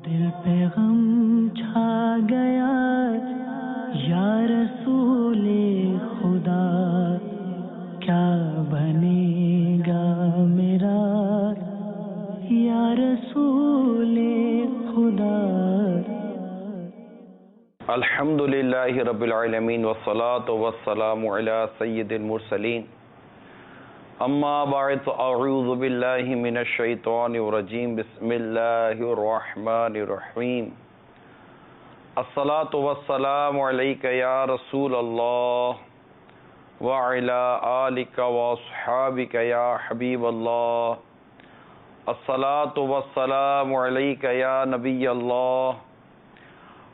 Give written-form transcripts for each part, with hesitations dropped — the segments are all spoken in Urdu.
دل پہ غم چھا گیا یا رسول خدا، کیا بنے گا میرا یا رسول خدا۔ الحمدللہ رب العالمین والصلاة والسلام علی سید المرسلین، اما بعد اعوذ باللہ من الشیطان الرجیم، بسم اللہ الرحمن الرحیم۔ الصلاة والسلام علیک یا رسول اللہ وعلی آلک واصحابک یا حبیب اللہ۔ الصلاة والسلام علیک یا نبی اللہ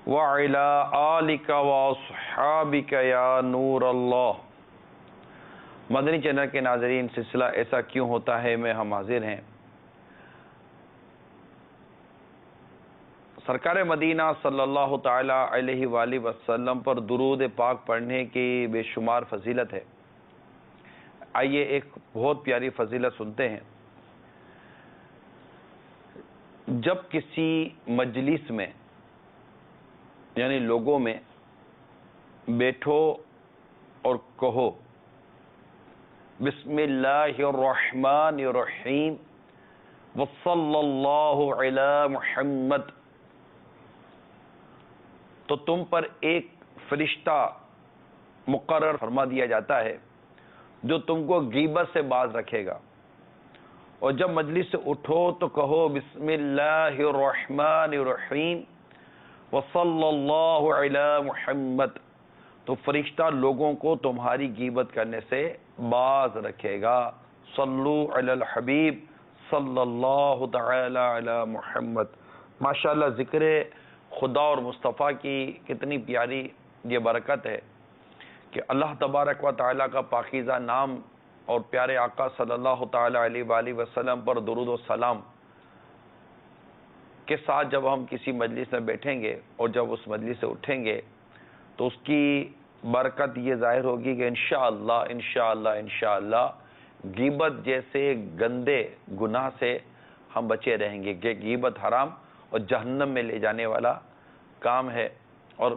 وعلی آلک واصحابک یا نور اللہ۔ مدنی چینل کے ناظرین، سلسلہ ایسا کیوں ہوتا ہے میں ہم حاضر ہیں۔ سرکار مدینہ صلی اللہ تعالی علیہ وآلہ وسلم پر درود پاک پڑھنے کی بے شمار فضیلت ہے۔ آئیے ایک بہت پیاری فضیلت سنتے ہیں۔ جب کسی مجلس میں یعنی لوگوں میں بیٹھو اور کہو بسم اللہ الرحمن الرحیم وصلی اللہ علی محمد، تو تم پر ایک فرشتہ مقرر فرما دیا جاتا ہے جو تم کو غیبت سے باز رکھے گا۔ اور جب مجلس سے اٹھو تو کہو بسم اللہ الرحمن الرحیم وصلی اللہ علی محمد، تو فرشتہ لوگوں کو تمہاری غیبت کرنے سے باز رکھے گا۔ صلو علی الحبیب صلی اللہ تعالی علی محمد۔ ماشاءاللہ ذکر خدا اور مصطفیٰ کی کتنی پیاری یہ برکت ہے کہ اللہ تبارک و تعالیٰ کا پاکیزہ نام اور پیارے آقا صلی اللہ تعالی علیہ وآلہ وسلم پر درود و سلام کے ساتھ جب ہم کسی مجلس میں بیٹھیں گے اور جب اس مجلس سے اٹھیں گے تو اس کی برکت یہ ظاہر ہوگی کہ انشاءاللہ غیبت جیسے گندے گناہ سے ہم بچے رہیں گے کہ غیبت حرام اور جہنم میں لے جانے والا کام ہے۔ اور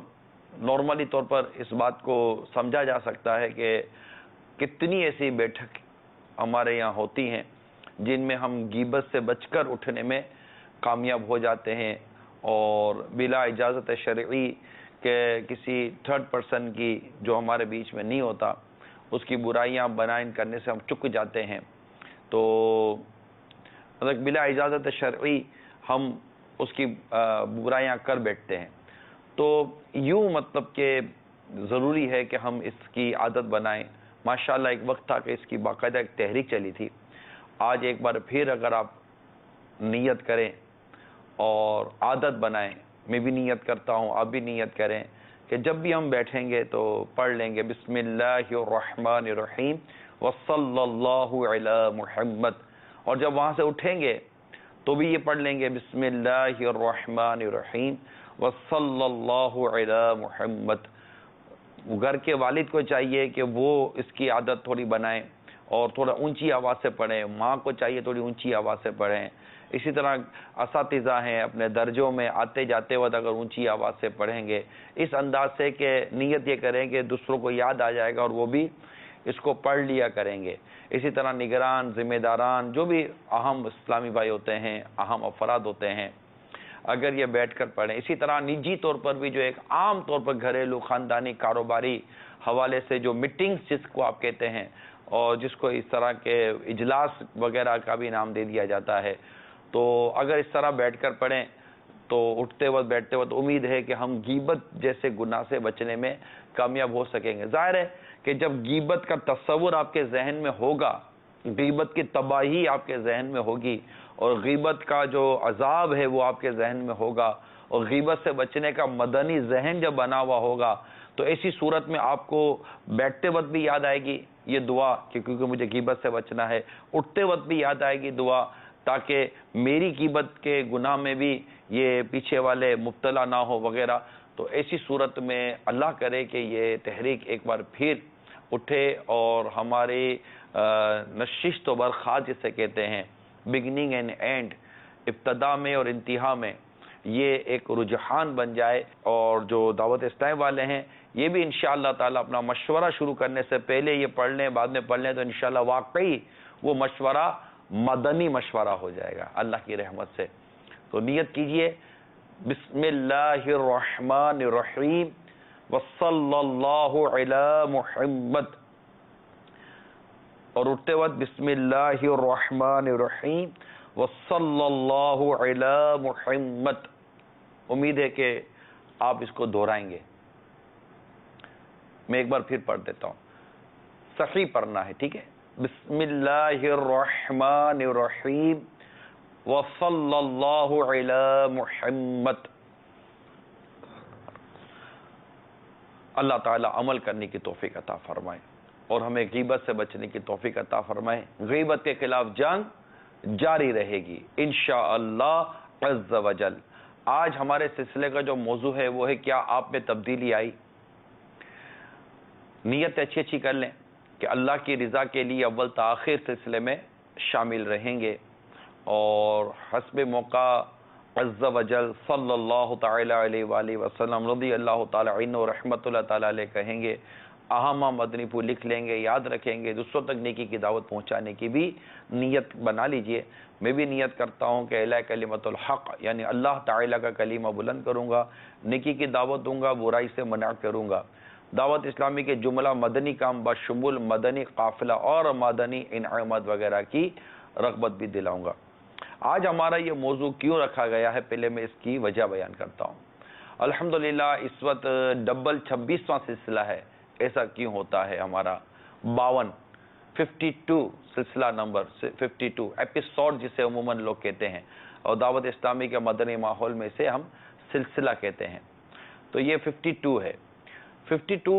نارملی طور پر اس بات کو سمجھا جا سکتا ہے کہ کتنی ایسی بیٹھک ہمارے یہاں ہوتی ہیں جن میں ہم غیبت سے بچ کر اٹھنے میں کامیاب ہو جاتے ہیں، اور بلا اجازت شرعی کہ کسی تھرڈ پرسن کی جو ہمارے بیچ میں نہیں ہوتا اس کی برائیاں بیان کرنے سے ہم چک جاتے ہیں، تو بلا اجازت شرعی ہم اس کی برائیاں کر بیٹھتے ہیں۔ تو یوں مطلب کہ ضروری ہے کہ ہم اس کی عادت بنائیں۔ ماشاءاللہ ایک وقت تھا کہ اس کی باقاعدہ ایک تحریک چلی تھی۔ آج ایک بار پھر اگر آپ نیت کریں اور عادت بنائیں، میں بھی نیت کرتا ہوں، آپ بھی نیت کریں کہ جب بھی ہم بیٹھیں گے تو پڑھ لیں گے بسم اللہ الرحمن الرحیم وصلی اللہ علی محمد، اور جب وہاں سے اٹھیں گے تو بھی یہ پڑھ لیں گے بسم اللہ الرحمن الرحیم وصلی اللہ علی محمد۔ گھر کے والد کو چاہیے کہ وہ اس کی عادت تھوڑی بنائیں اور تھوڑا اونچی آواز سے پڑھیں، ماں کو چاہیے تھوڑی اونچی آواز سے پڑھیں۔ اسی طرح اساتذہ ہیں، اپنے درجوں میں آتے جاتے وقت اگر اونچی آواز سے پڑھیں گے، اس انداز سے کہ نیت یہ کریں کہ دوسروں کو یاد آ جائے گا اور وہ بھی اس کو پڑھ لیا کریں گے۔ اسی طرح نگران، ذمہ داران، جو بھی اہم اسلامی بھائی ہوتے ہیں، اہم افراد ہوتے ہیں، اگر یہ بیٹھ کر پڑھیں۔ اسی طرح نجی طور پر بھی جو ایک عام طور پر گھریلو، خاندانی، کاروباری حوالے سے جو میٹنگز جس کو آپ کہتے ہیں اور جس کو اس طرح کے اجلاس وغیرہ کا بھی نام دے دیا جاتا ہے، تو اگر اس طرح بیٹھ کر پڑھیں تو اٹھتے وقت بیٹھتے وقت امید ہے کہ ہم غیبت جیسے گناہ سے بچنے میں کامیاب ہو سکیں گے۔ ظاہر ہے کہ جب غیبت کا تصور آپ کے ذہن میں ہوگا، غیبت کی تباہی آپ کے ذہن میں ہوگی، اور غیبت کا جو عذاب ہے وہ آپ کے ذہن میں ہوگا، اور غیبت سے بچنے کا مدنی ذہن جب بنا ہوا ہوگا تو ایسی صورت میں آپ کو بیٹھتے وقت بھی یاد آئے گی یہ دعا کہ کیونکہ مجھے غیبت سے بچنا ہے، اٹھتے وقت بھی یاد آئے گی دعا تاکہ میری غیبت کے گناہ میں بھی یہ پیچھے والے مبتلا نہ ہو وغیرہ۔ تو ایسی صورت میں اللہ کرے کہ یہ تحریک ایک بار پھر اٹھے اور ہماری نشست و برخاست جسے کہتے ہیں، بگننگ اینڈ اینڈ، ابتدا میں اور انتہا میں یہ ایک رجحان بن جائے، اور جو دعوت اسلامی والے ہیں یہ بھی انشاءاللہ تعالی اپنا مشورہ شروع کرنے سے پہلے یہ پڑھ لیں، بعد میں پڑھ لیں تو انشاءاللہ واقعی وہ مشورہ مدنی مشورہ ہو جائے گا اللہ کی رحمت سے۔ تو نیت کیجئے، بسم اللہ الرحمن الرحیم وصلی اللہ علی محمد، اور اٹھتے وقت بسم اللہ الرحمن الرحیم وصلی اللہ علی محمد۔ امید ہے کہ آپ اس کو دہرائیں گے۔ میں ایک بار پھر پڑھ دیتا ہوں، صحیح پڑھنا ہے، ٹھیک ہے؟ بسم اللہ الرحمن الرحیم وصلی اللہ علی محمد۔ اللہ تعالی عمل کرنے کی توفیق عطا فرمائے اور ہمیں غیبت سے بچنے کی توفیق عطا فرمائے۔ غیبت کے خلاف جنگ جاری رہے گی انشاءاللہ عز و جل۔ آج ہمارے سلسلے کا جو موضوع ہے وہ ہے کیا آپ میں تبدیلی آئی؟ نیت اچھی اچھی کر لیں کہ اللہ کی رضا کے لیے اول تاخیر سلسلے میں شامل رہیں گے، اور حسب موقع عز و جل صلی اللہ تعالی علیہ وآلہ وسلم رضی اللہ تعالی عنہ و رحمت اللہ تعالی علیہ کہیں گے، اہم مدنی پھول لکھ لیں گے، یاد رکھیں گے، دوسروں تک نیکی کی دعوت پہنچانے کی بھی نیت بنا لیجئے۔ میں بھی نیت کرتا ہوں کہ اعلی کلمت الحق یعنی اللہ تعالی کا کلمہ بلند کروں گا، نیکی کی دعوت دوں گا، برائی سے منع کروں گا، دعوت اسلامی کے جملہ مدنی کام بشمول مدنی قافلہ اور مدنی انعامات وغیرہ کی رغبت بھی دلاؤں گا۔ آج ہمارا یہ موضوع کیوں رکھا گیا ہے، پہلے میں اس کی وجہ بیان کرتا ہوں۔ الحمدللہ اس وقت ڈبل 26واں سلسلہ ہے۔ ایسا کیوں ہوتا ہے؟ ہمارا 52 سلسلہ نمبر 52 ایپیسوڈ جسے عموماً لوگ کہتے ہیں، اور دعوت اسلامی کے مدنی ماحول میں سے ہم سلسلہ کہتے ہیں، تو یہ 52 ہے۔ 52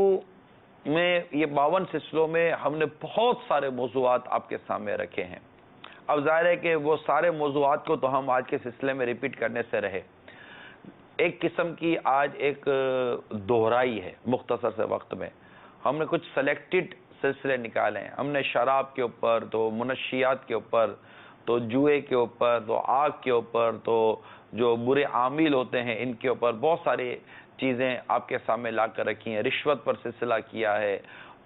میں یہ 52 سلسلوں میں ہم نے بہت سارے موضوعات آپ کے سامنے رکھے ہیں۔ اب ظاہر ہے کہ وہ سارے موضوعات کو تو ہم آج کے سلسلے میں ریپیٹ کرنے سے رہے، ایک قسم کی آج ایک دہرائی ہے۔ مختصر سے وقت میں ہم نے کچھ سلیکٹڈ سلسلے نکالے ہیں۔ ہم نے شراب کے اوپر، تو منشیات کے اوپر، تو جوئے کے اوپر، تو آگ کے اوپر، تو جو برے عامل ہوتے ہیں ان کے اوپر بہت ساری چیزیں آپ کے سامنے لا کر رکھی ہیں۔ رشوت پر سلسلہ کیا ہے،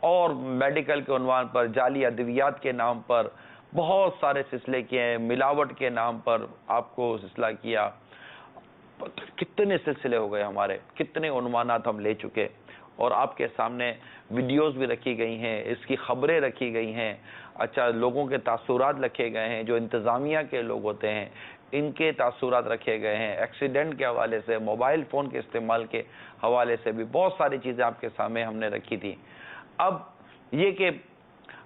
اور میڈیکل کے عنوان پر، جعلی ادویات کے نام پر بہت سارے سلسلے کیے ہیں، ملاوٹ کے نام پر آپ کو سلسلہ کیا۔ کتنے سلسلے ہو گئے ہمارے، کتنے عنوانات ہم لے چکے، اور آپ کے سامنے ویڈیوز بھی رکھی گئی ہیں، اس کی خبریں رکھی گئی ہیں۔ اچھا، لوگوں کے تاثرات رکھے گئے ہیں، جو انتظامیہ کے لوگ ہوتے ہیں ان کے تاثرات رکھے گئے ہیں، ایکسیڈنٹ کے حوالے سے، موبائل فون کے استعمال کے حوالے سے بھی بہت ساری چیزیں آپ کے سامنے ہم نے رکھی تھی۔ اب یہ کہ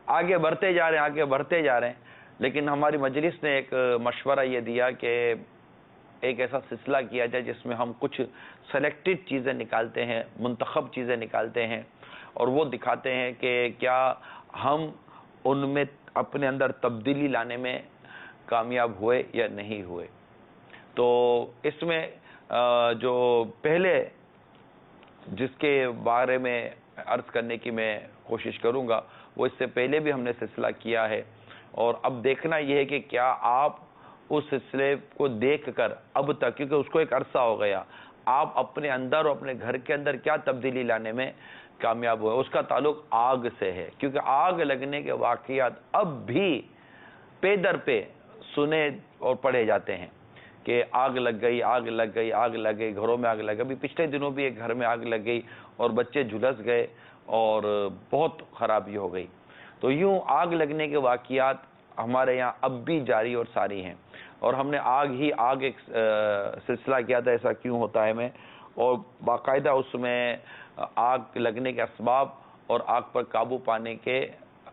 آگے بڑھتے جا رہے ہیں، لیکن ہماری مجلس نے ایک مشورہ یہ دیا کہ ایک ایسا سلسلہ کیا جائے جس میں ہم کچھ سلیکٹڈ چیزیں نکالتے ہیں، منتخب چیزیں نکالتے ہیں، اور وہ دکھاتے ہیں کہ کیا ہم ان میں اپنے اندر تبدیلی لانے میں کامیاب ہوئے یا نہیں ہوئے۔ تو اس میں جو پہلے جس کے بارے میں عرض کرنے کی میں کوشش کروں گا، وہ اس سے پہلے بھی ہم نے سلسلہ کیا ہے، اور اب دیکھنا یہ ہے کہ کیا آپ اس سلسلے کو دیکھ کر اب تک، کیونکہ اس کو ایک عرصہ ہو گیا، آپ اپنے اندر اور اپنے گھر کے اندر کیا تبدیلی لانے میں کامیاب ہوئے۔ اس کا تعلق آگ سے ہے، کیونکہ آگ لگنے کے واقعات اب بھی پے در پہ سنے اور پڑھے جاتے ہیں کہ آگ لگ گئی، آگ لگ گئی، آگ لگ گئی، گھروں میں آگ لگ گئی۔ ابھی پچھلے دنوں بھی ایک گھر میں آگ لگ گئی اور بچے جھلس گئے اور بہت خرابی ہو گئی۔ تو یوں آگ لگنے کے واقعات ہمارے یہاں اب بھی جاری اور ساری ہیں، اور ہم نے آگ ایک سلسلہ کیا تھا، ایسا کیوں ہوتا ہے میں، اور باقاعدہ اس میں آگ لگنے کے اسباب اور آگ پر قابو پانے کے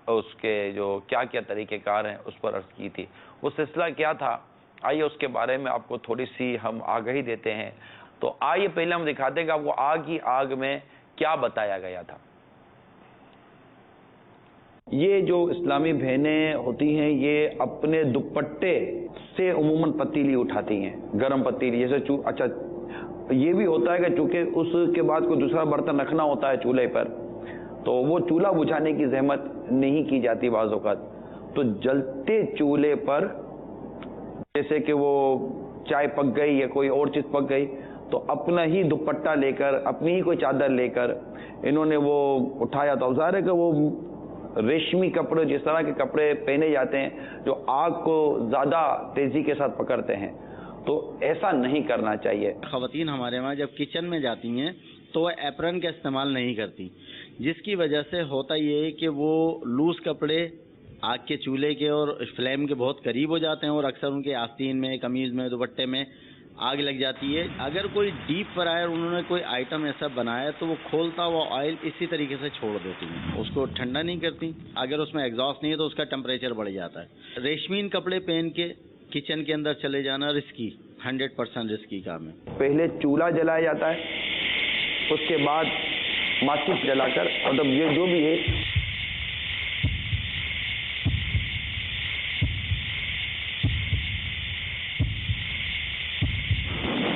اس کے جو کیا کیا طریقہ کار ہیں اس پر عرض کی تھی۔ وہ سلسلہ کیا تھا، آئیے اس کے بارے میں آپ کو تھوڑی سی ہم آگہی دیتے ہیں۔ تو آئیے پہلے ہم دکھاتے ہیں کہ آپ کو آگ میں کیا بتایا گیا تھا۔ یہ جو اسلامی بہنیں ہوتی ہیں یہ اپنے دوپٹے سے عموماً پتیلی اٹھاتی ہیں، گرم پتیلی، جیسے اچھا یہ بھی ہوتا ہے کہ چونکہ اس کے بعد کوئی دوسرا برتن رکھنا ہوتا ہے چولہے پر، تو وہ چولہا بجھانے کی زحمت نہیں کی جاتی بعض اوقات، تو جلتے چولہے پر جیسے کہ وہ چائے پک گئی یا کوئی اور چیز پک گئی تو اپنا ہی دوپٹہ لے کر اپنی ہی کوئی چادر لے کر انہوں نے وہ اٹھایا. تو ظاہر ہے کہ وہ ریشمی کپڑے جس طرح کے کپڑے پہنے جاتے ہیں جو آگ کو زیادہ تیزی کے ساتھ پکڑتے ہیں, تو ایسا نہیں کرنا چاہیے. خواتین ہمارے وہاں جب کچن میں جاتی ہیں تو وہ ایپرن کا استعمال نہیں کرتی, جس کی وجہ سے ہوتا یہ ہے کہ وہ لوز کپڑے آگ کے چولہے کے اور فلیم کے بہت قریب ہو جاتے ہیں اور اکثر ان کے آستین میں, قمیض میں, دوپٹے میں آگ لگ جاتی ہے. اگر کوئی ڈیپ فرائر انہوں نے کوئی آئٹم ایسا بنایا تو وہ کھولتا ہوا آئل اسی طریقے سے چھوڑ دیتی ہیں, اس کو ٹھنڈا نہیں کرتی. اگر اس میں ایگزاسٹ نہیں ہے تو اس کا ٹمپریچر بڑھ جاتا ہے. ریشمین کپڑے پہن کے کچن کے اندر چلے جانا رسکی, 100% رسکی کام ہے. پہلے چولہا جلایا جاتا ہے, اس کے بعد ماچس جلا کر, مطلب یہ جو بھی ہے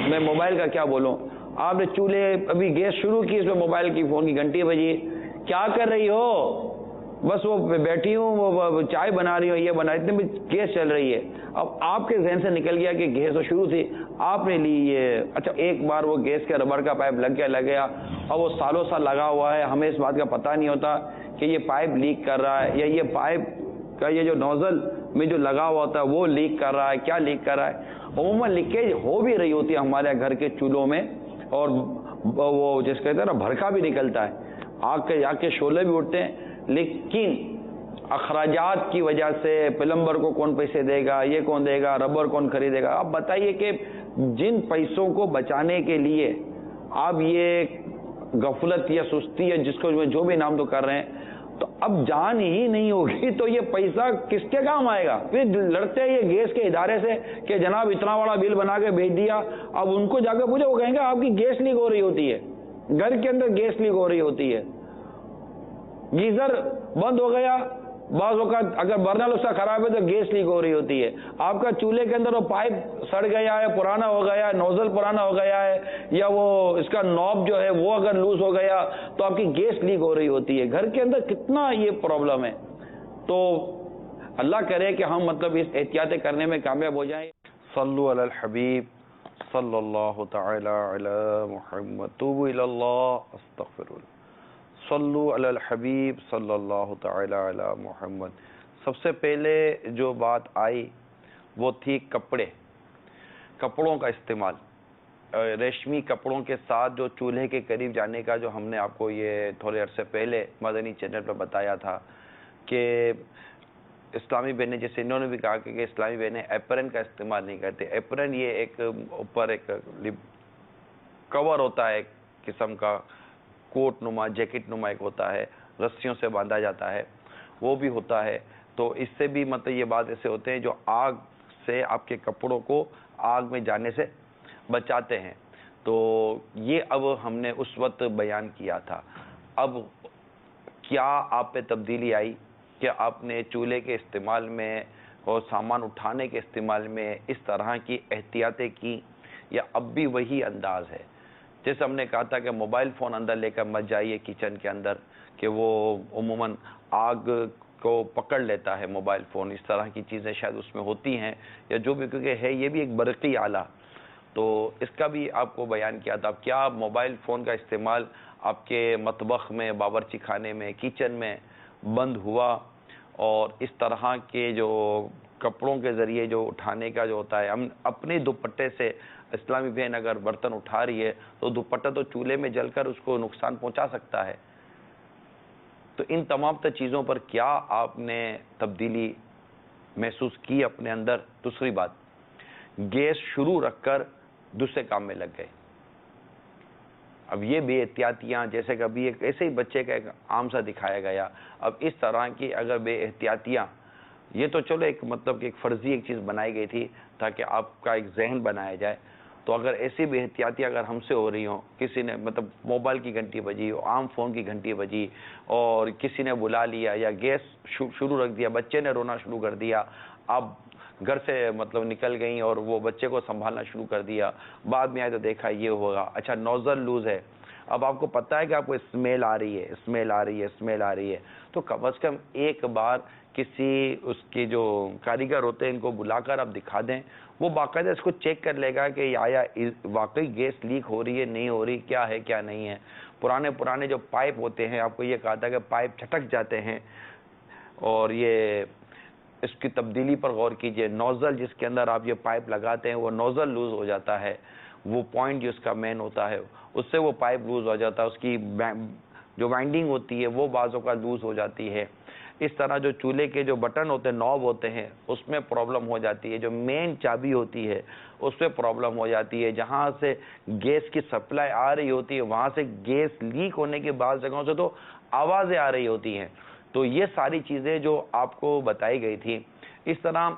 میں موبائل کا کیا بولوں. آپ نے چولہے ابھی گیس شروع کی, اس میں موبائل کی فون کی گھنٹی بجی, کیا کر رہی ہو؟ بس وہ بیٹھی ہوں, وہ چائے بنا رہی ہوں, یہ بنا, اتنے میں گیس چل رہی ہے. اب آپ کے ذہن سے نکل گیا کہ گیس تو شروع تھی, آپ نے لی یہ, اچھا ایک بار وہ گیس کے ربڑ کا پائپ لگ گیا اور وہ سالوں سال لگا ہوا ہے, ہمیں اس بات کا پتہ نہیں ہوتا کہ یہ پائپ لیک کر رہا ہے یا یہ پائپ کا یہ جو نوزل میں جو لگا ہوا ہوتا ہے وہ لیک کر رہا ہے, کیا لیک کر رہا ہے. عموماً لیکیج ہو بھی رہی ہوتی ہے ہمارے گھر کے چولہوں میں, اور وہ جس کہتے ہیں نا بھڑکا بھی نکلتا ہے, آگ کے شعلے بھی اٹھتے ہیں. لیکن اخراجات کی وجہ سے پلمبر کو کون پیسے دے گا, یہ کون دے گا, ربر کون خریدے گا. آپ بتائیے کہ جن پیسوں کو بچانے کے لیے آپ یہ غفلت یا سستی یا جس کو جو بھی نام تو کر رہے ہیں, تو اب جان ہی نہیں ہوگی تو یہ پیسہ کس کے کام آئے گا؟ پھر لڑتے یہ گیس کے ادارے سے کہ جناب اتنا بڑا بل بنا کے بھیج دیا. اب ان کو جا کے پوچھو, وہ کہیں گے آپ کی گیس لیک ہو رہی ہوتی ہے, گھر کے اندر گیس لیک ہو رہی ہوتی ہے, گیزر بند ہو گیا, بعض اوقات اگر برنر اس کا خراب ہے تو گیس لیک ہو رہی ہوتی ہے, آپ کا چولہے کے اندر وہ پائپ سڑ گیا ہے, پرانا ہو گیا ہے, نوزل پرانا ہو گیا ہے, یا وہ اس کا نوب جو ہے وہ اگر لوز ہو گیا تو آپ کی گیس لیک ہو رہی ہوتی ہے. گھر کے اندر کتنا یہ پرابلم ہے. تو اللہ کرے کہ ہم مطلب اس احتیاطیں کرنے میں کامیاب ہو جائیں. صلو علی الحبیب صلی اللہ تعالی علی محمد, توبوا الی اللہ استغفر اللہ. صلو علی الحبیب صلی اللہ تعالی علی محمد. سب سے پہلے جو بات آئی وہ تھی کپڑوں کا استعمال. ریشمی کپڑوں کے ساتھ جو چولہے کے قریب جانے کا جو ہم نے آپ کو یہ تھوڑے عرصے پہلے مدنی چینل پر بتایا تھا کہ اسلامی بہنیں, جیسے انہوں نے بھی کہا کہ اسلامی بہنیں ایپرن کا استعمال نہیں کرتے. ایپرن یہ ایک اوپر ایک کور ہوتا ہے, ایک قسم کا کوٹ نما جیکٹ نما ایک ہوتا ہے, رسیوں سے باندھا جاتا ہے, وہ بھی ہوتا ہے. تو اس سے بھی مطلب یہ بات ایسے ہوتے ہیں جو آگ سے آپ کے کپڑوں کو آگ میں جانے سے بچاتے ہیں. تو یہ اب ہم نے اس وقت بیان کیا تھا. اب کیا آپ پہ تبدیلی آئی کہ آپ نے چولہے کے استعمال میں اور سامان اٹھانے کے استعمال میں اس طرح کی احتیاطیں کی, یا اب بھی وہی انداز ہے؟ جیسے ہم نے کہا تھا کہ موبائل فون اندر لے کر مت جائیے کچن کے اندر, کہ وہ عموماً آگ کو پکڑ لیتا ہے موبائل فون. اس طرح کی چیزیں شاید اس میں ہوتی ہیں یا جو بھی, کیونکہ ہے یہ بھی ایک برقی آلہ. تو اس کا بھی آپ کو بیان کیا تھا. کیا موبائل فون کا استعمال آپ کے مطبخ میں, باورچی خانے میں, کچن میں بند ہوا, اور اس طرح کے جو کپڑوں کے ذریعے جو اٹھانے کا جو ہوتا ہے, ہم اپنے دوپٹے سے, اسلامی بہن اگر برتن اٹھا رہی ہے تو دوپٹہ تو چولہے میں جل کر اس کو نقصان پہنچا سکتا ہے. تو ان تمام چیزوں پر کیا آپ نے تبدیلی محسوس کی اپنے اندر؟ دوسری بات, گیس شروع رکھ کر دوسرے کام میں لگ گئے. اب یہ بے احتیاطیاں, جیسے کہ ابھی ایک ایسے ہی بچے کا ایک عام سا دکھایا گیا, اب اس طرح کی اگر بے احتیاطیاں, یہ تو چلو ایک مطلب کہ ایک فرضی ایک چیز بنائی گئی تھی تاکہ آپ کا ایک ذہن بنایا جائے, تو اگر ایسی بے احتیاطیاں اگر ہم سے ہو رہی ہوں, کسی نے مطلب موبائل کی گھنٹی بجی, عام فون کی گھنٹی بجی, اور کسی نے بلا لیا یا گیس شروع رکھ دیا, بچے نے رونا شروع کر دیا, آپ گھر سے مطلب نکل گئیں اور وہ بچے کو سنبھالنا شروع کر دیا, بعد میں آئے تو دیکھا یہ ہوگا, اچھا نوزل لوز ہے, اب آپ کو پتہ ہے کہ آپ کو اسمیل آ رہی ہے, تو کم از کم ایک بار کسی اس کے جو کاریگر ہوتے ہیں ان کو بلا کر آپ دکھا دیں، وہ باقاعدہ اس کو چیک کر لے گا کہ آیا واقعی گیس لیک ہو رہی ہے نہیں ہو رہی، کیا ہے کیا نہیں ہے۔ پرانے جو پائپ ہوتے ہیں، آپ کو یہ کہا تھا کہ پائپ چھٹک جاتے ہیں، اور یہ اس کی تبدیلی پر غور کیجئے۔ نوزل جس کے اندر آپ یہ پائپ لگاتے ہیں وہ نوزل لوز ہو جاتا ہے، وہ پوائنٹ جو اس کا مین ہوتا ہے اس سے وہ پائپ لوز ہو جاتا ہے، اس کی جو وائنڈنگ ہوتی ہے وہ بعضوں کا لوز ہو جاتی ہے۔ اس طرح جو چولہے کے جو بٹن ہوتے ہیں، نوب ہوتے ہیں، اس میں پرابلم ہو جاتی ہے، جو مین چابی ہوتی ہے اس میں پرابلم ہو جاتی ہے، جہاں سے گیس کی سپلائی آ رہی ہوتی ہے وہاں سے گیس لیک ہونے کے بعض جگہوں سے تو آوازیں آ رہی ہوتی ہیں۔ تو یہ ساری چیزیں جو آپ کو بتائی گئی تھی، اس طرح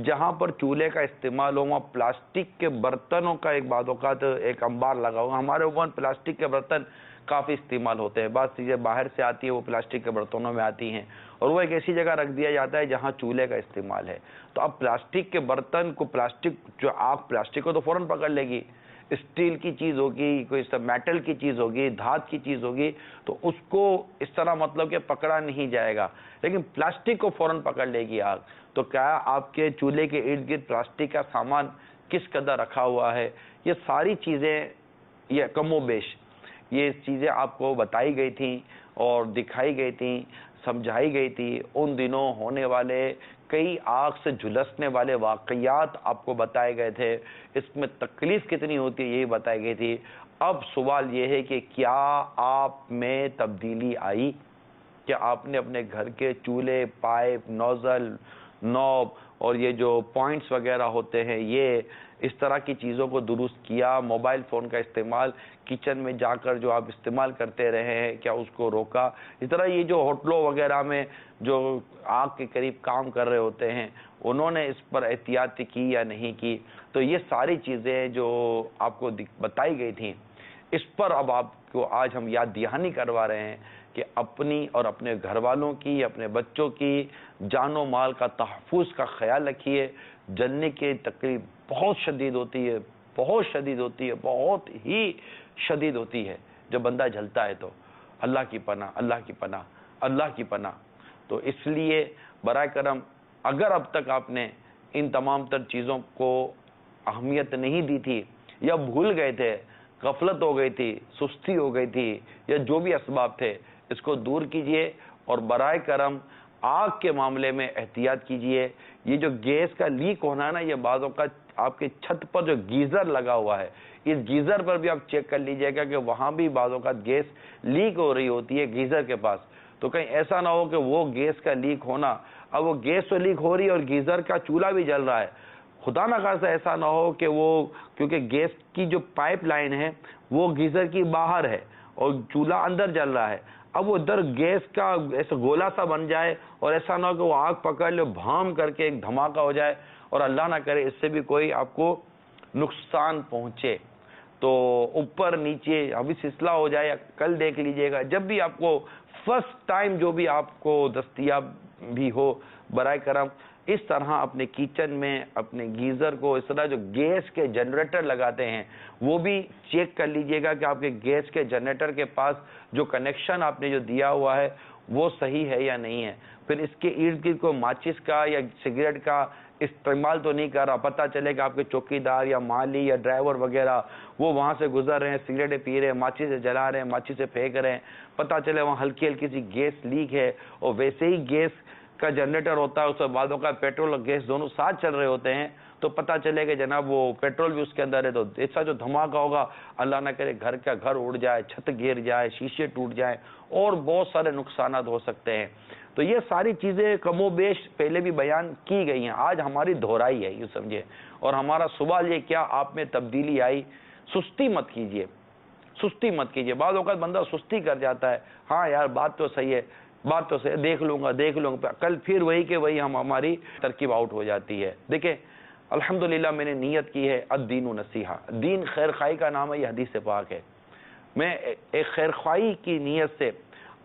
جہاں پر چولہے کا استعمال ہو وہاں پلاسٹک کے برتنوں کا ایک بعض اوقات ایک انبار لگا ہوا، ہمارے اوپر پلاسٹک کے برتن کافی استعمال ہوتے ہیں، بعض چیزیں باہر سے آتی ہیں وہ پلاسٹک کے برتنوں میں آتی ہیں، اور وہ ایک ایسی جگہ رکھ دیا جاتا ہے جہاں چولہے کا استعمال ہے۔ تو اب پلاسٹک کے برتن کو جو آگ پلاسٹک کو تو فوراً پکڑ لے گی، اسٹیل کی چیز ہوگی، کوئی میٹل کی چیز ہوگی، دھات کی چیز ہوگی، تو اس کو اس طرح مطلب کہ پکڑا نہیں جائے گا، لیکن پلاسٹک کو فوراً پکڑ لے گی آگ۔ تو کیا آپ کے چولہے کے ارد گرد پلاسٹک کا سامان کس قدر رکھا ہوا ہے؟ یہ ساری چیزیں، یہ کم و بیش یہ چیزیں آپ کو بتائی گئی تھیں اور دکھائی گئی تھیں، سمجھائی گئی تھی۔ ان دنوں ہونے والے کئی آگ سے جھلسنے والے واقعات آپ کو بتائے گئے تھے، اس میں تکلیف کتنی ہوتی ہے یہی بتائی گئی تھی۔ اب سوال یہ ہے کہ کیا آپ میں تبدیلی آئی؟ کیا آپ نے اپنے گھر کے چولہے، پائپ، نوزل، نوب اور یہ جو پوائنٹس وغیرہ ہوتے ہیں، یہ اس طرح کی چیزوں کو درست کیا؟ موبائل فون کا استعمال کچن میں جا کر جو آپ استعمال کرتے رہے ہیں، کیا اس کو روکا؟ اس طرح یہ جو ہوٹلوں وغیرہ میں جو آگ کے قریب کام کر رہے ہوتے ہیں انہوں نے اس پر احتیاط کی یا نہیں کی؟ تو یہ ساری چیزیں جو آپ کو بتائی گئی تھیں، اس پر اب آپ کو آج ہم یاد دہانی کروا رہے ہیں کہ اپنی اور اپنے گھر والوں کی، اپنے بچوں کی جان و مال کا تحفظ کا خیال رکھیے۔ جلنے کی تکلیف بہت شدید ہوتی ہے، بہت شدید ہوتی ہے، بہت ہی شدید ہوتی ہے جب بندہ جلتا ہے۔ تو اللہ کی پناہ، اللہ کی پناہ، اللہ کی پناہ۔ تو اس لیے برائے کرم اگر اب تک آپ نے ان تمام تر چیزوں کو اہمیت نہیں دی تھی یا بھول گئے تھے، غفلت ہو گئی تھی، سستی ہو گئی تھی، یا جو بھی اسباب تھے، اس کو دور کیجئے اور برائے کرم آگ کے معاملے میں احتیاط کیجئے۔ یہ جو گیس کا لیک ہونا ہے نا، یہ بعضوں کا آپ کے چھت پر جو گیزر لگا ہوا ہے، اس گیزر پر بھی آپ چیک کر لیجئے گا کہ وہاں بھی بعضوں کا گیس لیک ہو رہی ہوتی ہے گیزر کے پاس۔ تو کہیں ایسا نہ ہو کہ وہ گیس کا لیک ہونا، اب وہ گیس تو لیک ہو رہی ہے اور گیزر کا چولہا بھی جل رہا ہے، خدا نہ خواستہ ایسا نہ ہو کہ وہ، کیونکہ گیس کی جو پائپ لائن ہے وہ گیزر کی باہر ہے اور چولہا اندر جل رہا ہے، اب وہ ادھر گیس کا ایسا گولا سا بن جائے اور ایسا نہ ہو کہ وہ آگ پکڑ لے، بھام کر کے ایک دھماکہ ہو جائے اور اللہ نہ کرے اس سے بھی کوئی آپ کو نقصان پہنچے۔ تو اوپر نیچے ابھی سلسلہ ہو جائے یا کل دیکھ لیجئے گا، جب بھی آپ کو فرسٹ ٹائم جو بھی آپ کو دستیاب بھی ہو، برائے کرم اس طرح اپنے کچن میں اپنے گیزر کو، اس طرح جو گیس کے جنریٹر لگاتے ہیں وہ بھی چیک کر لیجئے گا کہ آپ کے گیس کے جنریٹر کے پاس جو کنیکشن آپ نے جو دیا ہوا ہے وہ صحیح ہے یا نہیں ہے۔ پھر اس کے ارد گرد کو ماچس کا یا سگریٹ کا استعمال تو نہیں کر رہا، پتہ چلے کہ آپ کے چوکیدار یا مالی یا ڈرائیور وغیرہ وہ وہاں سے گزر رہے ہیں، سگریٹیں پی رہے ہیں، ماچس سے جلا رہے ہیں، ماچس سے پھینک رہے ہیں، پتہ چلے وہاں ہلکی ہلکی سی گیس لیک ہے، اور ویسے ہی گیس کا جنریٹر ہوتا ہے اس کے بعدوں کا پیٹرول اور گیس دونوں ساتھ چل رہے ہوتے ہیں، تو پتہ چلے کہ جناب وہ پیٹرول بھی اس کے اندر ہے، تو ایسا جو دھماکہ ہوگا اللہ نہ کرے گھر کا گھر اڑ جائے، چھت گر جائے، شیشے ٹوٹ جائیں اور بہت سارے نقصانات ہو سکتے ہیں۔ تو یہ ساری چیزیں کم و بیش پہلے بھی بیان کی گئی ہیں، آج ہماری دہرائی ہے یہ سمجھے، اور ہمارا سوال یہ کیا آپ میں تبدیلی آئی؟ سستی مت کیجیے، سستی مت کیجیے۔ بعض اوقات بندہ سستی کر جاتا ہے، ہاں یار بات تو صحیح ہے، بات تو صحیح، دیکھ لوں گا، کل پھر وہی کہ وہی ہماری ترکیب آؤٹ ہو جاتی ہے۔ دیکھیں الحمدللہ میں نے نیت کی ہے، الدین نصیحہ، دین خیر خواہی کا نام ہے، یہ حدیث پاک ہے۔ میں ایک خیر خواہی کی نیت سے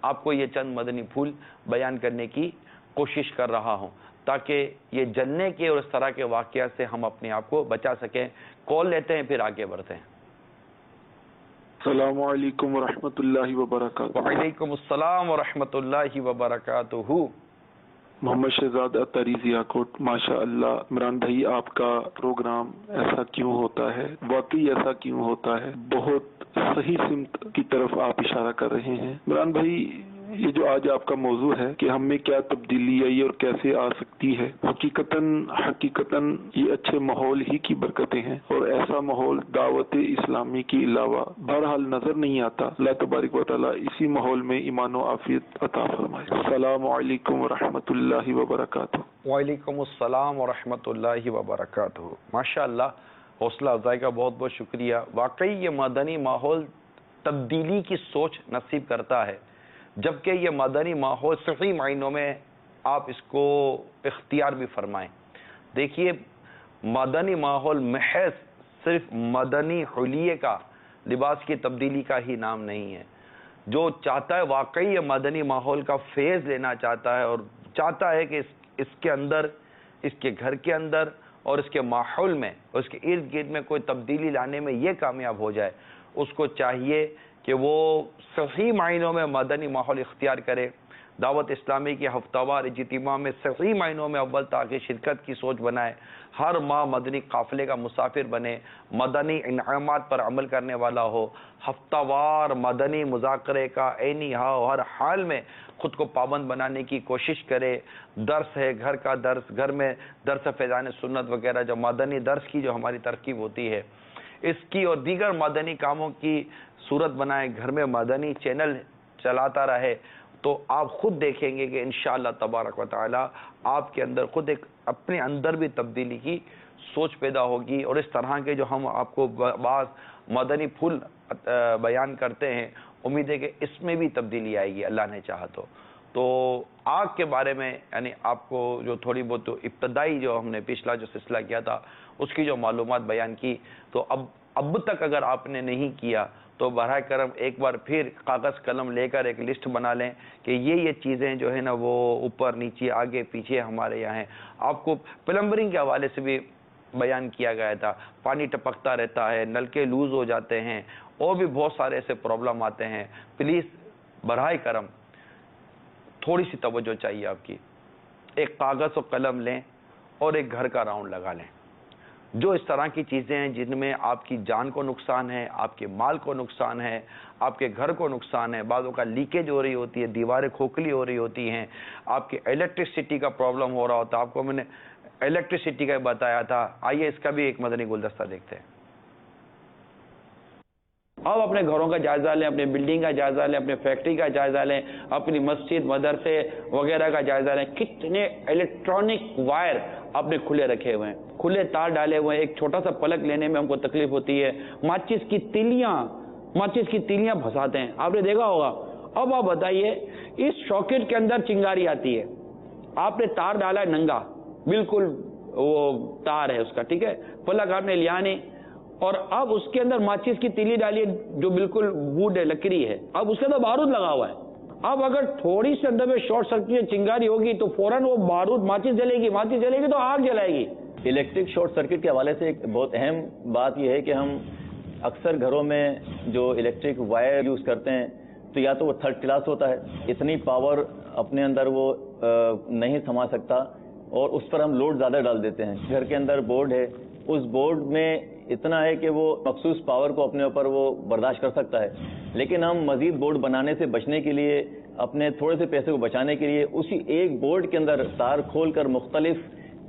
آپ کو یہ چند مدنی پھول بیان کرنے کی کوشش کر رہا ہوں تاکہ یہ جلنے کے اور اس طرح کے واقعات سے ہم اپنے آپ کو بچا سکیں۔ کال لیتے ہیں پھر آگے بڑھتے ہیں۔ السلام علیکم ورحمۃ اللہ وبرکاتہ۔ وعلیکم السلام ورحمۃ اللہ وبرکاتہ۔ محمد شہزاد اطہری ضیاءکوٹ۔ ماشاء اللہ عمران بھائی، آپ کا پروگرام ایسا کیوں ہوتا ہے، واقعی ایسا کیوں ہوتا ہے، بہت صحیح سمت کی طرف آپ اشارہ کر رہے ہیں عمران بھائی۔ یہ جو آج آپ کا موضوع ہے کہ ہم میں کیا تبدیلی آئی اور کیسے آ سکتی ہے، حقیقتاً یہ اچھے ماحول ہی کی برکتیں ہیں، اور ایسا ماحول دعوت اسلامی کے علاوہ بہرحال نظر نہیں آتا۔ اللہ تبارک و تعالیٰ اسی ماحول میں ایمان و عافیت عطا فرمائے۔ السلام علیکم ورحمۃ اللہ وبرکاتہ۔ وعلیکم السلام ورحمۃ اللہ وبرکاتہ۔ ماشاء اللہ، حوصلہ افزائی کا بہت بہت شکریہ۔ واقعی یہ مدنی ماحول تبدیلی کی سوچ نصیب کرتا ہے، جبکہ یہ مدنی ماحول صحیح معنوں میں آپ اس کو اختیار بھی فرمائیں۔ دیکھیے، مدنی ماحول محض صرف مدنی حلیے کا، لباس کی تبدیلی کا ہی نام نہیں ہے۔ جو چاہتا ہے واقعی یہ مدنی ماحول کا فیض لینا چاہتا ہے اور چاہتا ہے کہ اس کے اندر، اس کے گھر کے اندر اور اس کے ماحول میں اور اس کے ارد گرد میں کوئی تبدیلی لانے میں یہ کامیاب ہو جائے، اس کو چاہیے کہ وہ صحیح معنوں میں مدنی ماحول اختیار کرے، دعوت اسلامی کے ہفتہ وار اجتماع میں صحیح معنوں میں اول تاکہ شرکت کی سوچ بنائے، ہر ماہ مدنی قافلے کا مسافر بنے، مدنی انعامات پر عمل کرنے والا ہو، ہفتہ وار مدنی مذاکرے کا عینی ہر حال میں خود کو پابند بنانے کی کوشش کرے۔ درس ہے، گھر کا درس، گھر میں درس فیضان سنت وغیرہ، جو مدنی درس کی جو ہماری ترکیب ہوتی ہے، اس کی اور دیگر مدنی کاموں کی صورت بنائے، گھر میں مدنی چینل چلاتا رہے، تو آپ خود دیکھیں گے کہ انشاءاللہ تبارک و تعالی آپ کے اندر خود ایک اپنے اندر بھی تبدیلی کی سوچ پیدا ہوگی، اور اس طرح کے جو ہم آپ کو بعض مدنی پھول بیان کرتے ہیں، امید ہے کہ اس میں بھی تبدیلی آئے گی اللہ نے چاہا تو آگ کے بارے میں، یعنی آپ کو جو تھوڑی بہت ابتدائی جو ہم نے پچھلا جو سلسلہ کیا تھا اس کی جو معلومات بیان کی، تو اب تک اگر آپ نے نہیں کیا تو براہ کرم ایک بار پھر کاغذ قلم لے کر ایک لسٹ بنا لیں کہ یہ چیزیں جو ہے نا وہ اوپر نیچے آگے پیچھے ہمارے یہاں ہیں۔ آپ کو پلمبرنگ کے حوالے سے بھی بیان کیا گیا تھا، پانی ٹپکتا رہتا ہے، نلکے لوز ہو جاتے ہیں، اور بھی بہت سارے ایسے پرابلم آتے ہیں۔ پلیز براہ کرم تھوڑی سی توجہ چاہیے آپ کی، ایک کاغذ و قلم لیں اور ایک گھر کا راؤنڈ لگا لیں۔ جو اس طرح کی چیزیں ہیں جن میں آپ کی جان کو نقصان ہے، آپ کے مال کو نقصان ہے، آپ کے گھر کو نقصان ہے، بعضوں کا لیکیج ہو رہی ہوتی ہے، دیواریں کھوکھلی ہو رہی ہوتی ہیں، آپ کے الیکٹرسٹی کا پرابلم ہو رہا ہوتا ہے، آپ کو میں نے الیکٹرسٹی کا بتایا تھا، آئیے اس کا بھی ایک مدنی گلدستہ دیکھتے ہیں۔ آپ اپنے گھروں کا جائزہ لیں، اپنے بلڈنگ کا جائزہ لیں، اپنے فیکٹری کا جائزہ لیں، اپنی مسجد مدرسے وغیرہ کا جائزہ لیں، کتنے الیکٹرانک وائر آپ نے کھلے رکھے ہوئے ہیں، کھلے تار ڈالے ہوئے ہیں، ایک چھوٹا سا پلک لینے میں ہم کو تکلیف ہوتی ہے، ماچس کی تیلیاں پھنساتے ہیں، آپ نے دیکھا ہوگا۔ اب آپ بتائیے، اس شاکٹ کے اندر چنگاری آتی ہے، آپ نے تار ڈالا ہے ننگا، بالکل وہ تار ہے اس کا، ٹھیک ہے، پلک آپ نے لیا نہیں، اور اب اس کے اندر ماچس کی تیلی ڈالی جو بالکل ووڈ ہے، لکڑی ہے، اب اس کے اندر بارود لگا ہوا ہے، اب اگر تھوڑی سی اندر میں شارٹ سرکٹ چنگاری ہوگی تو فوراً وہ بارود ماچس جلے گی تو آگ جلائے گی۔ الیکٹرک شارٹ سرکٹ کے حوالے سے ایک بہت اہم بات یہ ہے کہ ہم اکثر گھروں میں جو الیکٹرک وائر یوز کرتے ہیں تو یا تو وہ تھرڈ کلاس ہوتا ہے، اتنی پاور اپنے اندر وہ نہیں سما سکتا، اور اس پر ہم لوڈ زیادہ ڈال دیتے ہیں۔ گھر کے اندر بورڈ ہے، اس بورڈ میں اتنا ہے کہ وہ مخصوص پاور کو اپنے اوپر وہ برداشت کر سکتا ہے، لیکن ہم مزید بورڈ بنانے سے بچنے کے لیے، اپنے تھوڑے سے پیسے کو بچانے کے لیے، اسی ایک بورڈ کے اندر تار کھول کر مختلف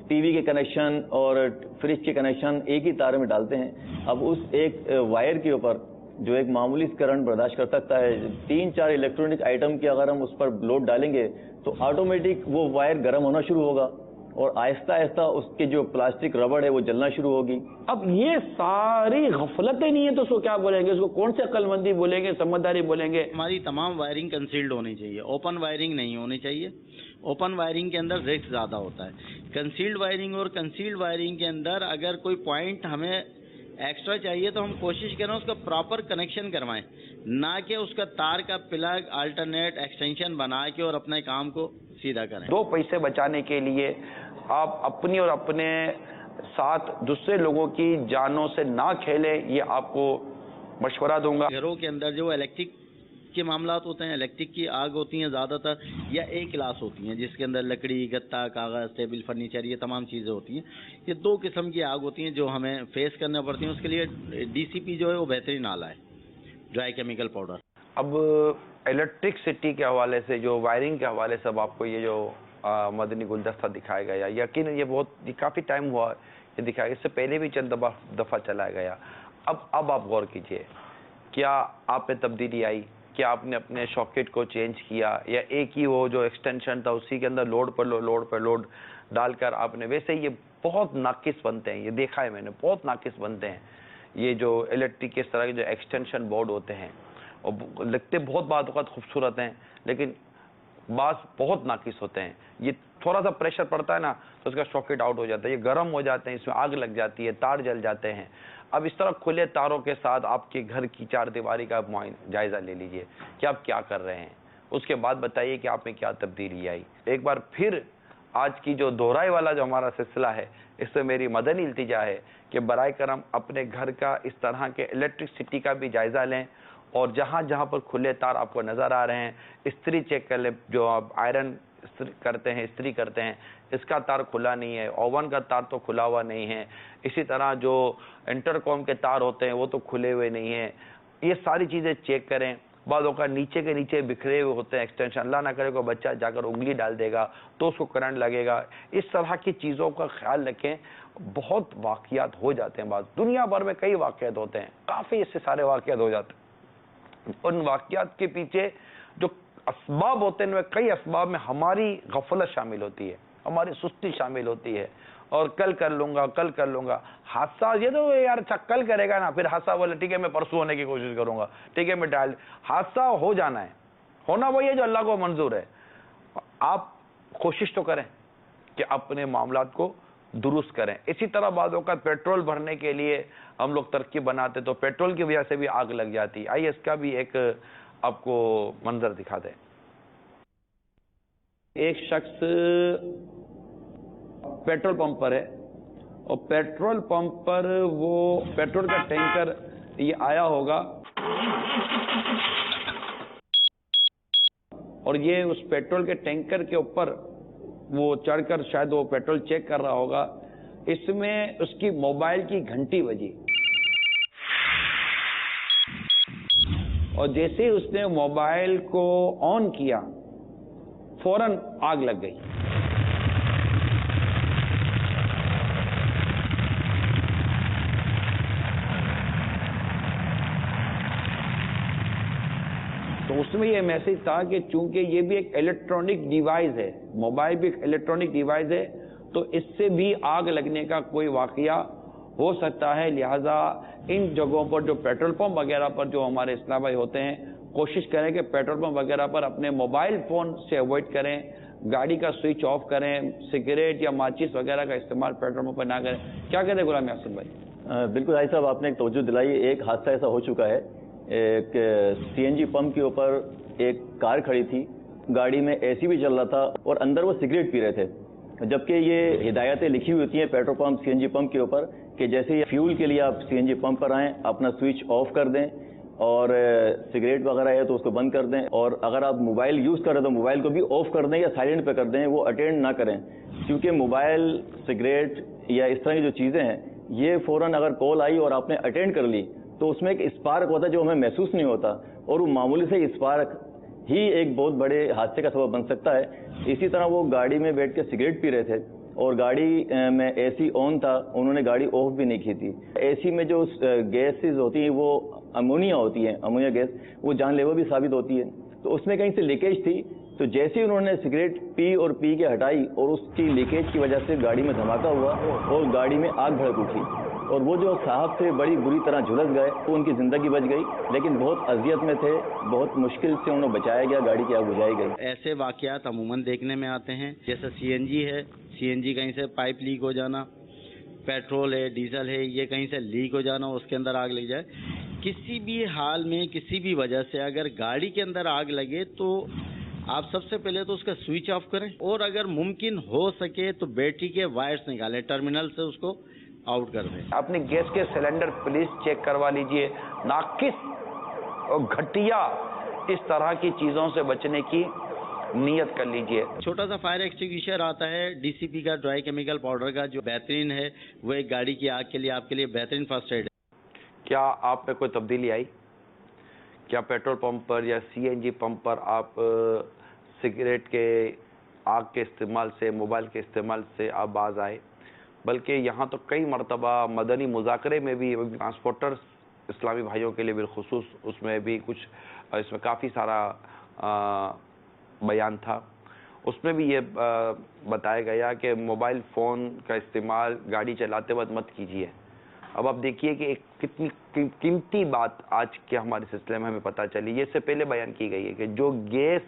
ٹی وی کے کنیکشن اور فریج کے کنیکشن ایک ہی تار میں ڈالتے ہیں۔ اب اس ایک وائر کے اوپر جو ایک معمولی کرنٹ برداشت کر سکتا ہے، 3-4 الیکٹرانک آئٹم کی اگر ہم اس پر لوڈ ڈالیں گے تو آٹومیٹک وہ وائر گرم ہونا شروع ہوگا، اور آہستہ آہستہ اس کے جو پلاسٹک ربڑ ہے وہ جلنا شروع ہوگی۔ اب یہ ساری غفلتیں نہیں ہیں تو اس کو کیا بولیں گے، اس کو کون سے عقل مندی بولیں گے، سمجھداری بولیں گے؟ ہماری تمام وائرنگ کنسیلڈ ہونی چاہیے، اوپن وائرنگ نہیں ہونی چاہیے۔ اوپن وائرنگ کے اندر رسک زیادہ ہوتا ہے۔ کنسیلڈ وائرنگ اور کنسیلڈ وائرنگ کے اندر اگر کوئی پوائنٹ ہمیں ایکسٹرا چاہیے تو ہم کوشش کریں اس کا پراپر کنیکشن کروائیں، نہ کہ اس کا تار کا پلگ آلٹرنیٹ ایکسٹینشن بنا کے اور اپنے کام کو سیدھا کریں۔ 2 پیسے بچانے کے لیے آپ اپنی اور اپنے ساتھ دوسرے لوگوں کی جانوں سے نہ کھیلیں، یہ آپ کو مشورہ دوں گا۔ گھروں کے اندر جو الیکٹرک کے معاملات ہوتے ہیں، الیکٹرک کی آگ ہوتی ہیں زیادہ تر، یا ایک کلاس ہوتی ہیں جس کے اندر لکڑی، گتا، کاغذ، ٹیبل، فرنیچر، یہ تمام چیزیں ہوتی ہیں. یہ دو قسم کی آگ ہوتی ہیں جو ہمیں فیس کرنا پڑتی ہیں. اس کے لیے ڈی سی پی جو ہے وہ بہترین آلہ ہے، ڈرائی کیمیکل پاؤڈر. اب الیکٹرکسٹی کے حوالے سے، جو وائرنگ کے حوالے سے اب آپ کو یہ جو مدنی گلدستہ دکھایا گیا، یقیناً یہ کافی ٹائم ہوا یہ دکھایا گیا، اس سے پہلے بھی چند دفعہ چلایا گیا. اب آپ غور کیجئے، کیا آپ میں تبدیلی آئی؟ کیا آپ نے اپنے شاکٹ کو چینج کیا، یا ایک ہی وہ جو ایکسٹینشن تھا اسی کے اندر لوڈ پر لوڈ ڈال کر آپ نے؟ ویسے یہ بہت ناقص بنتے ہیں، یہ دیکھا ہے میں نے، بہت ناقص بنتے ہیں یہ جو الیکٹرک کے اس طرح کے جو ایکسٹینشن بورڈ ہوتے ہیں، اور لگتے بہت بعض اوقات خوبصورت ہیں لیکن بعض بہت ناقص ہوتے ہیں. یہ تھوڑا سا پریشر پڑتا ہے نا تو اس کا شاکٹ آؤٹ ہو جاتا ہے، یہ گرم ہو جاتے ہیں، اس میں آگ لگ جاتی ہے، تار جل جاتے ہیں. اب اس طرح کھلے تاروں کے ساتھ آپ کے گھر کی چار دیواری کا جائزہ لے لیجئے کہ آپ کیا کر رہے ہیں، اس کے بعد بتائیے کہ آپ میں کیا تبدیلی آئی. ایک بار پھر آج کی جو دہرائی والا جو ہمارا سلسلہ ہے، اس سے میری مدنی التجا ہے کہ برائے کرم اپنے گھر کا اس طرح کے الیکٹرسٹی کا بھی جائزہ لیں، اور جہاں جہاں پر کھلے تار آپ کو نظر آ رہے ہیں استری چیک کر لیں. جو آپ آئرن کرتے ہیں، استری کرتے ہیں، اس کا تار کھلا نہیں ہے، اوون کا تار تو کھلا ہوا نہیں ہے، اسی طرح جو انٹرکام کے تار ہوتے ہیں وہ تو کھلے ہوئے نہیں ہیں. یہ ساری چیزیں چیک کریں. بعضوں کا نیچے کے نیچے بکھرے ہوئے ہوتے ہیں ایکسٹینشن، اللہ نہ کرے کوئی بچہ جا کر انگلی ڈال دے گا تو اس کو کرنٹ لگے گا. اس طرح کی چیزوں کا خیال رکھیں. بہت واقعات ہو جاتے ہیں، بعض دنیا بھر میں کئی واقعات ہوتے ہیں، کافی اس سے سارے واقعات ہو جاتے ہیں. ان واقعات کے پیچھے جو اسباب ہوتے ہیں، کئی اسباب میں ہماری غفلت شامل ہوتی ہے، ہماری سستی شامل ہوتی ہے، اور کل کر لوں گا. حادثہ یہ تو یار اچھا کل کرے گا نا، پھر حادثہ بولے ٹھیک ہے میں پرسوں ہونے کی کوشش کروں گا، ٹھیک ہے میں حادثہ ہو جانا ہے، ہونا وہی ہے جو اللہ کو منظور ہے. آپ کوشش تو کریں کہ اپنے معاملات کو درست کریں. اسی طرح بعض اوقات پیٹرول بھرنے کے لیے ہم لوگ ترکیب بناتے تو پیٹرول کی وجہ سے بھی آگ لگ جاتی. آئیے اس کا بھی ایک آپ کو منظر دکھا دیں. ایک شخص پیٹرول پمپ پر ہے، اور پیٹرول پمپ پر وہ پیٹرول کا ٹینکر یہ آیا ہوگا، اور یہ اس پیٹرول کے ٹینکر کے اوپر وہ چڑھ کر شاید وہ پیٹرول چیک کر رہا ہوگا. اس میں اس کی موبائل کی گھنٹی بجی، اور جیسے ہی اس نے موبائل کو آن کیا فوراً آگ لگ گئی. تو اس میں یہ میسج تھا کہ چونکہ یہ بھی ایک الیکٹرانک ڈیوائس ہے، موبائل بھی ایک الیکٹرانک ڈیوائس ہے، تو اس سے بھی آگ لگنے کا کوئی واقعہ ہو سکتا ہے. لہذا ان جگہوں پر جو پیٹرول پمپ وغیرہ پر جو ہمارے اسلام بھائی ہوتے ہیں، کوشش کریں کہ پیٹرول پمپ وغیرہ پر اپنے موبائل فون سے اوائڈ کریں، گاڑی کا سوئچ آف کریں، سگریٹ یا ماچس وغیرہ کا استعمال پیٹرول پمپ پر نہ کریں. کیا کہتے ہیں غلام یاسر بھائی؟ بالکل بھائی صاحب، آپ نے ایک توجہ دلائی. ایک حادثہ ایسا ہو چکا ہے، ایک سی این جی پمپ کے اوپر ایک کار کھڑی تھی، گاڑی میں اے سی بھی چل رہا تھا، اور اندر وہ سگریٹ پی رہے تھے. جبکہ یہ ہدایتیں لکھی ہوئی ہوتی ہیں پیٹرول پمپ سی این جی پمپ کے اوپر کہ جیسے ہی فیول کے لیے آپ سی این جی پمپ پر آئیں اپنا سوئچ آف کر دیں، اور سگریٹ وغیرہ ہے تو اس کو بند کر دیں، اور اگر آپ موبائل یوز کر رہے ہیں تو موبائل کو بھی آف کر دیں یا سائلنٹ پہ کر دیں، وہ اٹینڈ نہ کریں. کیونکہ موبائل، سگریٹ یا اس طرح کی جو چیزیں ہیں یہ فوراً اگر کال آئی اور آپ نے اٹینڈ کر لی تو اس میں ایک اسپارک ہوتا ہے جو ہمیں محسوس نہیں ہوتا، اور وہ معمولی سے اسپارک ہی ایک بہت بڑے حادثے کا سبب بن سکتا ہے. اسی طرح وہ گاڑی میں بیٹھ کے سگریٹ پی رہے تھے، اور گاڑی میں اے سی آن تھا، انہوں نے گاڑی آف بھی نہیں کی تھی. اے سی میں جو گیسز ہوتی ہیں وہ امونیا ہوتی ہیں، امونیا گیس، وہ جان لیوا بھی ثابت ہوتی ہے. تو اس میں کہیں سے لیکیج تھی، تو جیسے ہی انہوں نے سگریٹ پی کے ہٹائی اور اس کی لیکیج کی وجہ سے گاڑی میں دھماکہ ہوا اور گاڑی میں آگ بھڑک اٹھی، اور وہ جو صاحب تھے بڑی بری طرح جھلس گئے، تو ان کی زندگی بچ گئی، لیکن بہت اذیت میں تھے، بہت مشکل سے انہیں بچایا گیا، گاڑی کی آگ بجھائی گئی. ایسے واقعات عموماً دیکھنے میں آتے ہیں، جیسے سی این جی ہے، سی این جی کہیں سے پائپ لیک ہو جانا، پیٹرول ہے، ڈیزل ہے، یہ کہیں سے لیک ہو جانا، اس کے اندر آگ لگ جائے. کسی بھی حال میں کسی بھی وجہ سے اگر گاڑی کے اندر آگ لگے تو آپ سب سے پہلے تو اس کا سوئچ آف کریں، اور اگر ممکن ہو سکے تو بیٹری کے وائرز نکالیں، ٹرمینل سے اس کو آؤٹ کر دیں. اپنی گیس کے سلنڈر پلیز چیک کروا لیجئے. ناقص اور گھٹیا اس طرح کی چیزوں سے بچنے کی نیت کر لیجئے. چھوٹا سا فائر ایکسٹنگوشر آتا ہے DCP کا, ڈرائی کیمیکل پاؤڈر کا, جو بہترین ہے. وہ ایک گاڑی کی آگ کے لیے آپ کے لیے بہترین فرسٹ ایڈ ہے. کیا آپ میں کوئی تبدیلی آئی؟ کیا پیٹرول پمپ پر یا CNG پمپ پر آپ سگریٹ کے آگ کے استعمال سے, موبائل کے استعمال سے آپ باز آئے؟ بلکہ یہاں تو کئی مرتبہ مدنی مذاکرے میں بھی ٹرانسپورٹر اسلامی بھائیوں کے لیے بالخصوص اس میں بھی کچھ, اس میں کافی سارا بیان تھا. اس میں بھی یہ بتایا گیا کہ موبائل فون کا استعمال گاڑی چلاتے وقت مت کیجیے. اب آپ دیکھیے کہ ایک کتنی قیمتی بات آج کے ہمارے سلسلے میں ہمیں پتہ چلی. یہ اس سے پہلے بیان کی گئی ہے کہ جو گیس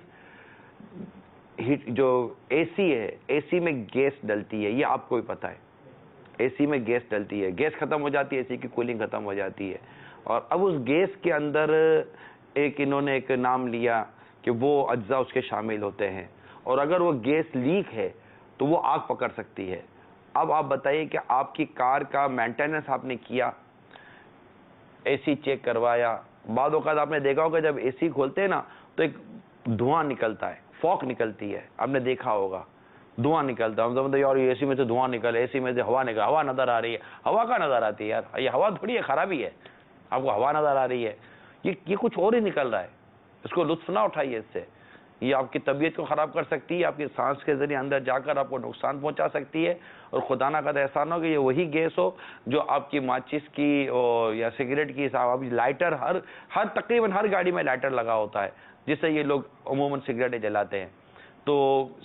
جو AC ہے, AC میں گیس ڈلتی ہے, یہ آپ کو بھی پتہ ہے. AC میں گیس ڈلتی ہے, گیس ختم ہو جاتی ہے, AC کی کولنگ ختم ہو جاتی ہے. اور اب اس گیس کے اندر انہوں نے ایک نام لیا کہ وہ اجزاء اس کے شامل ہوتے ہیں, اور اگر وہ گیس لیک ہے تو وہ آگ پکڑ سکتی ہے. اب آپ بتائیے کہ آپ کی کار کا مینٹیننس آپ نے کیا, AC چیک کروایا. بعض اوقات آپ نے دیکھا ہوگا جب AC کھولتے ہیں نا تو ایک دھواں نکلتا ہے, فوگ نکلتی ہے, آپ نے دیکھا ہوگا دھواں نکلتا ہے. ہم سمجھتے ہیں یار AC میں سے دھواں نکل, AC میں سے ہوا نکل, ہوا نظر آ رہی ہے. ہوا کا نظر آتی ہے یار, یہ ہوا تھوڑی ہے, خرابی ہے. آپ کو ہوا نظر آ رہی ہے, یہ کچھ اور ہی نکل رہا ہے. اس کو لطف نہ اٹھائیے اس سے. یہ آپ کی طبیعت کو خراب کر سکتی ہے, آپ کی سانس کے ذریعے اندر جا کر آپ کو نقصان پہنچا سکتی ہے. اور خدا نہ کرے ایسا نہ ہو کہ یہ وہی گیس ہو جو آپ کی ماچس کی یا سگریٹ کی, لائٹر, ہر تقریباً ہر گاڑی میں لائٹر لگا ہوتا ہے جس سے یہ لوگ عموماً سگریٹیں جلاتے ہیں. تو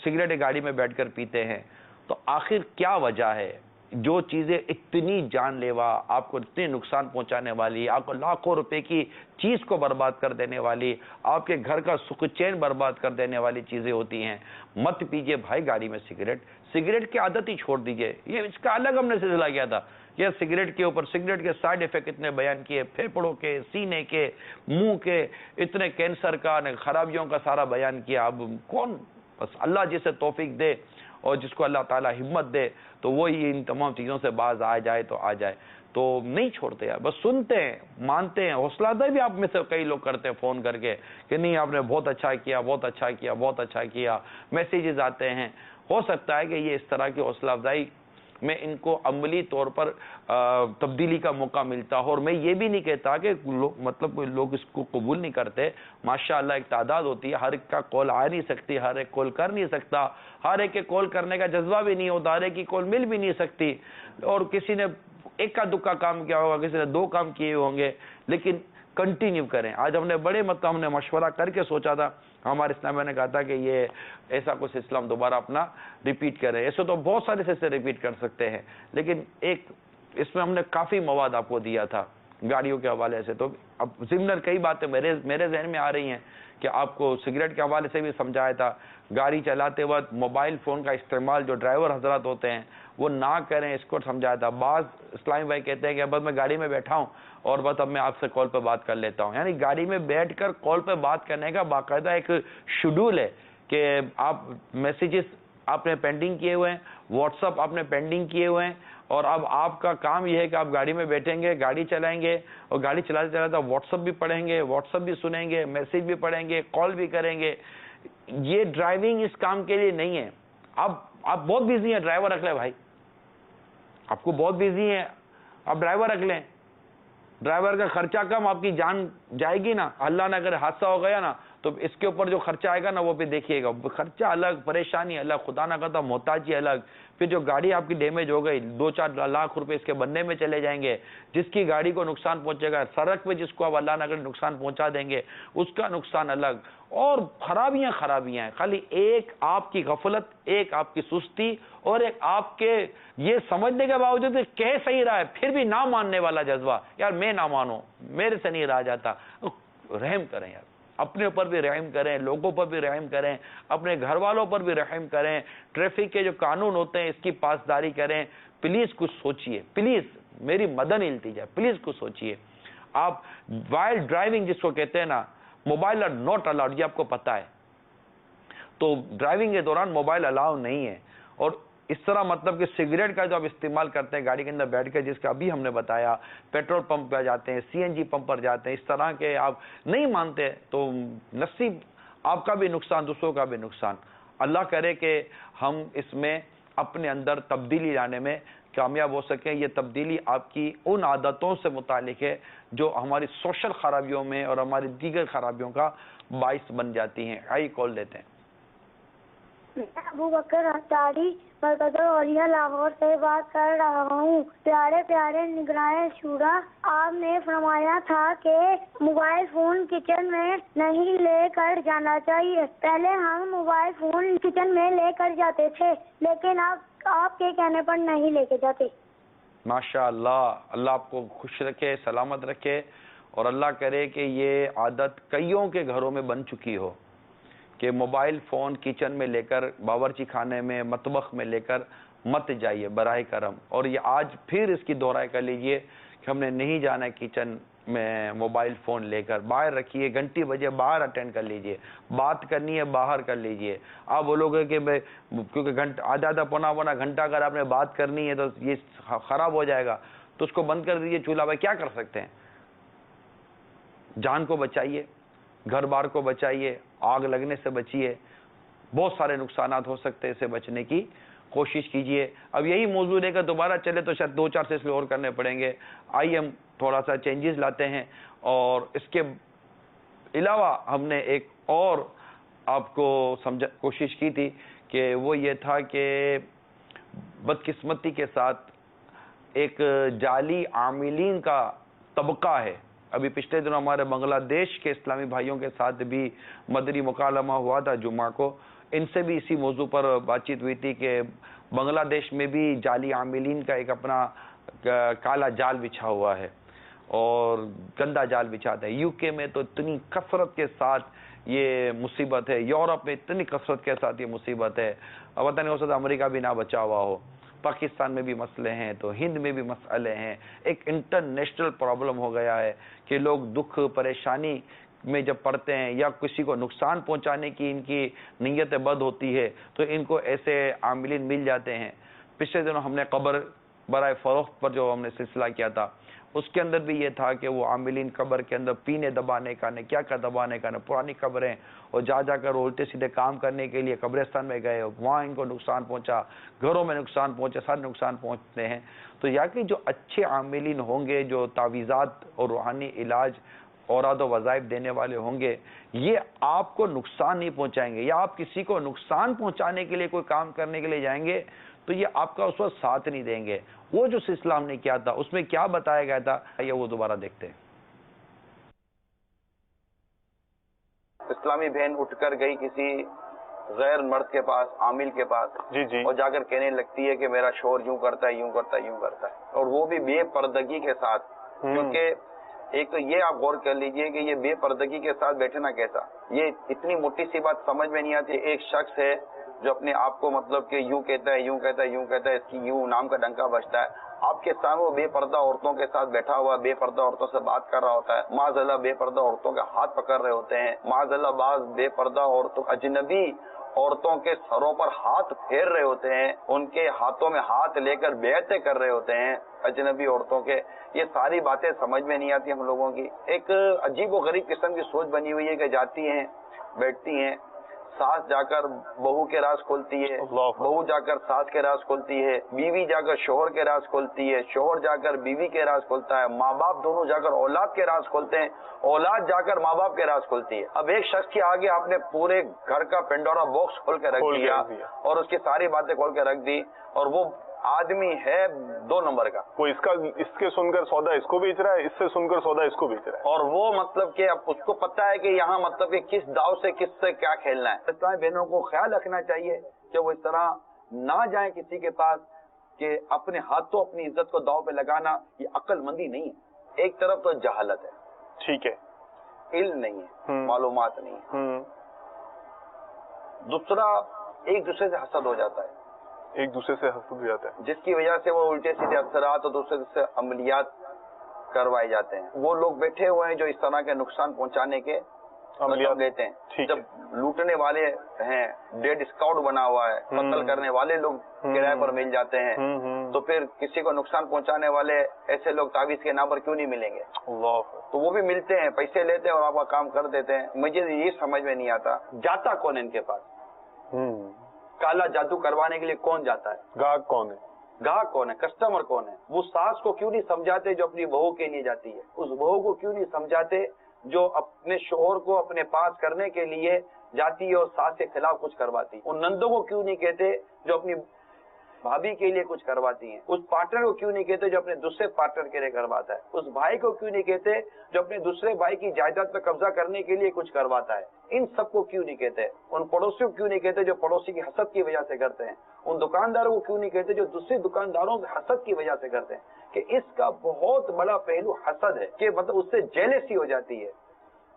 سگریٹیں گاڑی میں بیٹھ کر پیتے ہیں. تو آخر کیا وجہ ہے جو چیزیں اتنی جان لیوا, آپ کو اتنے نقصان پہنچانے والی, آپ کو لاکھوں روپے کی چیز کو برباد کر دینے والی, آپ کے گھر کا سکھ چین برباد کر دینے والی چیزیں ہوتی ہیں؟ مت پیجئے بھائی گاڑی میں سگریٹ. سگریٹ کی عادت ہی چھوڑ دیجئے. یہ اس کا الگ ہم نے سلسلہ کیا تھا کہ سگریٹ کے اوپر سگریٹ کے سائیڈ ایفیکٹ اتنے بیان کیے, پھیپھڑوں کے, سینے کے, منہ کے, اتنے کینسر کا, خرابیوں کا سارا بیان کیا. اب کون, بس اللہ جسے توفیق دے اور جس کو اللہ تعالیٰ ہمت دے تو وہی ان تمام چیزوں سے باز آ جائے تو آ جائے. تو نہیں چھوڑتے یار, بس سنتے ہیں, مانتے ہیں. حوصلہ افزائی بھی آپ میں سے کئی لوگ کرتے ہیں فون کر کے کہ نہیں آپ نے بہت اچھا کیا, بہت اچھا کیا, بہت اچھا کیا. میسیجز آتے ہیں. ہو سکتا ہے کہ یہ اس طرح کی حوصلہ افزائی میں ان کو عملی طور پر تبدیلی کا موقع ملتا ہو. اور میں یہ بھی نہیں کہتا کہ لوگ اس کو قبول نہیں کرتے. ماشاءاللہ ایک تعداد ہوتی ہے, ہر ایک کا کال آ نہیں سکتی, ہر ایک کال کر نہیں سکتا, ہر ایک کے کال کرنے کا جذبہ بھی نہیں ہوتا, ہر ایک کی کال مل بھی نہیں سکتی. اور کسی نے ایک کا دکا کام کیا ہوگا, کسی نے 2 کام کیے ہوں گے, لیکن کنٹینیو کریں. آج ہم نے ہم نے مشورہ کر کے سوچا تھا, ہمارے اسلام نے کہا تھا کہ یہ ایسا کچھ اسلام دوبارہ اپنا ریپیٹ کریں. ایسے تو بہت سارے سے ریپیٹ کر سکتے ہیں, لیکن ایک اس میں ہم نے کافی مواد آپ کو دیا تھا گاڑیوں کے حوالے سے. تو اب ضمن کئی باتیں میرے ذہن میں آ رہی ہیں کہ آپ کو سگریٹ کے حوالے سے بھی سمجھایا تھا. گاڑی چلاتے وقت موبائل فون کا استعمال جو ڈرائیور حضرات ہوتے ہیں وہ نہ کریں, اس کو سمجھایا تھا. بعض اسلامی بھائی کہتے ہیں کہ بس میں گاڑی میں بیٹھا ہوں اور بس اب میں آپ سے کال پہ بات کر لیتا ہوں. یعنی گاڑی میں بیٹھ کر کال پہ بات کرنے کا باقاعدہ ایک شیڈول ہے کہ آپ میسیجز آپ نے پینڈنگ کیے ہوئے ہیں, واٹس اپ آپ نے پینڈنگ کیے ہوئے ہیں, اور اب آپ کا کام یہ ہے کہ آپ گاڑی میں بیٹھیں گے, گاڑی چلائیں گے, اور گاڑی چلاتے چلاتے واٹس اپ بھی پڑھیں گے, واٹس اپ بھی سنیں گے, میسیج بھی پڑھیں گے, کال بھی کریں گے. یہ ڈرائیونگ اس کام کے لیے نہیں ہے. اب آپ بہت بزی ہیں, ڈرائیور رکھ لیں بھائی, آپ کو بہت بزی ہیں, آپ ڈرائیور رکھ لیں. ڈرائیور کا خرچہ کم, آپ کی جان جائے گی نا. اللہ نہ اگر حادثہ ہو گیا نا تو اس کے اوپر جو خرچہ آئے گا نا وہ بھی دیکھیے گا. خرچہ الگ, پریشانی الگ, خدا نہ کرتا محتاجی الگ. پھر جو گاڑی آپ کی ڈیمیج ہو گئی 2-4 لاکھ روپے اس کے بننے میں چلے جائیں گے. جس کی گاڑی کو نقصان پہنچے گا, سڑک پہ جس کو آپ اللہ نہ کرے نقصان پہنچا دیں گے, اس کا نقصان الگ. اور خرابیاں ہیں. خالی ایک آپ کی غفلت, ایک آپ کی سستی, اور ایک آپ کے یہ سمجھنے کے باوجود کہہ صحیح رہا ہے پھر بھی نہ ماننے والا جذبہ. یار میں نہ مانوں, میرے سے نہیں رہا جاتا. رحم کریں یار, اپنے اوپر بھی رحم کریں, لوگوں پر بھی رحم کریں, اپنے گھر والوں پر بھی رحم کریں. ٹریفک کے جو قانون ہوتے ہیں اس کی پاسداری کریں. پلیز کچھ سوچئے, پلیز میری مدن التجا, پلیز کچھ سوچئے. آپ وائل ڈرائیونگ جس کو کہتے ہیں نا, موبائل آر ناٹ الاؤڈ, یہ آپ کو پتا ہے. تو ڈرائیونگ کے دوران موبائل الاؤ نہیں ہے. اور اس طرح مطلب کہ سگریٹ کا جو آپ استعمال کرتے ہیں گاڑی کے اندر بیٹھ کے، جس کا ابھی ہم نے بتایا، پیٹرول پمپ پہ جاتے ہیں، سی این جی پمپ پر جاتے ہیں، اس طرح کے آپ نہیں مانتے تو نصیب آپ کا بھی نقصان، دوسروں کا بھی نقصان. اللہ کرے کہ ہم اس میں اپنے اندر تبدیلی لانے میں کامیاب ہو سکیں. یہ تبدیلی آپ کی ان عادتوں سے متعلق ہے جو ہماری سوشل خرابیوں میں اور ہماری دیگر خرابیوں کا باعث بن جاتی ہیں. آئی کال لیتے ہیں. ابو بکر اطاری مرکز اولیاء لاہور سے بات کر رہا ہوں. پیارے پیارے نگراں شورا، آپ نے فرمایا تھا کہ موبائل فون کچن میں نہیں لے کر جانا چاہیے. پہلے ہم موبائل فون کچن میں لے کر جاتے تھے، لیکن اب آپ کے کہنے پر نہیں لے کے جاتے. ماشاء اللہ، اللہ آپ کو خوش رکھے، سلامت رکھے، اور اللہ کرے کہ یہ عادت کئیوں کے گھروں میں بن چکی ہو کہ موبائل فون کچن میں لے کر، باورچی خانے میں، مطبخ میں لے کر مت جائیے براہ کرم. اور یہ آج پھر اس کی دہرائی کر لیجئے کہ ہم نے نہیں جانا ہے کچن میں موبائل فون لے کر. باہر رکھیے، گھنٹی بجے باہر اٹینڈ کر لیجئے، بات کرنی ہے باہر کر لیجئے. آپ بولو گے کہ کیونکہ آدھا پونا گھنٹہ اگر آپ نے بات کرنی ہے تو یہ خراب ہو جائے گا، تو اس کو بند کر دیجئے چولہا. بھائی کیا کر سکتے ہیں؟ جان کو بچائیے، گھر بار کو بچائیے، آگ لگنے سے بچیے. بہت سارے نقصانات ہو سکتے ہیں، اسے بچنے کی کوشش کیجئے. اب یہی موضوع لے کر دوبارہ چلے تو شاید 2-4 سلسلے اور کرنے پڑیں گے. آئیے ہم تھوڑا سا چینجز لاتے ہیں. اور اس کے علاوہ ہم نے ایک اور آپ کو کوشش کی تھی کہ وہ یہ تھا کہ بدقسمتی کے ساتھ ایک جعلی عاملین کا طبقہ ہے. ابھی پچھلے دنوں ہمارے بنگلہ دیش کے اسلامی بھائیوں کے ساتھ بھی مدنی مکالمہ ہوا تھا جمعہ کو. ان سے بھی اسی موضوع پر بات چیت ہوئی تھی کہ بنگلہ دیش میں بھی جعلی عاملین کا ایک اپنا کالا جال بچھا ہوا ہے اور گندا جال بچھاتے ہیں. یو کے میں تو اتنی کثرت کے ساتھ یہ مصیبت ہے، یورپ میں اتنی کثرت کے ساتھ یہ مصیبت ہے. پتہ نہیں ہو سکتا امریکہ بھی نہ بچا ہوا ہو. پاکستان میں بھی مسئلے ہیں تو ہند میں بھی مسئلے ہیں. ایک انٹرنیشنل پرابلم ہو گیا ہے کہ لوگ دکھ پریشانی میں جب پڑتے ہیں یا کسی کو نقصان پہنچانے کی ان کی نیت بد ہوتی ہے تو ان کو ایسے عاملین مل جاتے ہیں. پچھلے دنوں ہم نے قبر برائے فروخت پر جو ہم نے سلسلہ کیا تھا، اس کے اندر بھی یہ تھا کہ وہ عاملین قبر کے اندر پینے دبانے کا نہ کیا دبانے کا نہ پرانی قبریں، اور جا کر الٹے سیدھے کام کرنے کے لیے قبرستان میں گئے، وہاں ان کو نقصان پہنچا، گھروں میں نقصان پہنچے، سارے نقصان پہنچتے ہیں. تو یا کہ جو اچھے عاملین ہوں گے، جو تعویذات اور روحانی علاج اوراد و وظائف دینے والے ہوں گے، یہ آپ کو نقصان نہیں پہنچائیں گے. یا آپ کسی کو نقصان پہنچانے کے لیے کوئی کام کرنے کے لیے جائیں گے تو یہ آپ کا اس وقت ساتھ نہیں دیں گے. وہ جو سلسلہ ہم نے کیا تھا اس میں کیا بتایا گیا تھا، یہ وہ دوبارہ دیکھتے ہیں. اسلامی بہن اٹھ کر گئی کسی غیر مرد کے پاس، عامل کے پاس، جی اور جا کر کہنے لگتی ہے کہ میرا شوہر یوں کرتا ہے، یوں کرتا ہے، یوں کرتا ہے، اور وہ بھی بے پردگی کے ساتھ. کیونکہ ایک تو یہ آپ غور کر لیجئے کہ یہ بے پردگی کے ساتھ بیٹھنا کیسا. یہ اتنی موٹی سی بات سمجھ میں نہیں آتی. ایک شخص ہے جو اپنے آپ کو مطلب کہ یوں کہتا ہے، یوں کہتا ہے، یوں کہتا ہے، اس کی یوں نام کا ڈنکا بجتا ہے. آپ کے سامنے وہ بے پردہ عورتوں کے ساتھ بیٹھا ہوا، بے پردہ عورتوں سے بات کر رہا ہوتا ہے. معاذ اللہ بے پردہ عورتوں کے ہاتھ پکڑ رہے ہوتے ہیں. معاذ اللہ بعض بے پردہ عورتوں، اجنبی عورتوں کے سروں پر ہاتھ پھیر رہے ہوتے ہیں، ان کے ہاتھوں میں ہاتھ لے کر بیعتیں کر رہے ہوتے ہیں اجنبی عورتوں کے. یہ ساری باتیں سمجھ میں نہیں آتی ہم لوگوں کی. ایک عجیب و غریب قسم کی سوچ بنی ہوئی ہے کہ جاتی ہیں، بیٹھتی ہیں، ساس جا کر بہو کے راز کھولتی ہے، بہو جا کر ساس کے راز کھولتی ہے، بیوی جا کر شوہر کے راز کھولتی ہے، شوہر جا کر بیوی کے راز کھولتا ہے، ماں باپ دونوں جا کر اولاد کے راز کھولتے ہیں، اولاد جا کر ماں باپ کے راز کھولتی ہے. اب ایک شخص کے آگے آپ نے پورے گھر کا پینڈورا باکس کھول کے رکھ دیا اور اس کی ساری باتیں کھول کے رکھ دی، اور وہ آدمی ہے 2 نمبر کا. وہ اس کے سن کر سودا اس کو بیچ رہا ہے، اس سے سن کر سودا اس کو بیچ رہا ہے، اور وہ مطلب کہ اب اس کو پتا ہے کہ یہاں مطلب کہ کس داؤ سے کس سے کیا کھیلنا ہے. اسلامی بہنوں کو خیال رکھنا چاہیے کہ وہ اس طرح نہ جائیں کسی کے پاس کہ اپنے ہاتھوں اپنی عزت کو داؤ پہ لگانا. یہ عقل مندی نہیں ہے. ایک طرف تو جہالت ہے، ٹھیک ہے، علم نہیں ہے، معلومات نہیں ہے. دوسرا ایک دوسرے سے حسد ہو جاتا ہے، ایک دوسرے سے حسد ہو جاتا ہے، جس کی وجہ سے وہ الٹے سیدھے اثرات اور دوسرے سے عملیات کروائے جاتے ہیں. وہ لوگ بیٹھے ہوئے ہیں جو اس طرح کے نقصان پہنچانے کے عملیات لیتے ہیں. ٹھیک جب لوٹنے والے ہیں, ڈیڈ اسکواڈ بنا ہوا ہے, قتل کرنے والے لوگ کرائے پر مل جاتے ہیں, تو پھر کسی کو نقصان پہنچانے والے ایسے لوگ تعویذ کے نام پر کیوں نہیں ملیں گے؟ اللہ. تو وہ بھی ملتے ہیں, پیسے لیتے ہیں اور آپ کا کام کر دیتے ہیں. مجھے یہ سمجھ میں نہیں آتا جاتا کون ہے ان کے پاس, کالا جادو کروانے کے لیے کون جاتا ہے؟ گاہک کون ہے؟ گاہک کون ہے؟ کسٹمر کون ہے؟ وہ ساس کو کیوں نہیں سمجھاتے جو اپنی بہو کے لیے جاتی ہے؟ اس بہو کو کیوں نہیں سمجھاتے جو اپنے شوہر کو اپنے پاس کرنے کے لیے جاتی ہے اور ساس کے خلاف کچھ کرواتی؟ ان نندوں کو کیوں نہیں کہتے جو اپنی بھابھی کے لیے کچھ کرواتی ہیں؟ اس پارٹنر کو کیوں نہیں کہتے جو اپنے دوسرے پارٹنر کے لیے کرواتا ہے؟ اس بھائی کو کیوں نہیں کہتے جو اپنے دوسرے بھائی کی جائیداد پر قبضہ کرنے کے لیے کچھ کرواتا ہے؟ ان سب کو کیوں نہیں کہتے؟ ان پڑوسیوں کو کیوں نہیں کہتے جو پڑوسی کی حسد کی وجہ سے کرتے ہیں؟ ان دکانداروں کو کیوں نہیں کہتے جو دوسرے دکانداروں سے حسد کی وجہ سے کرتے ہیں؟ کہ اس کا بہت بڑا پہلو حسد ہے, کہ مطلب اس سے جیلسی ہو جاتی ہے.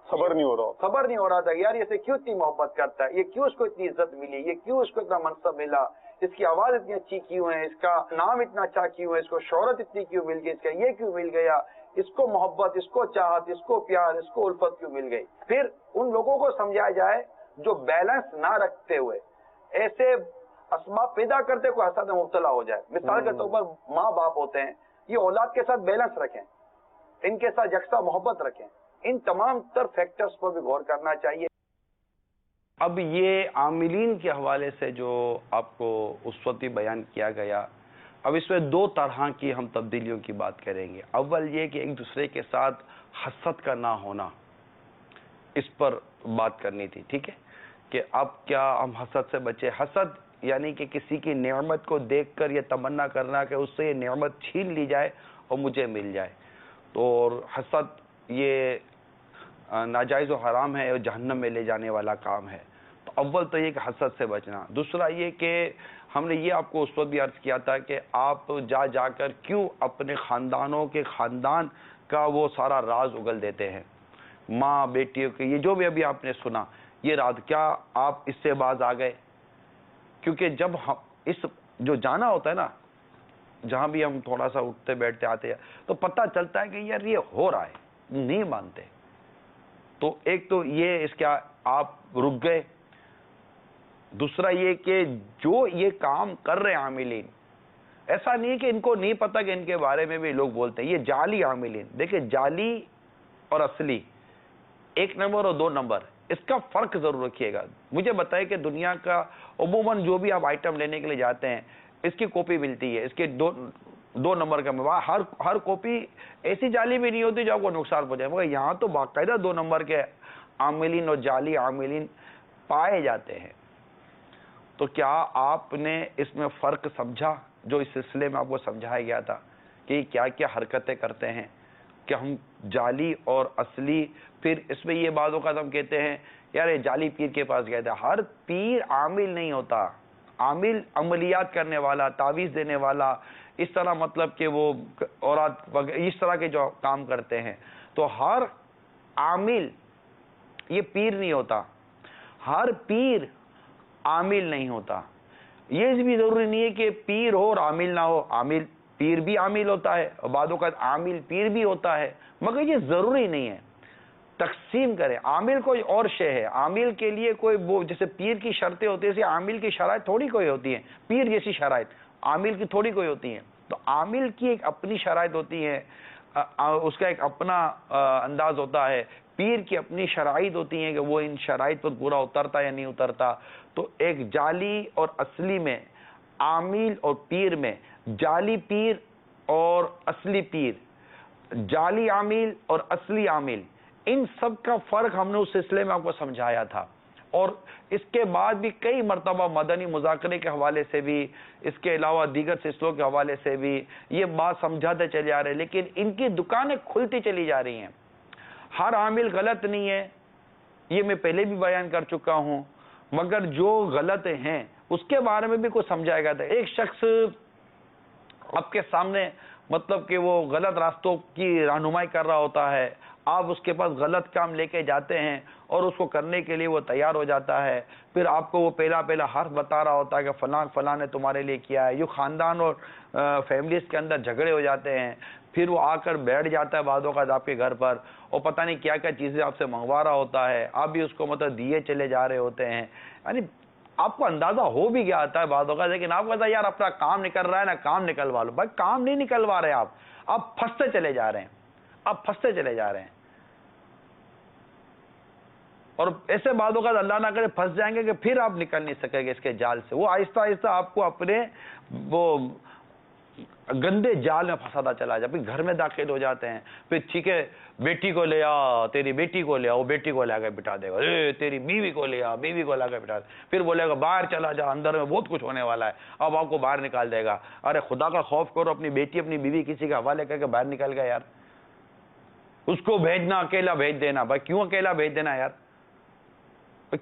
صبر نہیں ہو رہا, خبر نہیں ہو رہا تھا یار یہ سے کیوں اتنی محبت کرتا ہے, یہ کیوں اس کو اتنی عزت ملی, یہ کیوں اس کو اتنا منصب ملا, اس کی آواز اتنی اچھی کیوں ہے, اس کا نام اتنا اچھا کیوں ہے, اس کو شہرت اتنی کیوں مل گئی, اس کا یہ کیوں مل گیا, اس کو محبت, اس کو چاہت, اس کو پیار, اس کو الفت کیوں مل گئی. پھر ان لوگوں کو سمجھایا جائے جو بیلنس نہ رکھتے ہوئے ایسے اسباب پیدا کرتے کوئی حسد میں مبتلا ہو جائے. مثال کے طور پر ماں باپ ہوتے ہیں, یہ اولاد کے ساتھ بیلنس رکھیں, ان کے ساتھ یکساں محبت رکھیں. ان تمام تر فیکٹرز پر بھی غور کرنا چاہیے. اب یہ عاملین کے حوالے سے جو آپ کو اس وقت بیان کیا گیا, اب اس میں دو طرح کی ہم تبدیلیوں کی بات کریں گے. اول یہ کہ ایک دوسرے کے ساتھ حسد کا نہ ہونا, اس پر بات کرنی تھی, ٹھیک ہے, کہ اب کیا ہم حسد سے بچے. حسد یعنی کہ کسی کی نعمت کو دیکھ کر یہ تمنا کرنا کہ اس سے یہ نعمت چھین لی جائے اور مجھے مل جائے. تو حسد یہ ناجائز و حرام ہے اور جہنم میں لے جانے والا کام ہے. تو اول تو یہ کہ حسد سے بچنا. دوسرا یہ کہ ہم نے یہ آپ کو اس وقت بھی عرض کیا تھا کہ آپ جا جا کر کیوں اپنے خاندانوں کے خاندان کا وہ سارا راز اگل دیتے ہیں, ماں بیٹیوں کے, یہ جو بھی ابھی آپ نے سنا یہ راز, کیا آپ اس سے باز آ گئے؟ کیونکہ جب ہم اس جو جانا ہوتا ہے نا, جہاں بھی ہم تھوڑا سا اٹھتے بیٹھتے آتے ہیں تو پتہ چلتا ہے کہ یار یہ ہو رہا ہے, نہیں مانتے. تو ایک تو یہ اس کا آپ رک گئے. دوسرا یہ کہ جو یہ کام کر رہے عاملین, ایسا نہیں کہ ان کو نہیں پتا کہ ان کے بارے میں بھی لوگ بولتے ہیں, یہ جعلی عاملین. دیکھیں جعلی اور اصلی ایک نمبر اور دو نمبر, اس کا فرق ضرور رکھیے گا. مجھے بتائے کہ دنیا کا عموماً جو بھی آپ آئٹم لینے کے لیے جاتے ہیں اس کی کاپی ملتی ہے, اس کے دو نمبر کا مواد, ہر کاپی ایسی جعلی بھی نہیں ہوتی جو آپ کو نقصان پہنچائے, مگر یہاں تو باقاعدہ دو نمبر کے عاملین اور جعلی عاملین پائے جاتے ہیں. تو کیا آپ نے اس میں فرق سمجھا جو اس سلسلے میں آپ کو سمجھایا گیا تھا کہ کیا کیا حرکتیں کرتے ہیں, کہ ہم جعلی اور اصلی. پھر اس میں یہ بعض اوقات ہم کہتے ہیں یار یہ جعلی پیر کے پاس گیا تھا. ہر پیر عامل نہیں ہوتا, عامل عملیات کرنے والا, تعویذ دینے والا, اس طرح مطلب کہ وہ اورات اس طرح کے جو کام کرتے ہیں. تو ہر عامل یہ پیر نہیں ہوتا, ہر پیر عامل نہیں ہوتا. یہ بھی ضروری نہیں ہے کہ پیر ہو اور عامل نہ ہو, عامل پیر بھی عامل ہوتا ہے اور بعض اوقات عامل پیر بھی ہوتا ہے, مگر یہ ضروری نہیں ہے. تقسیم کریں, عامل کوئی اور شے ہے, عامل کے لیے کوئی وہ جیسے پیر کی شرطیں ہوتی ہیں, عامل کی شرائط تھوڑی کوئی ہوتی ہیں, پیر جیسی شرائط عامل کی تھوڑی کوئی ہوتی ہیں. تو عامل کی ایک اپنی شرائط ہوتی ہے, اس کا ایک اپنا انداز ہوتا ہے. پیر کی اپنی شرائط ہوتی ہیں کہ وہ ان شرائط پر پورا اترتا یا نہیں اترتا. تو ایک جعلی اور اصلی میں, عامل اور پیر میں, جعلی پیر اور اصلی پیر, جعلی عامل اور اصلی عامل, ان سب کا فرق ہم نے اس سلسلے میں آپ کو سمجھایا تھا. اور اس کے بعد بھی کئی مرتبہ مدنی مذاکرے کے حوالے سے بھی, اس کے علاوہ دیگر سلسلوں کے حوالے سے بھی یہ بات سمجھاتے چلے جا رہے ہیں, لیکن ان کی دکانیں کھلتی چلی جا رہی ہیں. ہر عامل غلط نہیں ہے, یہ میں پہلے بھی بیان کر چکا ہوں, مگر جو غلط ہیں اس کے بارے میں بھی کچھ سمجھایا گیا تھا. ایک شخص آپ کے سامنے مطلب کہ وہ غلط راستوں کی رہنمائی کر رہا ہوتا ہے, آپ اس کے پاس غلط کام لے کے جاتے ہیں اور اس کو کرنے کے لیے وہ تیار ہو جاتا ہے، پھر آپ کو وہ پہلا حرف بتا رہا ہوتا ہے کہ فلاں فلاں نے تمہارے لیے کیا ہے، یوں خاندان اور فیملیز کے اندر جھگڑے ہو جاتے ہیں، پھر وہ آ کر بیٹھ جاتا ہے بعد اوقات آپ کے گھر پر اور پتہ نہیں کیا کیا چیزیں آپ سے منگوا رہا ہوتا ہے، آپ بھی اس کو مطلب دیے چلے جا رہے ہوتے ہیں، یعنی آپ کو اندازہ ہو بھی گیا آتا ہے بعض اوقات، لیکن آپ کہتا ہے یار اپنا کام نکل رہا ہے نا، کام نکلوا لو۔ بھائی کام نہیں نکلوا رہے آپ پھنستے چلے جا رہے ہیں، آپ پھنستے چلے جا رہے ہیں، اور ایسے بعض اوقات اللہ نہ کرے پھنس جائیں گے کہ پھر آپ نکل نہیں سکیں گے اس کے جال سے۔ وہ آہستہ آہستہ آپ کو اپنے وہ گندے جال میں پھنساتا چلا جائے، پھر گھر میں داخل ہو جاتے ہیں، پھر ٹھیک ہے بیٹی کو لے آ، تیری بیٹی کو لے آ، وہ بیٹی کو لا کے بٹھا دے گا، تیری بیوی کو لے آ، بیوی کو لا کے بٹھا دے، پھر بولے گا باہر چلا جا، اندر میں بہت کچھ ہونے والا ہے، اب آپ کو باہر نکال دے گا۔ ارے خدا کا خوف کرو، اپنی بیٹی اپنی بیوی کسی کے حوالے کر کے باہر نکل گیا یار، اس کو بھیجنا اکیلا بھیج دینا۔ بھائی کیوں اکیلا بھیج دینا یار؟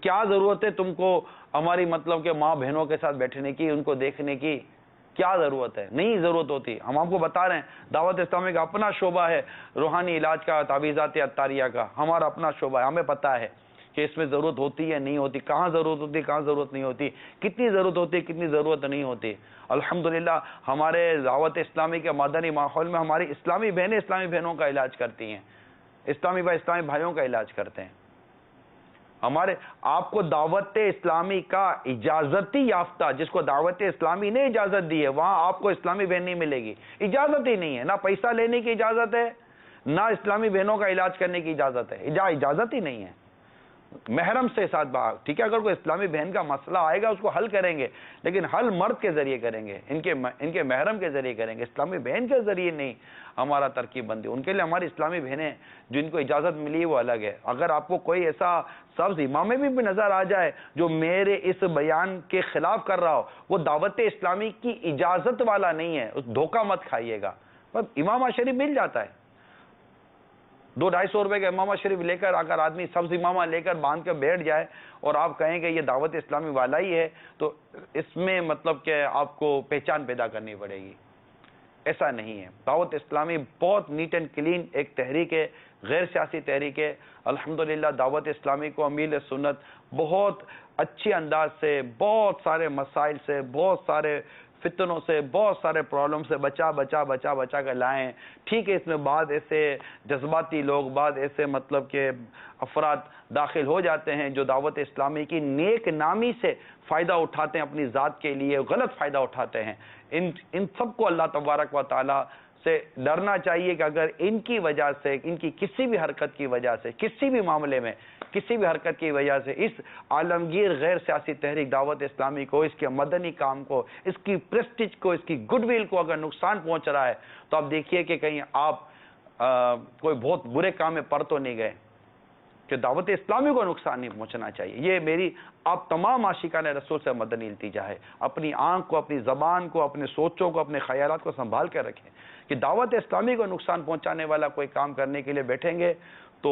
کیا ضرورت ہے تم کو ہماری مطلب کہ ماں بہنوں کے ساتھ بیٹھنے کی، ان کو دیکھنے کی کیا ضرورت ہے؟ نہیں ضرورت ہوتی۔ ہم آپ کو بتا رہے ہیں دعوت اسلامی کا اپنا شعبہ ہے روحانی علاج کا، تعویذات عطاریہ کا، ہمارا اپنا شعبہ ہے، ہمیں پتہ ہے کہ اس میں ضرورت ہوتی ہے نہیں ہوتی، کہاں ضرورت ہوتی، کہاں ضرورت نہیں ہوتی، کتنی ضرورت ہوتی، کتنی ضرورت نہیں ہوتی۔ الحمدللہ ہمارے دعوت اسلامی کے مدنی ماحول میں ہماری اسلامی بہنیں اسلامی بہنوں کا علاج کرتی ہیں، اسلامی بھائی اسلامی بھائیوں کا علاج کرتے ہیں۔ ہمارے آپ کو دعوت اسلامی کا اجازتی یافتہ، جس کو دعوت اسلامی نے اجازت دی ہے، وہاں آپ کو اسلامی بہن نہیں ملے گی، اجازت ہی نہیں ہے، نہ پیسہ لینے کی اجازت ہے، نہ اسلامی بہنوں کا علاج کرنے کی اجازت ہے، اجازت ہی نہیں ہے۔ محرم سے ساتھ بات ٹھیک ہے، اگر کوئی اسلامی بہن کا مسئلہ آئے گا اس کو حل کریں گے، لیکن حل مرد کے ذریعے کریں گے، ان کے محرم کے ذریعے کریں گے، اسلامی بہن کے ذریعے نہیں ہمارا ترکیب بندی۔ ان کے لیے ہماری اسلامی بہنیں جن کو اجازت ملی وہ الگ ہے۔ اگر آپ کو کوئی ایسا سبز امام بھی نظر آ جائے جو میرے اس بیان کے خلاف کر رہا ہو، وہ دعوت اسلامی کی اجازت والا نہیں ہے، اس دھوکہ مت کھائیے گا۔ امامہ شریف مل جاتا ہے، 200-250 روپے کا امامہ شریف لے کر اگر آدمی سبز امامہ لے کر باندھ کر بیٹھ جائے اور آپ کہیں کہ یہ دعوت اسلامی والا ہی ہے، تو اس میں مطلب کہ آپ کو پہچان پیدا کرنی پڑے گی۔ ایسا نہیں ہے، دعوت اسلامی بہت نیٹ اینڈ کلین ایک تحریک ہے، غیر سیاسی تحریک ہے۔ الحمدللہ دعوت اسلامی کو امیر سنت بہت اچھی انداز سے، بہت سارے مسائل سے، بہت سارے فتنوں سے، بہت سارے پرابلم سے بچا کر لائے ہیں۔ ٹھیک ہے اس میں بعض ایسے جذباتی لوگ، بعض ایسے مطلب کہ افراد داخل ہو جاتے ہیں جو دعوت اسلامی کی نیک نامی سے فائدہ اٹھاتے ہیں، اپنی ذات کے لیے غلط فائدہ اٹھاتے ہیں۔ ان سب کو اللہ تبارک و تعالی سے ڈرنا چاہیے کہ اگر ان کی وجہ سے، ان کی کسی بھی حرکت کی وجہ سے، کسی بھی معاملے میں کسی بھی حرکت کی وجہ سے اس عالمگیر غیر سیاسی تحریک دعوت اسلامی کو، اس کے مدنی کام کو، اس کی پریسٹیج کو، اس کی گڈ ول کو اگر نقصان پہنچ رہا ہے تو آپ دیکھیے کہ کہیں آپ کوئی بہت برے کام میں پڑ تو نہیں گئے، کہ دعوت اسلامی کو نقصان نہیں پہنچنا چاہیے۔ یہ میری آپ تمام عاشقان رسول سے مدنی التجا ہے، اپنی آنکھ کو، اپنی زبان کو، اپنے سوچوں کو، اپنے خیالات کو سنبھال کر رکھیں کہ دعوت اسلامی کو نقصان پہنچانے والا کوئی کام کرنے کے لیے بیٹھیں گے تو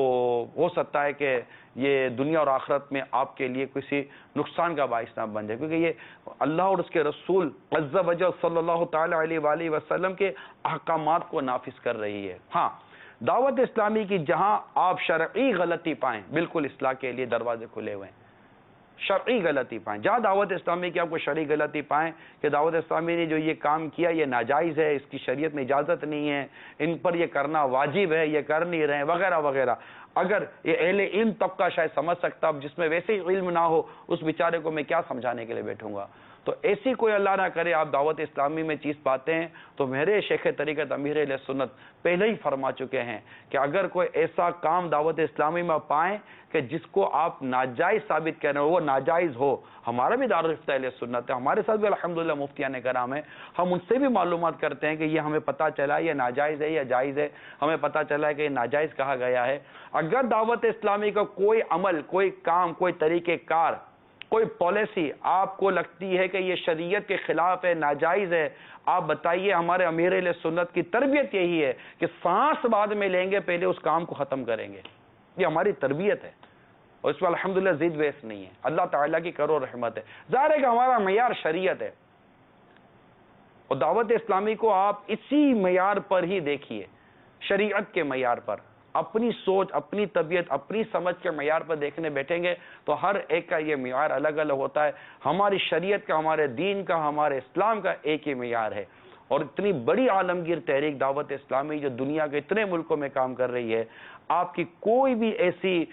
ہو سکتا ہے کہ یہ دنیا اور آخرت میں آپ کے لیے کسی نقصان کا باعث نہ بن جائے، کیونکہ یہ اللہ اور اس کے رسول عز و جل صلی اللہ تعالی علیہ وآلہ وسلم کے احکامات کو نافذ کر رہی ہے۔ ہاں دعوت اسلامی کی جہاں آپ شرعی غلطی پائیں، بالکل اصلاح کے لیے دروازے کھلے ہوئے ہیں۔ شرعی غلطی پائیں، جہاں دعوت اسلامی کی آپ کو شرعی غلطی پائیں کہ دعوت اسلامی نے جو یہ کام کیا یہ ناجائز ہے، اس کی شریعت میں اجازت نہیں ہے، ان پر یہ کرنا واجب ہے، یہ کر نہیں رہے وغیرہ وغیرہ، اگر یہ اہل علم طبقہ شاید سمجھ سکتا، اب جس میں ویسے ہی علم نہ ہو اس بیچارے کو میں کیا سمجھانے کے لیے بیٹھوں گا۔ تو ایسی کوئی اللہ نہ کرے آپ دعوت اسلامی میں چیز پاتے ہیں تو میرے شیخ طریقت امیر اہل سنت پہلے ہی فرما چکے ہیں کہ اگر کوئی ایسا کام دعوت اسلامی میں پائیں کہ جس کو آپ ناجائز ثابت کریں وہ ناجائز ہو، ہمارا بھی دارالفتہ اہل سنت ہے، ہمارے ساتھ بھی الحمدللہ مفتیان کرام ہیں، ہم ان سے بھی معلومات کرتے ہیں کہ یہ ہمیں پتہ چلا یہ ناجائز ہے یا جائز ہے، ہمیں پتہ چلا ہے کہ یہ ناجائز کہا گیا ہے۔ اگر دعوت اسلامی کا کوئی عمل، کوئی کام، کوئی طریقہ کار، کوئی پالیسی آپ کو لگتی ہے کہ یہ شریعت کے خلاف ہے، ناجائز ہے، آپ بتائیے۔ ہمارے امیر اہل سنت کی تربیت یہی ہے کہ سانس بعد میں لیں گے، پہلے اس کام کو ختم کریں گے، یہ ہماری تربیت ہے، اور اس پر الحمدللہ زید ویس نہیں ہے، اللہ تعالیٰ کی کرو رحمت ہے۔ ظاہر ہے کہ ہمارا معیار شریعت ہے، اور دعوت اسلامی کو آپ اسی معیار پر ہی دیکھیے، شریعت کے معیار پر۔ اپنی سوچ، اپنی طبیعت، اپنی سمجھ کے معیار پر دیکھنے بیٹھیں گے تو ہر ایک کا یہ معیار الگ الگ ہوتا ہے. ہماری شریعت کا، ہمارے دین کا، ہمارے اسلام کا ایک ہی معیار ہے. اور اتنی بڑی عالمگیر تحریک دعوت اسلامی جو دنیا کے اتنے ملکوں میں کام کر رہی ہے، آپ کی کوئی بھی ایسی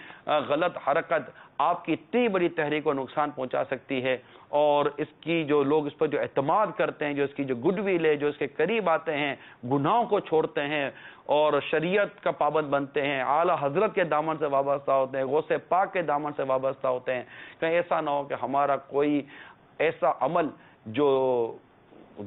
غلط حرکت آپ کی اتنی بڑی تحریک کو نقصان پہنچا سکتی ہے. اور اس کی جو لوگ اس پر جو اعتماد کرتے ہیں، جو اس کی جو گڈ ول ہے، جو اس کے قریب آتے ہیں، گناہوں کو چھوڑتے ہیں اور شریعت کا پابند بنتے ہیں، اعلیٰ حضرت کے دامن سے وابستہ ہوتے ہیں، غوث پاک کے دامن سے وابستہ ہوتے ہیں، کہیں ایسا نہ ہو کہ ہمارا کوئی ایسا عمل جو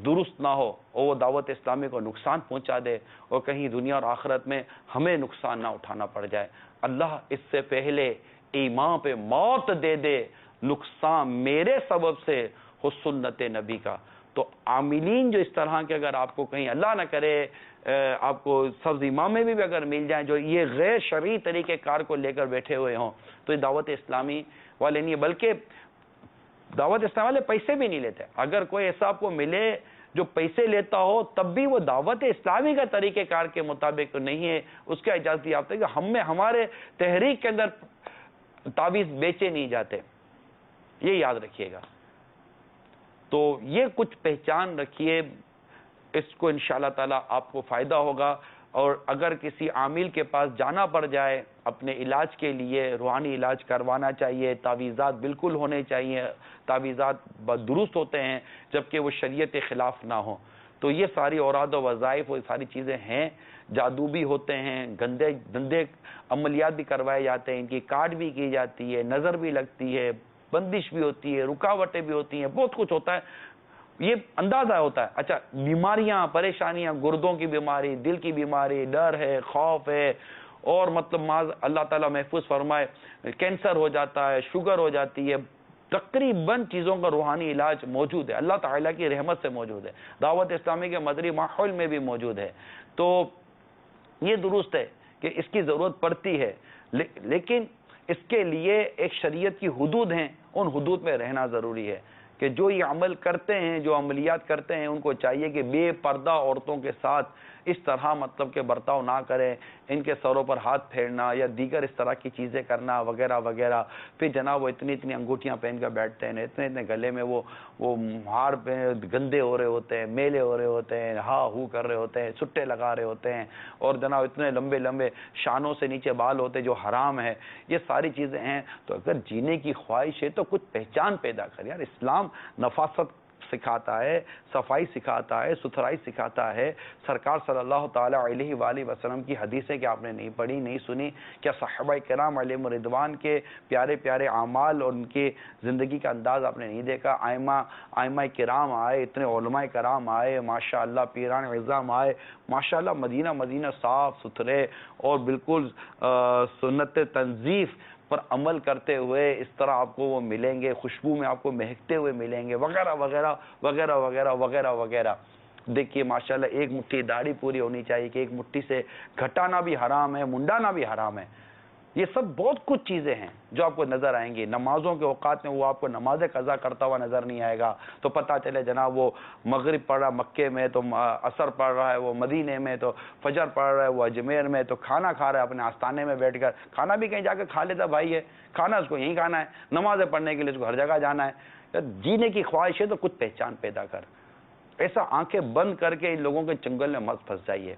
درست نہ ہو اور وہ دعوت اسلامی کو نقصان پہنچا دے اور کہیں دنیا اور آخرت میں ہمیں نقصان نہ اٹھانا پڑ جائے. اللہ اس سے پہلے ایمان پہ موت دے دے، نقصان میرے سبب سے ہو سنت نبی کا. تو عاملین جو اس طرح کے اگر آپ کو کہیں اللہ نہ کرے آپ کو سبز امامے بھی اگر مل جائیں جو یہ غیر شرعی طریقہ کار کو لے کر بیٹھے ہوئے ہوں، تو یہ دعوت اسلامی والے نہیں ہے. بلکہ دعوت اسلامی والے پیسے بھی نہیں لیتے. اگر کوئی ایسا آپ کو ملے جو پیسے لیتا ہو تب بھی وہ دعوت اسلامی کا طریقہ کار کے مطابق تو نہیں ہے، اس کا اجازت یافتہ ہے کہ ہمارے تحریک کے اندر تعویذ بیچے نہیں جاتے. یہ یاد رکھیے گا. تو یہ کچھ پہچان رکھیے، اس کو انشاءاللہ تعالی آپ کو فائدہ ہوگا. اور اگر کسی عامل کے پاس جانا پڑ جائے اپنے علاج کے لیے، روحانی علاج کروانا چاہیے، تعویذات بالکل ہونے چاہیے، تعویذات درست ہوتے ہیں جبکہ وہ شریعت کے خلاف نہ ہوں. تو یہ ساری اوراد و وظائف وہ ساری چیزیں ہیں. جادو بھی ہوتے ہیں، گندے عملیات بھی کروائے جاتے ہیں، ان کی کاٹ بھی کی جاتی ہے، نظر بھی لگتی ہے، بندش بھی ہوتی ہے، رکاوٹیں بھی ہوتی ہیں، بہت کچھ ہوتا ہے. یہ اندازہ ہوتا ہے. اچھا، بیماریاں، پریشانیاں، گردوں کی بیماری، دل کی بیماری، ڈر ہے، خوف ہے، اور مطلب اللہ تعالیٰ محفوظ فرمائے کینسر ہو جاتا ہے، شوگر ہو جاتی ہے، تقریباً چیزوں کا روحانی علاج موجود ہے. اللہ تعالیٰ کی رحمت سے موجود ہے، دعوت اسلامی کے مدری ماحول میں بھی موجود ہے. تو یہ درست ہے کہ اس کی ضرورت پڑتی ہے، لیکن اس کے لیے ایک شریعت کی حدود ہیں، ان حدود میں رہنا ضروری ہے. کہ جو یہ عمل کرتے ہیں، جو عملیات کرتے ہیں، ان کو چاہیے کہ بے پردہ عورتوں کے ساتھ اس طرح مطلب کہ برتاؤ نہ کریں، ان کے سروں پر ہاتھ پھیرنا یا دیگر اس طرح کی چیزیں کرنا وغیرہ وغیرہ. پھر جناب وہ اتنی انگوٹھیاں پہن کر بیٹھتے ہیں، اتنے گلے میں وہ ہار پہ گندے ہو رہے ہوتے ہیں، میلے ہو رہے ہوتے ہیں، ہا ہو کر رہے ہوتے ہیں، سٹے لگا رہے ہوتے ہیں، اور جناب اتنے لمبے لمبے شانوں سے نیچے بال ہوتے جو حرام ہے. یہ ساری چیزیں ہیں. تو اگر جینے کی خواہش ہے تو کچھ پہچان پیدا کر. یار اسلام نفاست سکھاتا ہے، صفائی سکھاتا ہے، ستھرائی سکھاتا ہے. سرکار صلی اللہ تعالی علیہ وآلہ وسلم کی حدیثیں کہ آپ نے نہیں پڑھی، نہیں سنی؟ کیا صحابہ کرام علیہم رضوان کے پیارے پیارے اعمال اور ان کی زندگی کا انداز آپ نے نہیں دیکھا؟ ائمہ کرام آئے، اتنے علماء کرام آئے، ماشاءاللہ پیران عظام آئے، ماشاءاللہ مدینہ صاف ستھرے اور بالکل سنت تنظیف پر عمل کرتے ہوئے اس طرح آپ کو وہ ملیں گے، خوشبو میں آپ کو مہکتے ہوئے ملیں گے وغیرہ وغیرہ وغیرہ وغیرہ وغیرہ وغیرہ. دیکھیے ماشاءاللہ ایک مٹھی داڑھی پوری ہونی چاہیے کہ ایک مٹھی سے گھٹانا بھی حرام ہے، منڈانا بھی حرام ہے. یہ سب بہت کچھ چیزیں ہیں جو آپ کو نظر آئیں گی. نمازوں کے اوقات میں وہ آپ کو نماز قضا کرتا ہوا نظر نہیں آئے گا تو پتہ چلے جناب وہ مغرب پڑھ رہا مکے میں تو عصر پڑھ رہا ہے وہ مدینے میں، تو فجر پڑھ رہا ہے وہ اجمیر میں، تو کھانا کھا رہا ہے اپنے آستانے میں بیٹھ کر. کھانا بھی کہیں جا کے کھا لیتا بھائی ہے، کھانا اس کو یہیں کھانا ہے، نمازیں پڑھنے کے لیے اس کو ہر جگہ جانا ہے. جینے کی خواہش ہے تو کچھ پہچان پیدا کر. ایسا آنکھیں بند کر کے ان لوگوں کے چنگل میں مت پھنس جائیے.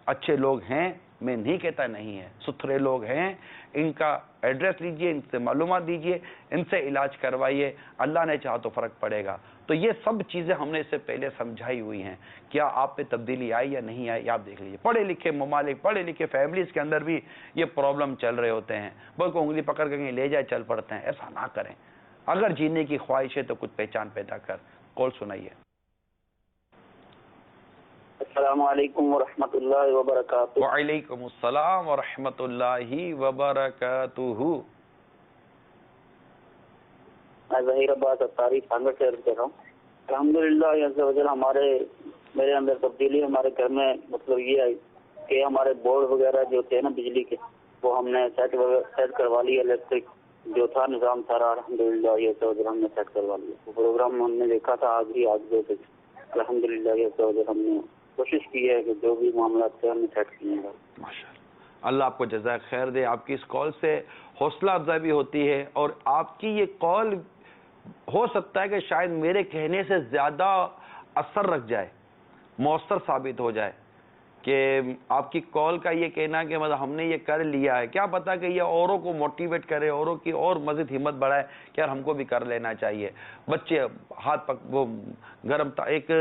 اچھے لوگ ہیں، میں نہیں کہتا نہیں ہے، ستھرے لوگ ہیں، ان کا ایڈریس لیجئے، ان سے معلومات دیجئے، ان سے علاج کروائیے. اللہ نے چاہا تو فرق پڑے گا. تو یہ سب چیزیں ہم نے اس سے پہلے سمجھائی ہوئی ہیں. کیا آپ پہ تبدیلی آئی یا نہیں آئی آپ دیکھ لیجیے. پڑھے لکھے ممالک، پڑھے لکھے فیملیز کے اندر بھی یہ پرابلم چل رہے ہوتے ہیں. بلکہ انگلی پکڑ کے کہیں لے جائے چل پڑتے ہیں. ایسا نہ کریں. اگر جینے کی خواہش ہے تو کچھ پہچان پیدا کر. کال سنائیے. السلام علیکم ورحمۃ اللہ وبرکاتہ. وعلیکم السلام ورحمۃ اللہ وبرکاتہ. میں ظہیر عباس اتاری سانگر سے عرض کر رہا ہوں. الحمدللہ عز و جل میرے اندر تبدیلی ہمارے گھر میں مطلب یہ آئی کہ ہمارے بورڈ وغیرہ جو تھے نا بجلی کے وہ ہم نے سیٹ کروا لیا. الیکٹرک جو تھا نظام سارا الحمدللہ عز و جل ہم نے سیٹ کروا لیا. وہ پروگرام ہم نے دیکھا تھا آج دو تک. الحمدللہ عز و جل ہم نے کوشش کی ہے کہ جو بھی معاملات تھے ہم نے سیٹ کیے ہیں. اللہ آپ کو جزائے خیر دے. آپ کی اس کال سے حوصلہ افزائی بھی ہوتی ہے, اور آپ کی یہ کال ہو سکتا ہے کہ شاید میرے کہنے سے زیادہ اثر رکھ جائے, مؤثر ثابت ہو جائے, کہ آپ کی کال کا یہ کہنا کہ مطلب ہم نے یہ کر لیا ہے, کیا پتا کہ یہ اوروں کو موٹیویٹ کرے, اوروں کی اور مزید ہمت بڑھائے کہ یار ہم کو بھی کر لینا چاہیے. بچے ہاتھ وہ گرم ایک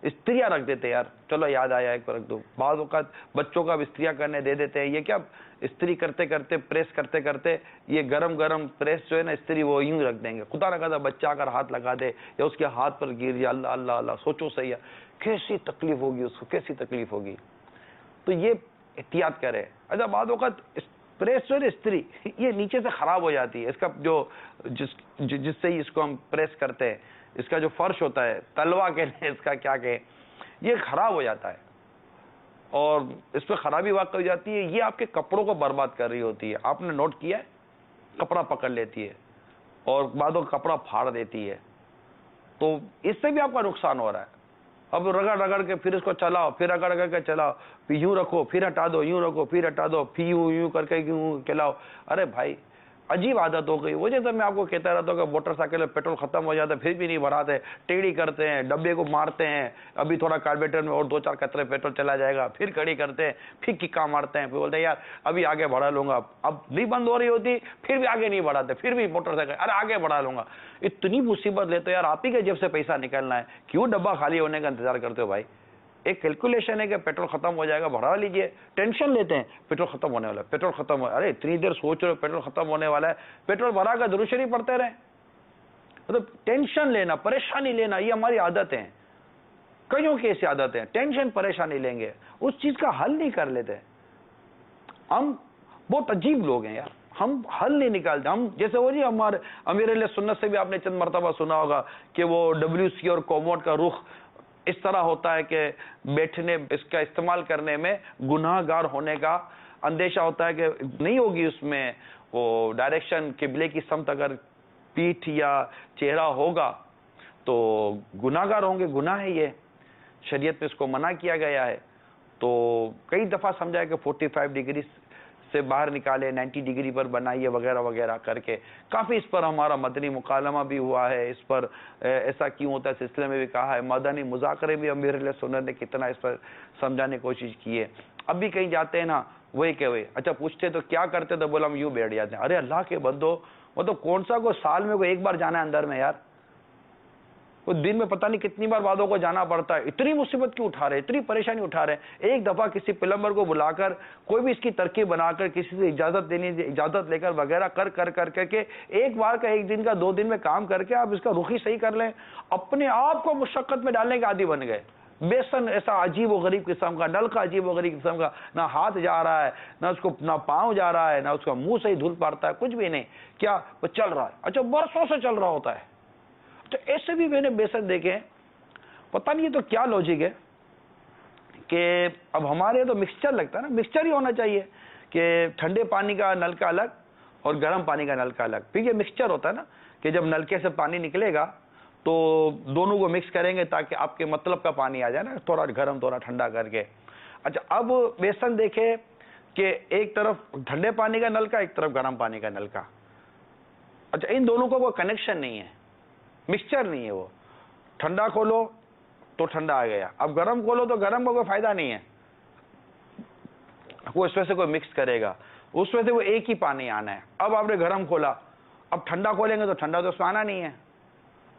استریاں رکھ دیتے, یار چلو یاد آیا ایک رکھ دو. بعض اوقات بچوں کا استریاں کرنے دے دیتے ہیں, یہ کیا استری کرتے کرتے پریس کرتے کرتے یہ گرم گرم پریس جو ہے نا استری وہ یوں رکھ دیں گے. خدا نہ خدا بچہ اگر ہاتھ لگا دے یا اس کے ہاتھ پر گر جائے, اللہ اللہ اللہ, سوچو صحیح ہے کیسی تکلیف ہوگی اس کو, کیسی تکلیف ہوگی. تو یہ احتیاط کرے. اچھا بعض اوقات پریس جو ہے نا استری یہ نیچے سے خراب ہو جاتی ہے, اس کا جو جس سے ہی اس کو ہم پریس کرتے ہیں, اس کا جو فرش ہوتا ہے, تلوا کہتے ہیں اس کا, کیا کہ یہ خراب ہو جاتا ہے اور اس پہ خرابی واقع ہو جاتی ہے. یہ آپ کے کپڑوں کو برباد کر رہی ہوتی ہے. آپ نے نوٹ کیا ہے, کپڑا پکڑ لیتی ہے اور بعدوں کپڑا پھاڑ دیتی ہے, تو اس سے بھی آپ کا نقصان ہو رہا ہے. اب رگڑ رگڑ کے پھر اس کو چلاؤ, پھر رگڑ رگڑ کے چلاؤ, پھر یوں رکھو پھر ہٹا دو, یوں رکھو پھر ہٹا دو, پھر یوں کر کے یوں چلاؤ. ارے بھائی عجیب عادت ہو گئی. وہ جیسے میں آپ کو کہتا رہتا ہوں کہ موٹر سائیکل میں پیٹرول ختم ہو جاتا ہے پھر بھی نہیں بھراتے, ٹیڑھی کرتے ہیں, ڈبے کو مارتے ہیں, ابھی تھوڑا کاربیٹر میں اور 2-4 قطرے پیٹرول چلا جائے گا, پھر کھڑی کرتے ہیں, پھر ککا مارتے ہیں, پھر بولتے ہیں یار ابھی آگے بڑھا لوں گا. اب نہیں بند ہو رہی ہوتی پھر بھی آگے نہیں بڑھاتے, پھر بھی موٹر سائیکل ارے آگے بڑھا لوں گا. اتنی مصیبت لیتے یار, آپ ہی کے جیب سے پیسہ نکلنا ہے, کیوں ڈبہ خالی ہونے کا انتظار کرتے ہو بھائی. ایک کیلکولیشن ہے کہ پیٹرول ختم ہو جائے گا, بڑھا لیجئے. ٹینشن لیتے ہیں پیٹرول ختم ہونے والا ہے, پیٹرول ختم ہو, ارے اتنی دیر سوچ رہے ہو پیٹرول ختم ہونے والا ہے, پیٹرول بھرا کر درود شریف پڑھتے رہیں. مطلب ٹینشن لینا, پریشانی لینا, یہ ہماری عادتیں ہیں. کئیوں کی ایسی عادتیں ہیں, ٹینشن پریشانی لیں گے, اس چیز کا حل نہیں کر لیتے. ہم بہت عجیب لوگ ہیں یار, ہم حل نہیں نکالتے. ہم جیسے وہ جی ہمارے امیر اہل سنت سے بھی آپ نے چند مرتبہ سنا ہوگا کہ وہ WC اور کوموڈ کا رخ اس طرح ہوتا ہے کہ بیٹھنے اس کا استعمال کرنے میں گناہ گار ہونے کا اندیشہ ہوتا ہے کہ نہیں ہوگی اس میں وہ ڈائریکشن قبلے کی سمت, اگر پیٹھ یا چہرہ ہوگا تو گناہ گار ہوں گے. گناہ ہے یہ, شریعت میں اس کو منع کیا گیا ہے. تو کئی دفعہ سمجھا ہے کہ 45 ڈگری سے باہر نکالے, 90 ڈگری پر بنائیے وغیرہ وغیرہ کر کے. کافی اس پر ہمارا مدنی مکالمہ بھی ہوا ہے, اس پر ایسا کیوں ہوتا ہے سلسلے میں بھی کہا ہے, مدنی مذاکرے بھی امیر علیہ سنت نے کتنا اس پر سمجھانے کی کوشش کی ہے. اب بھی کہیں جاتے ہیں نا وہی کہ وہی اچھا پوچھتے تو کیا کرتے, تو بولا ہم یوں بیٹھ جاتے ہیں. ارے اللہ کے بندو, مطلب کون سا کوئی سال میں کوئی ایک بار جانا ہے اندر میں یار, وہ دن میں پتہ نہیں کتنی بار وادوں کو جانا پڑتا ہے. اتنی مصیبت کیوں اٹھا رہے, اتنی پریشانی اٹھا رہے. ایک دفعہ کسی پلمبر کو بلا کر کوئی بھی اس کی ترکیب بنا کر کسی سے اجازت لے کر وغیرہ کر کے ایک بار کا 1 دن کا 2 دن میں کام کر کے آپ اس کا رخ ہی صحیح کر لیں. اپنے آپ کو مشقت میں ڈالنے کے عادی بن گئے. بیسن ایسا عجیب و غریب قسم کا, نل کا عجیب و غریب قسم کا, نہ ہاتھ جا رہا ہے, نہ اس کو نہ پاؤں جا رہا ہے, نہ اس کا منہ صحیح دھل پڑتا ہے, کچھ بھی نہیں. کیا وہ چل رہا ہے, اچھا برسوں سے چل رہا ہوتا ہے. تو ایسے بھی میں نے بیسن دیکھے, پتہ نہیں تو کیا لوجک ہے کہ اب ہمارے تو مکسچر لگتا ہے نا, مکسچر ہی ہونا چاہیے کہ ٹھنڈے پانی کا نل کا الگ اور گرم پانی کا نل کا الگ. پھر یہ مکسچر ہوتا ہے نا کہ جب نلکے سے پانی نکلے گا تو دونوں کو مکس کریں گے تاکہ آپ کے مطلب کا پانی آ جائے نا, تھوڑا گرم تھوڑا ٹھنڈا کر کے. اچھا اب بیسن دیکھے کہ ایک طرف ٹھنڈے پانی کا نل کا, ایک طرف گرم پانی کا نل کا. اچھا ان دونوں کو کوئی کنیکشن نہیں ہے, مکسچر نہیں ہے. وہ ٹھنڈا کھولو تو ٹھنڈا آ گیا, اب گرم کھولو تو گرم کا کوئی فائدہ نہیں ہے. وہ اس میں سے کوئی مکس کرے گا, اس میں سے وہ ایک ہی پانی آنا ہے. اب آپ نے گرم کھولا, اب ٹھنڈا کھولیں گے تو ٹھنڈا تو اس میں آنا نہیں ہے.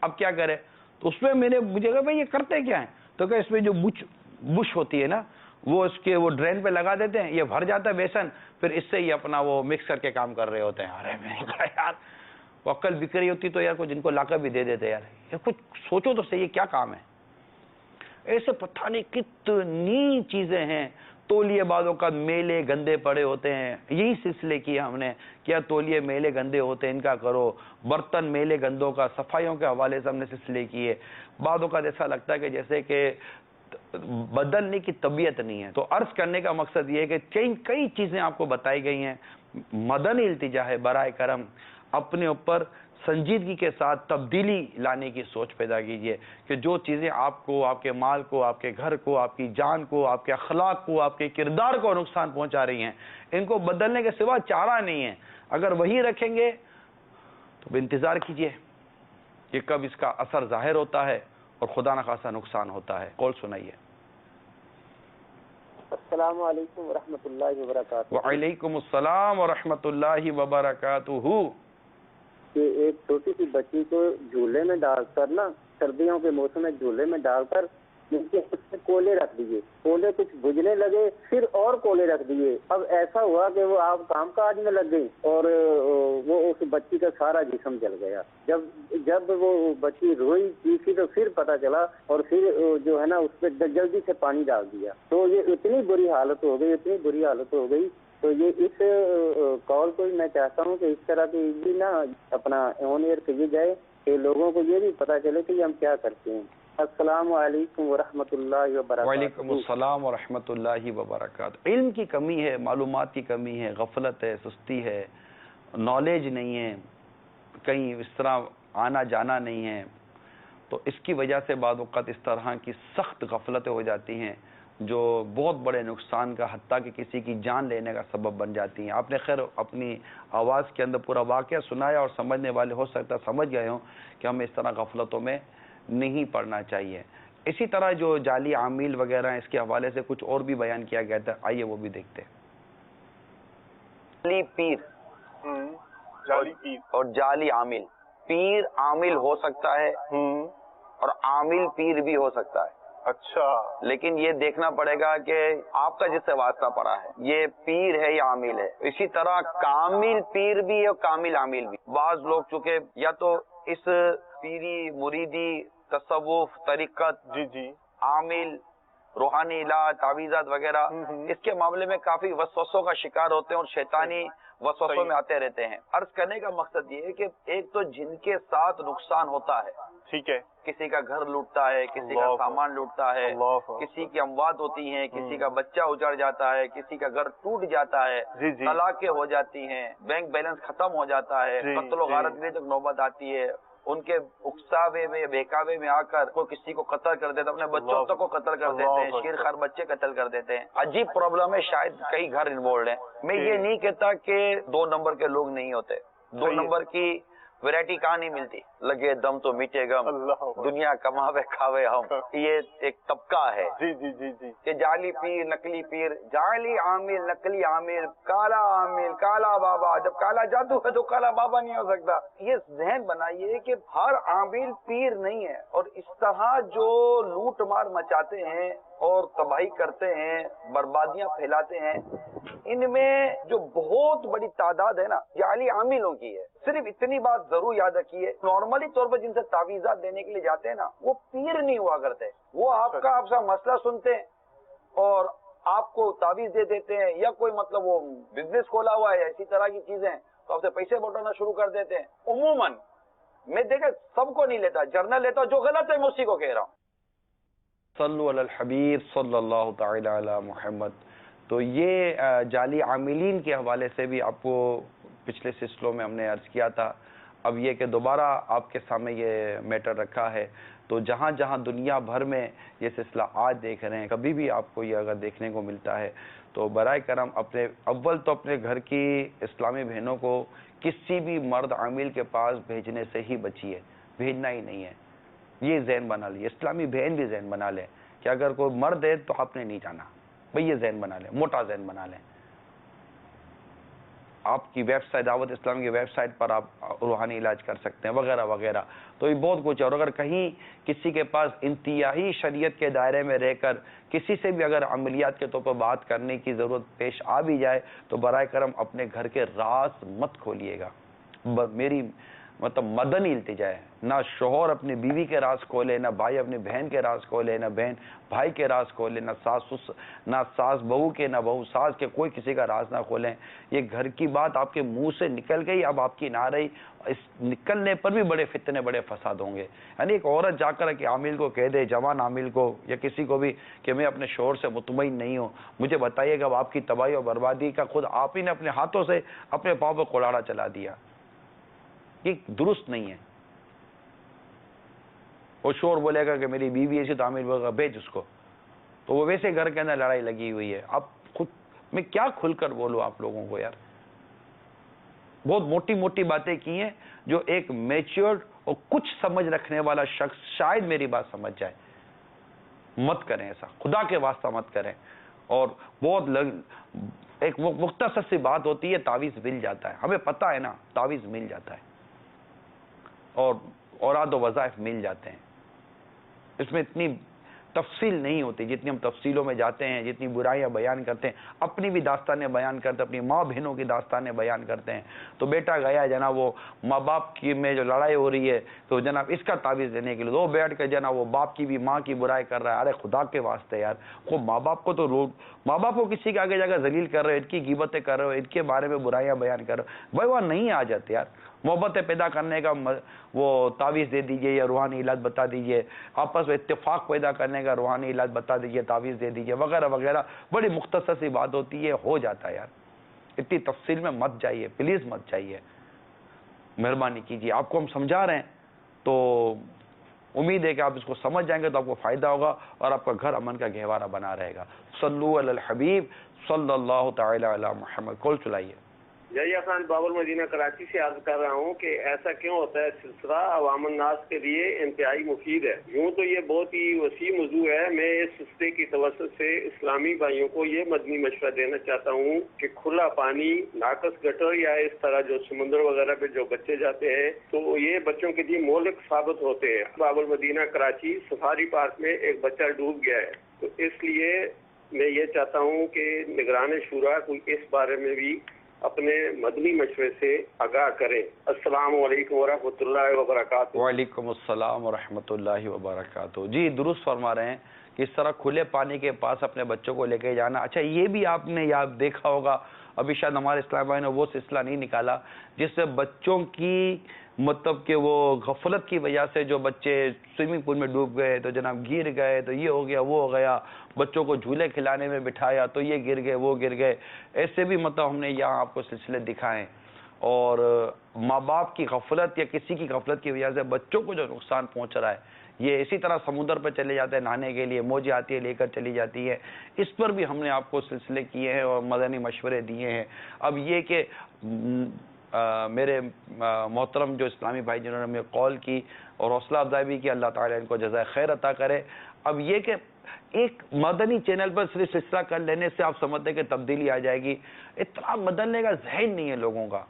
اب کیا کرے, تو اس میں مجھے کہا بھائی یہ کرتے کیا ہیں, تو کہ اس میں جو بش ہوتی ہے نا وہ اس کے وہ ڈرین پہ لگا دیتے ہیں, یہ بھر جاتا ہے بیسن, پھر اس سے ہی اپنا وہ مکس کر کے کام کر رہے ہوتے ہیں. ارے میں نے کہا یار وہ عقل بکری ہوتی تو یار کچھ جن کو لا کر بھی دے دیتے یار, یہ کچھ سوچو تو صحیح, کیا کام ہے. ایسے پتہ نہیں کتنی چیزیں ہیں. تولیے بعضوں کا میلے گندے پڑے ہوتے ہیں, یہی سلسلے کیا ہم نے, کیا تولیے میلے گندے ہوتے ہیں ان کا کرو, برتن میلے گندوں کا صفائیوں کے حوالے سے ہم نے سلسلے کیے. بعضوں کا ایسا لگتا ہے کہ جیسے کہ بدلنے کی طبیعت نہیں ہے. تو عرض کرنے کا مقصد یہ ہے کہ کئی چیزیں آپ کو بتائی گئی ہیں. مدنی التجا ہے, برائے کرم اپنے اوپر سنجیدگی کے ساتھ تبدیلی لانے کی سوچ پیدا کیجئے کہ جو چیزیں آپ کو، آپ کے مال کو، آپ کے گھر کو، آپ کی جان کو، آپ کے اخلاق کو، آپ کے کردار کو نقصان پہنچا رہی ہیں، ان کو بدلنے کے سوا چارہ نہیں ہے. اگر وہی رکھیں گے تو انتظار کیجئے کہ کب اس کا اثر ظاہر ہوتا ہے اور خدا نخواستہ نقصان ہوتا ہے. کال سنائیے. السلام علیکم ورحمۃ اللہ وبرکاتہ. وعلیکم السلام ورحمۃ اللہ وبرکاتہ. کہ ایک چھوٹی سی بچی کو جھولے میں ڈال کر نا، سردیوں کے موسم میں جھولے میں ڈال کر نیچے اس میں کولے رکھ دیے، کولے کچھ بجھنے لگے، پھر اور کولے رکھ دیے. اب ایسا ہوا کہ وہ آپ کام کاج میں لگ گئی اور وہ اس بچی کا سارا جسم جل گیا. جب وہ بچی روئی چیخی تو پھر پتہ چلا، اور پھر جو ہے نا اس پہ جلدی سے پانی ڈال دیا. تو یہ اتنی بری حالت ہو گئی. تو یہ اس کال کو میں چاہتا ہوں کہ اس طرح کی بھی نا اپنا آن ایئر کیے جائے کہ لوگوں کو یہ بھی پتہ چلے کہ ہم کیا کرتے ہیں. السلام علیکم ورحمۃ اللہ وبرکاتہ. وعلیکم السلام ورحمۃ اللہ وبرکاتہ. علم کی کمی ہے، معلومات کی کمی ہے، غفلت ہے، سستی ہے، نالج نہیں ہے، کہیں اس طرح آنا جانا نہیں ہے. تو اس کی وجہ سے بعض اوقات اس طرح کی سخت غفلتیں ہو جاتی ہیں جو بہت بڑے نقصان کا، حتیٰ کہ کسی کی جان لینے کا سبب بن جاتی ہیں. آپ نے خیر اپنی آواز کے اندر پورا واقعہ سنایا اور سمجھنے والے ہو سکتا سمجھ گئے ہوں کہ ہمیں اس طرح غفلتوں میں نہیں پڑنا چاہیے. اسی طرح جو جعلی عامل وغیرہ ہیں اس کے حوالے سے کچھ اور بھی بیان کیا گیا تھا، آئیے وہ بھی دیکھتے ہیں. جعلی پیر اور جعلی عامل. پیر عامل ہو سکتا ہے اور عامل پیر بھی ہو سکتا ہے. اچھا، لیکن یہ دیکھنا پڑے گا کہ آپ کا جس سے واسطہ پڑا ہے یہ پیر ہے یا عامل ہے. اسی طرح کامل پیر بھی اور کامل عامل بھی. بعض لوگ چونکہ یا تو اس پیری، مریدی، تصوف، طریقت، جی عامل، روحانی علاج، تعویذات وغیرہ اس کے معاملے میں کافی وسوسوں کا شکار ہوتے ہیں اور شیطانی وسوسوں میں آتے رہتے ہیں. عرض کرنے کا مقصد یہ ہے کہ ایک تو جن کے ساتھ نقصان ہوتا ہے، ٹھیک ہے، کسی کا گھر لوٹتا ہے، کسی کا سامان لوٹتا ہے، کسی کی اموات ہوتی ہیں، کسی کا بچہ اجڑ جاتا ہے، کسی کا گھر ٹوٹ جاتا ہے، طلاقیں ہو جاتی ہیں، بینک بیلنس ختم ہو جاتا ہے، قتل و غارت میں جب نوبت آتی ہے، ان کے اکساوے میں، بہکاوے میں آ کر کوئی کسی کو قتل کر دیتا ہے، اپنے بچوں تک کو قتل کر دیتے ہیں، شیر خار بچے قتل کر دیتے ہیں. عجیب پرابلم ہے، شاید کئی گھر انوالوڈ ہیں. میں یہ نہیں کہتا کہ 2 نمبر کے لوگ نہیں ہوتے. 2 نمبر کی ویرائٹی کہاں نہیں ملتی. لگے دم تو میٹھے غم، دنیا کماوے کھاوے ہم، یہ ایک طبقہ ہے. جی کہ جعلی پیر، نقلی پیر، جعلی عامل، نقلی عامل، کالا عامل، کالا بابا. جب کالا جادو ہے تو کالا بابا نہیں ہو سکتا. یہ ذہن بنائیے کہ ہر عامل پیر نہیں ہے. اور اس طرح جو لوٹ مار مچاتے ہیں اور تباہی کرتے ہیں، بربادیاں پھیلاتے ہیں، ان میں جو بہت بڑی تعداد ہے نا جعلی عاملوں کی ہے. صرف اتنی بات ضرور یاد رکھیے، نارملی طور پر جن سے تعویذات دینے کے لیے جاتے ہیں نا وہ پیر نہیں ہوا کرتے. وہ آپ کا مسئلہ سنتے ہیں اور آپ کو تعویذ دے دیتے ہیں، یا کوئی مطلب وہ بزنس کھولا ہوا ہے ایسی طرح کی چیزیں تو آپ سے پیسے بٹورنا شروع کر دیتے ہیں. عموماً میں دیکھا سب کو نہیں لیتا، جرنل لیتا، جو غلط ہے میں اسی کو کہہ رہا ہوں. صلو علی الحبیب صلی اللہ تعالی علی محمد. تو یہ جعلی عاملین کے حوالے سے بھی آپ کو پچھلے سلسلوں میں ہم نے عرض کیا تھا. اب یہ کہ دوبارہ آپ کے سامنے یہ میٹر رکھا ہے. تو جہاں جہاں دنیا بھر میں یہ سلسلہ آج دیکھ رہے ہیں، کبھی بھی آپ کو یہ اگر دیکھنے کو ملتا ہے تو برائے کرم اپنے گھر کی اسلامی بہنوں کو کسی بھی مرد عامل کے پاس بھیجنے سے ہی بچیے. بھیجنا ہی نہیں ہے. یہ ذہن بنا لیے، اسلامی بہن بھی ذہن بنا لیں کہ اگر کوئی مرد ہے تو آپ نے نہیں جانا. بھئی یہ ذہن بنا لیں، موٹا ذہن بنا لیں. آپ کی ویب سائٹ، دعوت اسلام کی ویب سائٹ پر آپ روحانی علاج کر سکتے ہیں وغیرہ وغیرہ. تو یہ بہت کچھ ہے. اور اگر کہیں کسی کے پاس انتہائی شریعت کے دائرے میں رہ کر کسی سے بھی اگر عملیات کے طور پر بات کرنے کی ضرورت پیش آ بھی جائے تو برائے کرم اپنے گھر کے راز مت کھولیے گا. میری مدنی التجا ہے، نہ شوہر اپنی بیوی کے راز کھولے، نہ بھائی اپنی بہن کے راز کھولے، نہ بہن بھائی کے راز کھولے، نہ ساس بہو کے، نہ بہو ساس کے، کوئی کسی کا راز نہ کھولیں. یہ گھر کی بات آپ کے منہ سے نکل گئی، اب آپ کی نہ رہی. اس نکلنے پر بھی بڑے فتنے، بڑے فساد ہوں گے. یعنی ایک عورت جا کر کہ عامل کو کہہ دے، جوان عامل کو یا کسی کو بھی کہ میں اپنے شوہر سے مطمئن نہیں ہوں، مجھے بتائیے گا آپ کی تباہی اور بربادی کا خود آپ ہی نے اپنے ہاتھوں سے اپنے پاؤں پہ کلاڑا چلا دیا. یہ درست نہیں ہے. وہ شور بولے گا کہ میری بیوی ایسی تعمیر ہوگا، بھیج اس کو، تو وہ ویسے گھر کے اندر لڑائی لگی ہوئی ہے. اب خود میں کیا کھل کر بولوں آپ لوگوں کو یار. بہت موٹی موٹی باتیں کی ہیں جو ایک میچیورڈ اور کچھ سمجھ رکھنے والا شخص شاید میری بات سمجھ جائے. مت کریں ایسا، خدا کے واسطہ مت کریں. اور بہت ایک مختصر سی بات ہوتی ہے، تعویذ مل جاتا ہے. ہمیں پتہ ہے نا تعویذ مل جاتا ہے اور اوراد و وظائف مل جاتے ہیں. اس میں اتنی تفصیل نہیں ہوتی جتنی ہم تفصیلوں میں جاتے ہیں، جتنی برائیاں بیان کرتے ہیں، اپنی بھی داستانیں بیان کرتے ہیں، اپنی ماں بہنوں کی داستانیں بیان کرتے ہیں. تو بیٹا گیا جناب وہ ماں باپ کی میں جو لڑائی ہو رہی ہے تو جناب اس کا تعویذ دینے کے لیے وہ بیٹھ کے جناب وہ باپ کی بھی ماں کی برائی کر رہا ہے. ارے خدا کے واسطے یار، وہ ماں باپ کو تو ماں باپ کو کسی کے آگے جا کر ذلیل کر رہے ہو، ان کی غیبتیں کر رہے ہو، ان کے بارے میں برائیاں بیان کر رہے ہو. بھائی وہ نہیں آ جاتے یار. محبتیں پیدا کرنے کا وہ تعویذ دے دیجئے یا روحانی علاج بتا دیجئے، آپس میں اتفاق پیدا کرنے کا روحانی علاج بتا دیجئے، تعویذ دے دیجئے وغیرہ وغیرہ. بڑی مختصر سی بات ہوتی ہے، ہو جاتا ہے یار. اتنی تفصیل میں مت جائیے، پلیز مت جائیے، مہربانی کیجیے. آپ کو ہم سمجھا رہے ہیں تو امید ہے کہ آپ اس کو سمجھ جائیں گے تو آپ کو فائدہ ہوگا اور آپ کا گھر امن کا گہوارہ بنا رہے گا. صلو علی الحبیب صلی اللہ تعالی علی محمد. کال چلائیے. یحییٰ خان بابر مدینہ کراچی سے عرض کر رہا ہوں کہ ایسا کیوں ہوتا ہے سلسلہ عوام الناس کے لیے انتہائی مفید ہے. یوں تو یہ بہت ہی وسیع موضوع ہے. میں اس سلسلے کی توسط سے اسلامی بھائیوں کو یہ مدنی مشورہ دینا چاہتا ہوں کہ کھلا پانی، ناقص گٹر یا اس طرح جو سمندر وغیرہ پہ جو بچے جاتے ہیں تو یہ بچوں کے لیے مہلک ثابت ہوتے ہیں. بابر مدینہ کراچی سفاری پارک میں ایک بچہ ڈوب گیا ہے، تو اس لیے میں یہ چاہتا ہوں کہ نگران شورا کوئی اس بارے میں بھی اپنے مدنی مشورے سے آگاہ کریں. السلام علیکم ورحمۃ اللہ وبرکاتہ. وعلیکم السلام ورحمۃ اللہ وبرکاتہ. جی درست فرما رہے ہیں کہ اس طرح کھلے پانی کے پاس اپنے بچوں کو لے کے جانا. اچھا یہ بھی آپ نے یاد دیکھا ہوگا، ابھی شاید ہمارے اسلام بھائی نے وہ سلسلہ نہیں نکالا جس سے بچوں کی مطلب کہ وہ غفلت کی وجہ سے جو بچے سوئمنگ پول میں ڈوب گئے تو جناب گر گئے تو یہ ہو گیا وہ ہو گیا، بچوں کو جھولے کھلانے میں بٹھایا تو یہ گر گئے وہ گر گئے. ایسے بھی مطلب ہم نے یہاں آپ کو سلسلے دکھائے. اور ماں باپ کی غفلت یا کسی کی غفلت کی وجہ سے بچوں کو جو نقصان پہنچ رہا ہے، یہ اسی طرح سمندر پہ چلے جاتے ہیں نہانے کے لیے، موجیں آتی ہے لے کر چلی جاتی ہے. اس پر بھی ہم نے آپ کو سلسلے کیے ہیں اور مدنی مشورے دیے ہیں. اب یہ کہ میرے محترم جو اسلامی بھائی جنہوں نے ہمیں کال کی اور حوصلہ افزائی بھی کی، اللہ تعالیٰ ان کو جزائے خیر عطا کرے. اب یہ کہ ایک مدنی چینل پر صرف سلسلہ کر لینے سے آپ سمجھتے ہیں کہ تبدیلی آ جائے گی. اتنا بدلنے کا ذہن نہیں ہے لوگوں کا،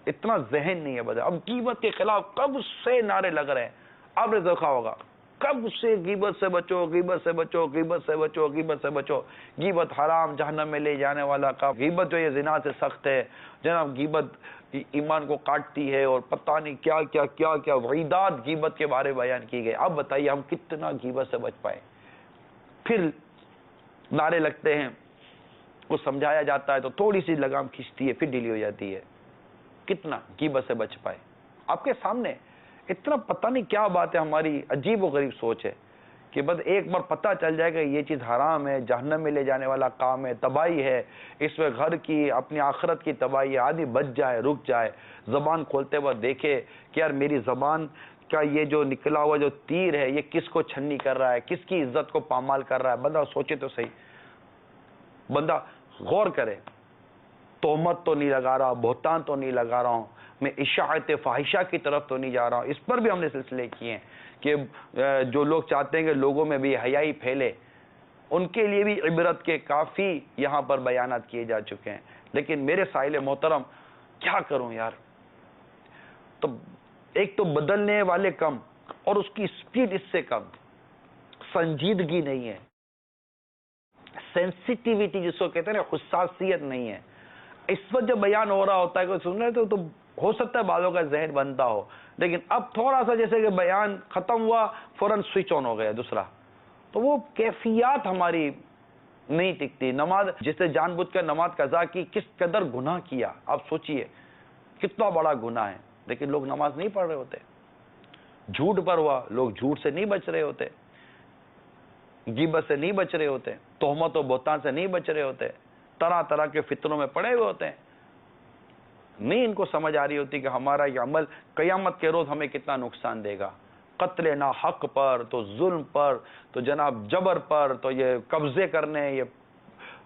اتنا ذہن نہیں ہے بدل. اب غیبت کے خلاف کب سے نعرے لگ رہے ہیں، آپ نے دیکھا ہوگا کب سے غیبت سے بچو، غیبت سے بچو، غیبت سے بچو، غیبت سے بچو. غیبت حرام، جہنم میں لے جانے والا کام. غیبت جو یہ زنا سے سخت ہے جناب، غیبت ایمان کو کاٹتی ہے اور پتہ نہیں کیا کیا کیا کیا وعیدات غیبت کے بارے بیان کی گئے. اب بتائیے ہم کتنا غیبت سے بچ پائے. پھر نعرے لگتے ہیں، کو سمجھایا جاتا ہے تو تھوڑی سی لگام کھینچتی ہے پھر ڈھیلی ہو جاتی ہے. کتنا غیبت سے بچ پائے آپ کے سامنے. اتنا پتہ نہیں کیا بات ہے، ہماری عجیب و غریب سوچ ہے کہ بس ایک بار پتہ چل جائے گا یہ چیز حرام ہے، جہنم میں لے جانے والا کام ہے، تباہی ہے، اس میں گھر کی اپنی آخرت کی تباہی ہے. آدمی بچ جائے، رک جائے، زبان کھولتے وقت دیکھے کہ یار میری زبان کا یہ جو نکلا ہوا جو تیر ہے یہ کس کو چھنی کر رہا ہے، کس کی عزت کو پامال کر رہا ہے. بندہ سوچے تو صحیح، بندہ غور کرے. تہمت تو نہیں لگا رہا، بہتان تو نہیں لگا رہا ہوں، میں اشاعت فاحشہ کی طرف تو نہیں جا رہا ہوں. اس پر بھی ہم نے سلسلے کیے ہیں کہ جو لوگ چاہتے ہیں کہ لوگوں میں بھی حیائی پھیلے، ان کے لیے بھی عبرت کے کافی یہاں پر بیانات کیے جا چکے ہیں. لیکن میرے سائل محترم کیا کروں یار. تو ایک تو بدلنے والے کم اور اس کی سپیڈ اس سے کم، سنجیدگی نہیں ہے، سینسیٹیویٹی جس کو کہتے ہیں نا، حساسیت نہیں ہے. اس وقت جب بیان ہو رہا ہوتا ہے کہ سن رہے تو ہو سکتا ہے بعضوں کا ذہن بنتا ہو، لیکن اب تھوڑا سا جیسے کہ بیان ختم ہوا فوراً سوئچ آن ہو گیا دوسرا، تو وہ کیفیات ہماری نہیں ٹکتی. نماز جس نے جان بوجھ کر نماز قضا کی، کس قدر گناہ کیا آپ سوچئے، کتنا بڑا گناہ ہے. لیکن لوگ نماز نہیں پڑھ رہے ہوتے. جھوٹ پر ہوا، لوگ جھوٹ سے نہیں بچ رہے ہوتے، غیبت سے نہیں بچ رہے ہوتے، تہمت و بہتان سے نہیں بچ رہے ہوتے، طرح طرح کے فتنوں میں پڑے ہوئے ہوتے ہیں. نہیں ان کو سمجھ آ رہی ہوتی کہ ہمارا یہ عمل قیامت کے روز ہمیں کتنا نقصان دے گا. قتل نا حق پر، تو ظلم پر، تو جناب جبر پر، تو یہ قبضے کرنے، یہ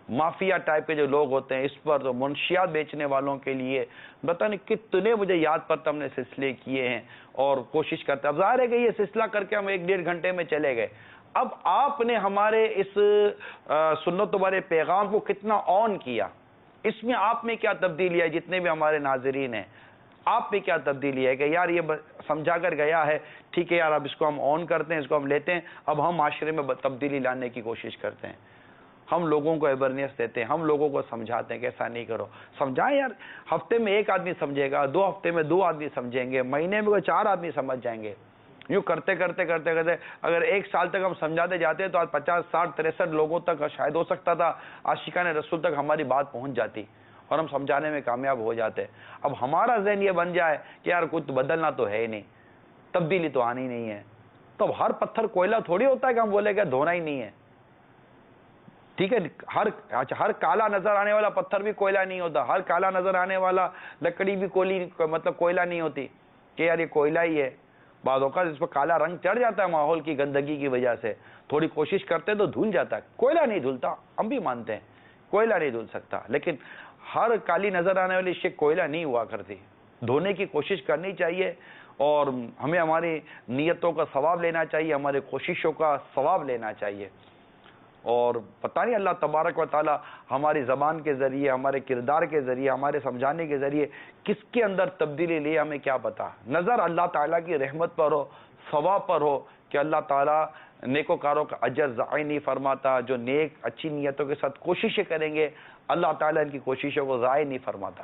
مافیا ٹائپ کے جو لوگ ہوتے ہیں اس پر، تو منشیات بیچنے والوں کے لیے پتہ نہیں کتنے مجھے یاد پر ہم نے سلسلے کیے ہیں اور کوشش کرتے ہیں. اب ظاہر ہے کہ یہ سلسلہ کر کے ہم 1-1.5 گھنٹے میں چلے گئے. اب آپ نے ہمارے اس سنت والے پیغام کو کتنا آن کیا، اس میں آپ میں کیا تبدیلی ہے؟ جتنے بھی ہمارے ناظرین ہیں آپ میں کیا تبدیلی ہے کہ یار یہ سمجھا کر گیا ہے، ٹھیک ہے یار اب اس کو ہم آن کرتے ہیں، اس کو ہم لیتے ہیں، اب ہم معاشرے میں تبدیلی لانے کی کوشش کرتے ہیں، ہم لوگوں کو اویئرنیس دیتے ہیں، ہم لوگوں کو سمجھاتے ہیں کہ ایسا نہیں کرو. سمجھائیں یار، ہفتے میں 1 آدمی سمجھے گا، 2 ہفتے میں 2 آدمی سمجھیں گے، مہینے میں 4 آدمی سمجھ جائیں گے. یوں کرتے کرتے کرتے کرتے اگر 1 سال تک ہم سمجھاتے جاتے ہیں تو آج 50 60 63 لوگوں تک شاید ہو سکتا تھا عاشقان رسول تک ہماری بات پہنچ جاتی اور ہم سمجھانے میں کامیاب ہو جاتے. اب ہمارا ذہن یہ بن جائے کہ یار کچھ بدلنا تو ہے ہی نہیں، تبدیلی تو آنی نہیں ہے، تو اب ہر پتھر کوئلہ تھوڑی ہوتا ہے کہ ہم بولے کہ دھونا ہی نہیں ہے. ٹھیک ہے، ہر کالا نظر آنے والا پتھر بھی کوئلہ نہیں ہوتا، ہر کالا نظر آنے والا لکڑی بھی کوئلہ نہیں ہوتی کہ یار یہ کوئلہ ہی ہے. بعض اوقات اس پر کالا رنگ چڑھ جاتا ہے ماحول کی گندگی کی وجہ سے، تھوڑی کوشش کرتے تو دھل جاتا ہے. کوئلہ نہیں دھلتا، ہم بھی مانتے ہیں کوئلہ نہیں دھل سکتا، لیکن ہر کالی نظر آنے والی شے کوئلہ نہیں ہوا کرتی. دھونے کی کوشش کرنی چاہیے اور ہمیں ہماری نیتوں کا ثواب لینا چاہیے، ہمارے کوششوں کا ثواب لینا چاہیے. اور پتہ نہیں اللہ تبارک و تعالی ہماری زبان کے ذریعے، ہمارے کردار کے ذریعے، ہمارے سمجھانے کے ذریعے کس کے اندر تبدیلی لے ہمیں کیا پتا. نظر اللہ تعالیٰ کی رحمت پر ہو، ثواب پر ہو کہ اللہ تعالیٰ نیکوکاروں کا اجر ضائع نہیں فرماتا. جو نیک اچھی نیتوں کے ساتھ کوششیں کریں گے اللہ تعالیٰ ان کی کوششوں کو ضائع نہیں فرماتا.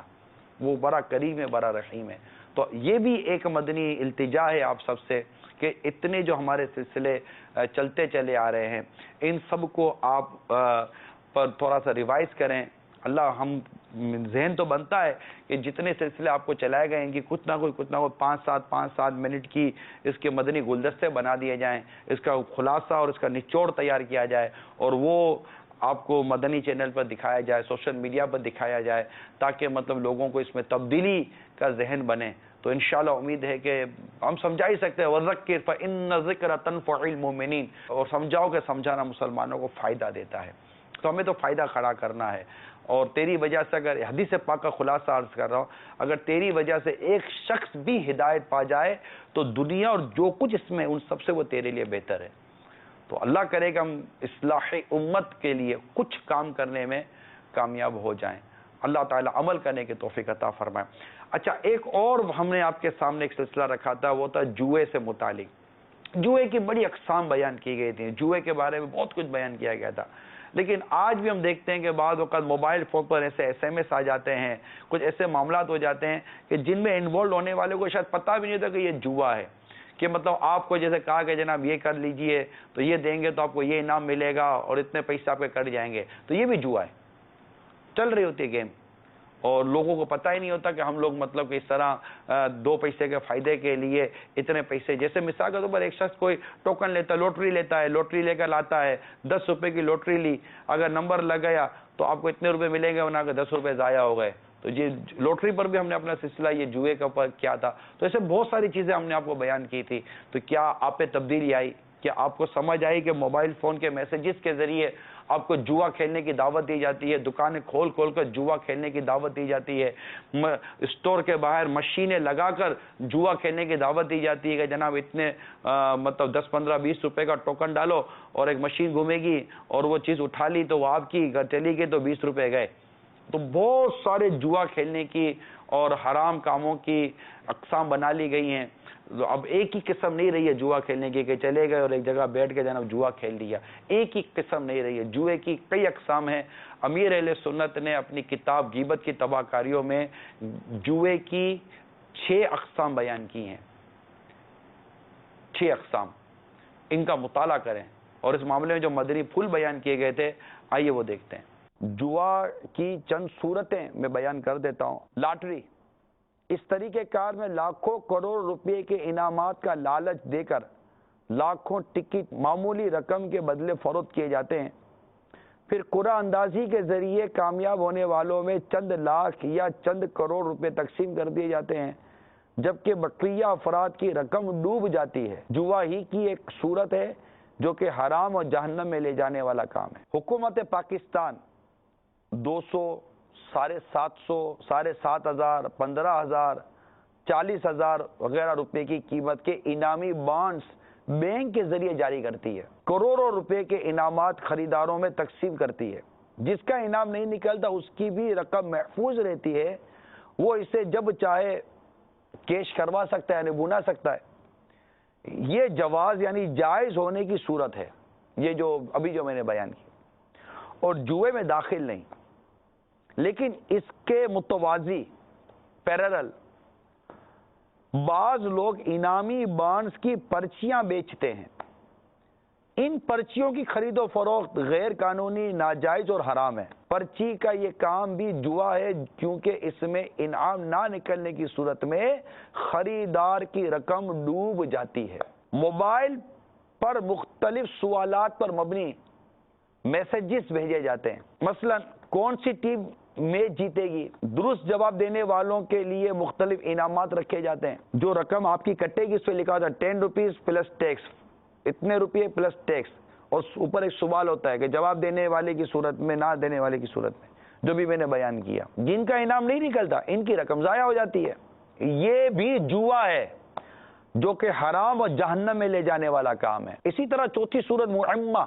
وہ بڑا کریم ہے، بڑا رحیم ہے. تو یہ بھی ایک مدنی التجا ہے آپ سب سے کہ اتنے جو ہمارے سلسلے چلتے چلے آ رہے ہیں ان سب کو آپ پر تھوڑا سا ریوائز کریں. اللہ ہم ذہن تو بنتا ہے کہ جتنے سلسلے آپ کو چلائے گئے ہیں کہ کچھ نہ کوئی 5-7 منٹ کی اس کے مدنی گلدستے بنا دیے جائیں، اس کا خلاصہ اور اس کا نچوڑ تیار کیا جائے اور وہ آپ کو مدنی چینل پر دکھایا جائے، سوشل میڈیا پر دکھایا جائے تاکہ مطلب لوگوں کو اس میں تبدیلی کا ذہن بنے. تو انشاءاللہ امید ہے کہ ہم سمجھا ہی سکتے ہیں وَذَكِّرْ فَإِنَّ الذِّكْرَ تَنفَعُ الْمُؤْمِنِينَ، اور سمجھاؤ کہ سمجھانا مسلمانوں کو فائدہ دیتا ہے. تو ہمیں تو فائدہ کھڑا کرنا ہے. اور تیری وجہ سے، اگر حدیث پاک کا خلاصہ عرض کر رہا ہوں، اگر تیری وجہ سے ایک شخص بھی ہدایت پا جائے تو دنیا اور جو کچھ اس میں ان سب سے وہ تیرے لیے بہتر ہے. تو اللہ کرے کہ ہم اصلاح امت کے لیے کچھ کام کرنے میں کامیاب ہو جائیں. اللہ تعالیٰ عمل کرنے کی توفیق عطا فرمائے. اچھا، ایک اور ہم نے آپ کے سامنے ایک سلسلہ رکھا تھا، وہ تھا جوئے سے متعلق. جوئے کی بڑی اقسام بیان کی گئی تھی، جوئے کے بارے میں بہت کچھ بیان کیا گیا تھا. لیکن آج بھی ہم دیکھتے ہیں کہ بعض اوقات موبائل فون پر ایسے SMS آ جاتے ہیں، کچھ ایسے معاملات ہو جاتے ہیں کہ جن میں انوالو ہونے والے کو شاید پتہ بھی نہیں ہوتا کہ یہ جوا ہے. کہ مطلب آپ کو جیسے کہا کہ جناب یہ کر لیجئے تو یہ دیں گے تو آپ کو یہ انعام ملے گا اور اتنے پیسے آپ کے کٹ جائیں گے، تو یہ بھی جوا ہے. چل رہی ہوتی ہے گیم اور لوگوں کو پتہ ہی نہیں ہوتا کہ ہم لوگ مطلب کہ اس طرح 2 پیسے کے فائدے کے لیے اتنے پیسے، جیسے مثال کے طور پر ایک شخص کوئی ٹوکن لیتا ہے، لوٹری لیتا ہے، لوٹری لے کر لاتا ہے، 10 روپے کی لوٹری لی، اگر نمبر لگ گیا تو آپ کو اتنے روپے ملیں گے ورنہ کہ 10 روپے ضائع ہو گئے. تو یہ لوٹری پر بھی ہم نے اپنا سلسلہ یہ جوئے کے اوپر کیا تھا. تو ایسے بہت ساری چیزیں ہم نے آپ کو بیان کی تھی. تو کیا آپ پہ تبدیلی آئی؟ کیا آپ کو سمجھ آئی کہ موبائل فون کے میسیجز کے ذریعے آپ کو جوا کھیلنے کی دعوت دی جاتی ہے، دکانیں کھول کھول کر جوا کھیلنے کی دعوت دی جاتی ہے، اسٹور کے باہر مشینیں لگا کر جوا کھیلنے کی دعوت دی جاتی ہے کہ جناب اتنے مطلب 10 15 20 روپے کا ٹوکن ڈالو اور ایک مشین گھومے گی اور وہ چیز اٹھا لی تو وہ آپ کی، گھر چلی گئی تو 20 روپے گئے. تو بہت سارے جوا کھیلنے کی اور حرام کاموں کی اقسام بنا لی گئی ہیں. اب ایک ہی قسم نہیں رہی ہے جوا کھیلنے کی کہ چلے گئے اور ایک جگہ بیٹھ کے جناب جوا کھیل لیا. ایک ہی قسم نہیں رہی ہے. جوئے کی کئی اقسام ہیں. امیر اہل سنت نے اپنی کتاب غیبت کی تباہ کاریوں میں جوئے کی 6 اقسام بیان کی ہیں. 6 اقسام، ان کا مطالعہ کریں. اور اس معاملے میں جو مدنی پھول بیان کیے گئے تھے آئیے وہ دیکھتے ہیں. جوا کی چند صورتیں میں بیان کر دیتا ہوں. لاٹری، اس طریقہ کار میں لاکھوں کروڑ روپے کے انعامات کا لالچ دے کر لاکھوں ٹکٹ معمولی رقم کے بدلے فروخت کیے جاتے ہیں. پھر قرعہ اندازی کے ذریعے کامیاب ہونے والوں میں چند لاکھ یا چند کروڑ روپے تقسیم کر دیے جاتے ہیں، جبکہ بقیہ افراد کی رقم ڈوب جاتی ہے۔ جوا ہی کی ایک صورت ہے جو کہ حرام اور جہنم میں لے جانے والا کام ہے۔ حکومت پاکستان 200، 750، 7,500، 15,000، 40,000 وغیرہ روپے کی قیمت کے انعامی بانڈز بینک کے ذریعے جاری کرتی ہے۔ کروڑوں روپے کے انعامات خریداروں میں تقسیم کرتی ہے۔ جس کا انعام نہیں نکلتا اس کی بھی رقم محفوظ رہتی ہے، وہ اسے جب چاہے کیش کروا سکتا ہے، یعنی بنا سکتا ہے۔ یہ جواز یعنی جائز ہونے کی صورت ہے، یہ جو ابھی جو میں نے بیان کی، اور جوئے میں داخل نہیں۔ لیکن اس کے متوازی پیرالل بعض لوگ انعامی بانڈز کی پرچیاں بیچتے ہیں۔ ان پرچیوں کی خرید و فروخت غیر قانونی، ناجائز اور حرام ہے۔ پرچی کا یہ کام بھی جوا ہے، کیونکہ اس میں انعام نہ نکلنے کی صورت میں خریدار کی رقم ڈوب جاتی ہے۔ موبائل پر مختلف سوالات پر مبنی میسیجز بھیجے جاتے ہیں، مثلا کون سی ٹیم میچ جیتے گی۔ درست جواب دینے والوں کے لیے مختلف انعامات رکھے جاتے ہیں۔ جو رقم آپ کی کٹے گی اس پہ لکھا ہوتا ہے 10 روپیز پلس ٹیکس، اتنے روپے پلس ٹیکس، اور اوپر ایک سوال ہوتا ہے کہ جواب دینے والے کی صورت میں، نہ دینے والے کی صورت میں، جو بھی میں نے بیان کیا۔ جن کا انعام نہیں نکلتا ان کی رقم ضائع ہو جاتی ہے۔ یہ بھی جوا ہے جو کہ حرام اور جہنم میں لے جانے والا کام ہے۔ اسی طرح چوتھی صورت معمہ،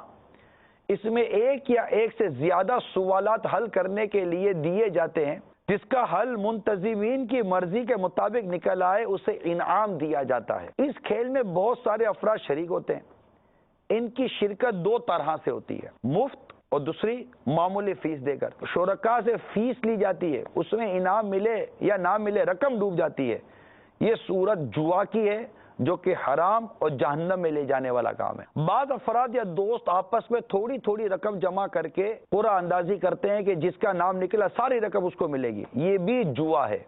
اس میں ایک یا ایک سے زیادہ سوالات حل کرنے کے لیے دیے جاتے ہیں، جس کا حل منتظمین کی مرضی کے مطابق نکل آئے اسے انعام دیا جاتا ہے۔ اس کھیل میں بہت سارے افراد شریک ہوتے ہیں۔ ان کی شرکت دو طرح سے ہوتی ہے، مفت اور دوسری معمولی فیس دے کر۔ شرکاء سے فیس لی جاتی ہے، اس میں انعام ملے یا نہ ملے رقم ڈوب جاتی ہے۔ یہ صورت جوا کی ہے جو کہ حرام اور جہنم میں لے جانے والا کام ہے۔ بعض افراد یا دوست آپس میں تھوڑی تھوڑی رقم جمع کر کے قرعہ اندازی کرتے ہیں کہ جس کا نام نکلا ساری رقم اس کو ملے گی۔ یہ بھی جوا ہے،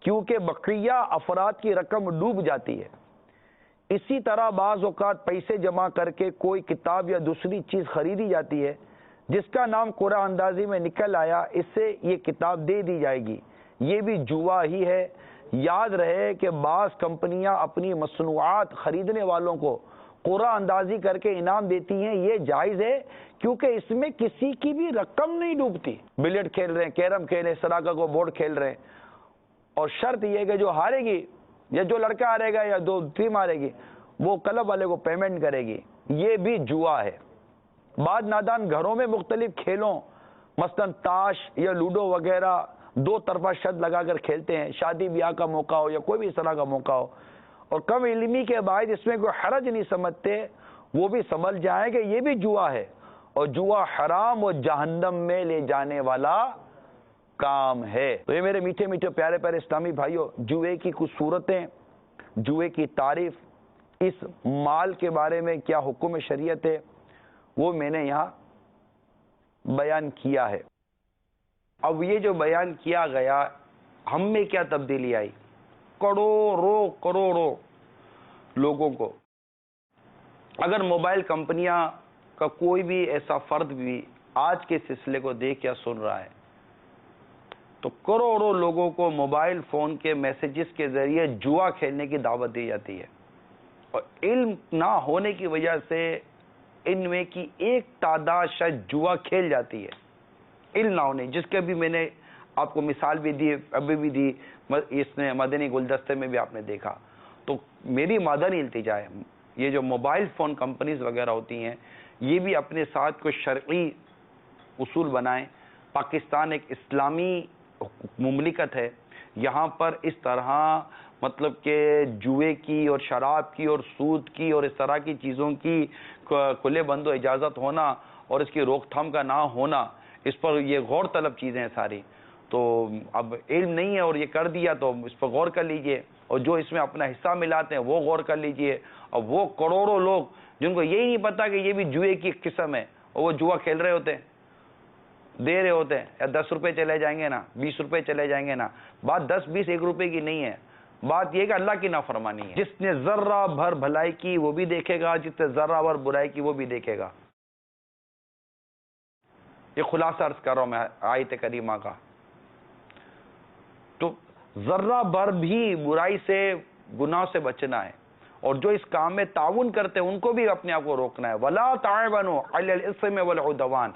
کیونکہ بقیہ افراد کی رقم ڈوب جاتی ہے۔ اسی طرح بعض اوقات پیسے جمع کر کے کوئی کتاب یا دوسری چیز خریدی جاتی ہے، جس کا نام قرعہ اندازی میں نکل آیا اس سے یہ کتاب دے دی جائے گی۔ یہ بھی جوا ہی ہے۔ یاد رہے کہ بعض کمپنیاں اپنی مصنوعات خریدنے والوں کو قرعہ اندازی کر کے انعام دیتی ہیں۔ یہ جائز ہے کیونکہ اس میں کسی کی بھی رقم نہیں ڈوبتی۔ بلیٹ کھیل رہے ہیں، کیرم کھیل رہے ہیں، سراکا کو بورڈ کھیل رہے ہیں، اور شرط یہ ہے کہ جو ہارے گی یا جو لڑکا ہارے گا یا دو ٹیم ہارے گی وہ کلب والے کو پیمنٹ کرے گی۔ یہ بھی جوا ہے۔ بعض نادان گھروں میں مختلف کھیلوں مثلا تاش یا لوڈو وغیرہ دو طرفہ شرط لگا کر کھیلتے ہیں۔ شادی بیاہ کا موقع ہو یا کوئی بھی اس طرح کا موقع ہو، اور کم علمی کے باعث اس میں کوئی حرج نہیں سمجھتے، وہ بھی سمجھ جائیں کہ یہ بھی جوا ہے، اور جوا حرام اور جہنم میں لے جانے والا کام ہے۔ تو یہ میرے میٹھے میٹھے پیارے پیارے اسلامی بھائیوں، جوئے کی کچھ صورتیں، جوئے کی تعریف، اس مال کے بارے میں کیا حکم شریعت ہے، وہ میں نے یہاں بیان کیا ہے۔ اب یہ جو بیان کیا گیا، ہم میں کیا تبدیلی آئی؟ کروڑوں لوگوں کو، اگر موبائل کمپنیاں کا کوئی بھی ایسا فرد بھی آج کے سلسلے کو دیکھ یا سن رہا ہے تو کروڑوں لوگوں کو موبائل فون کے میسیجز کے ذریعے جوا کھیلنے کی دعوت دی جاتی ہے، اور علم نہ ہونے کی وجہ سے ان میں کی ایک تعداد شاید جوا کھیل جاتی ہے، علم نہ ہونے، جس کے بھی میں نے آپ کو مثال بھی دی، ابھی بھی دی، اس نے مدنی گلدستے میں بھی آپ نے دیکھا۔ تو میری مدنی التجا ہے، یہ جو موبائل فون کمپنیز وغیرہ ہوتی ہیں یہ بھی اپنے ساتھ کوئی شرعی اصول بنائیں۔ پاکستان ایک اسلامی مملکت ہے، یہاں پر اس طرح مطلب کہ جوئے کی اور شراب کی اور سود کی اور اس طرح کی چیزوں کی کھلے بند و اجازت ہونا اور اس کی روک تھام کا نہ ہونا، اس پر یہ غور طلب چیزیں ہیں ساری۔ تو اب علم نہیں ہے اور یہ کر دیا تو اس پر غور کر لیجئے، اور جو اس میں اپنا حصہ ملاتے ہیں وہ غور کر لیجئے۔ اور وہ کروڑوں لوگ جن کو یہی نہیں پتا کہ یہ بھی جوئے کی ایک قسم ہے، اور وہ جوا کھیل رہے ہوتے ہیں، دے رہے ہوتے ہیں، یا 10 روپے چلے جائیں گے نا، 20 روپے چلے جائیں گے نا۔ بات 10 20 1 روپے کی نہیں ہے، بات یہ کہ اللہ کی نافرمانی ہے۔ جس نے ذرہ بھر بھلائی کی وہ بھی دیکھے گا، جس نے ذرہ بھر برائی کی وہ بھی دیکھے گا۔ یہ خلاصہ عرض کر رہا ہوں میں آیت کریمہ کا. تو ذرہ بھر بھی برائی سے گناہ سے بچنا ہے, اور جو اس کام میں تعاون کرتے ہیں ان کو بھی اپنے آپ کو روکنا ہے. وَلَا تَعَوَنُوا عَلَى الْإِثْمِ وَالْعُدْوَانِ,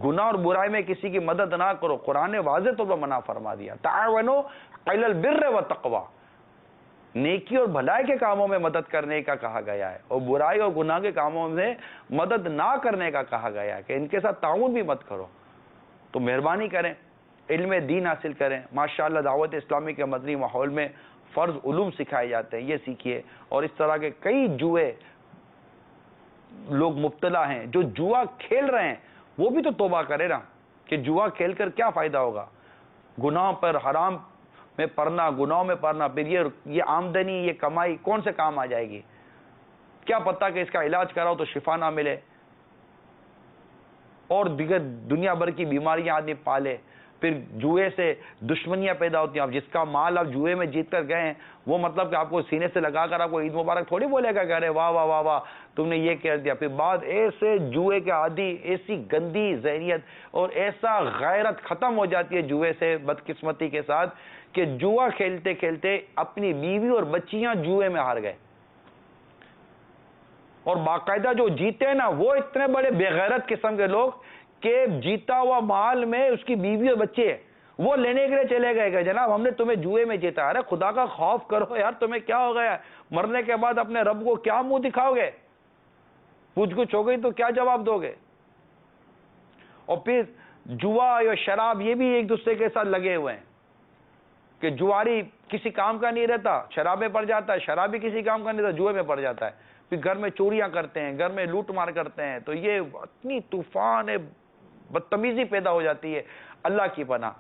گناہ اور برائی میں کسی کی مدد نہ کرو. قرآن نے واضح طور پر منع فرما دیا. تَعَوَنُوا عَلَى الْبِرِّ وَالتَّقْوَى, نیکی اور بھلائی کے کاموں میں مدد کرنے کا کہا گیا ہے, اور برائی اور گناہ کے کاموں میں مدد نہ کرنے کا کہا گیا ہے کہ ان کے ساتھ تعاون بھی مت کرو. تو مہربانی کریں, علم دین حاصل کریں. ماشاءاللہ دعوت اسلامی کے مدنی ماحول میں فرض علوم سکھائے جاتے ہیں, یہ سیکھیے. اور اس طرح کے کئی جوئے لوگ مبتلا ہیں, جو جوا کھیل رہے ہیں وہ بھی تو توبہ کرے نا, کہ جوا کھیل کر کیا فائدہ ہوگا. گناہ پر حرام میں پڑنا, گناہوں میں پڑنا, پھر یہ آمدنی, یہ کمائی کون سے کام آ جائے گی. کیا پتہ کہ اس کا علاج کراؤ تو شفا نہ ملے, اور دیگر دنیا بھر کی بیماریاں آدمی پالے. پھر جوئے سے دشمنیاں پیدا ہوتی ہیں. اب جس کا مال آپ جوئے میں جیت کر گئے ہیں وہ مطلب کہ آپ کو سینے سے لگا کر آپ کو عید مبارک تھوڑی بولے گا کہ ارے واہ واہ واہ واہ تم نے یہ کہہ دیا. پھر بعد ایسے جوئے کے عادی, ایسی گندی ذہنیت اور ایسا غیرت ختم ہو جاتی ہے جوئے سے بدقسمتی کے ساتھ, کہ جوا کھیلتے کھیلتے اپنی بیوی اور بچیاں جوئے میں ہار گئے. اور باقاعدہ جو جیتے ہیں نا وہ اتنے بڑے بے غیرت قسم کے لوگ کہ جیتا ہوا مال میں اس کی بیوی اور بچے ہیں, وہ لینے کے لیے چلے گئے کہ جناب ہم نے تمہیں جوئے میں جیتا. ارے خدا کا خوف کرو یار, تمہیں کیا ہو گیا, مرنے کے بعد اپنے رب کو کیا منہ دکھاؤ گے, پوچھ گچھ ہو گئی تو کیا جواب دو گے. اور پھر جوا یا شراب یہ بھی ایک دوسرے کے ساتھ لگے ہوئے ہیں, کہ جواری کسی کام کا نہیں رہتا شراب میں پڑ جاتا ہے, شرابی کسی کام کا نہیں رہتا جوئے میں پڑ جاتا ہے. پھر گھر میں چوریاں کرتے ہیں, گھر میں لوٹ مار کرتے ہیں. تو یہ اتنی طوفان بدتمیزی پیدا ہو جاتی ہے. اللہ کی پناہ,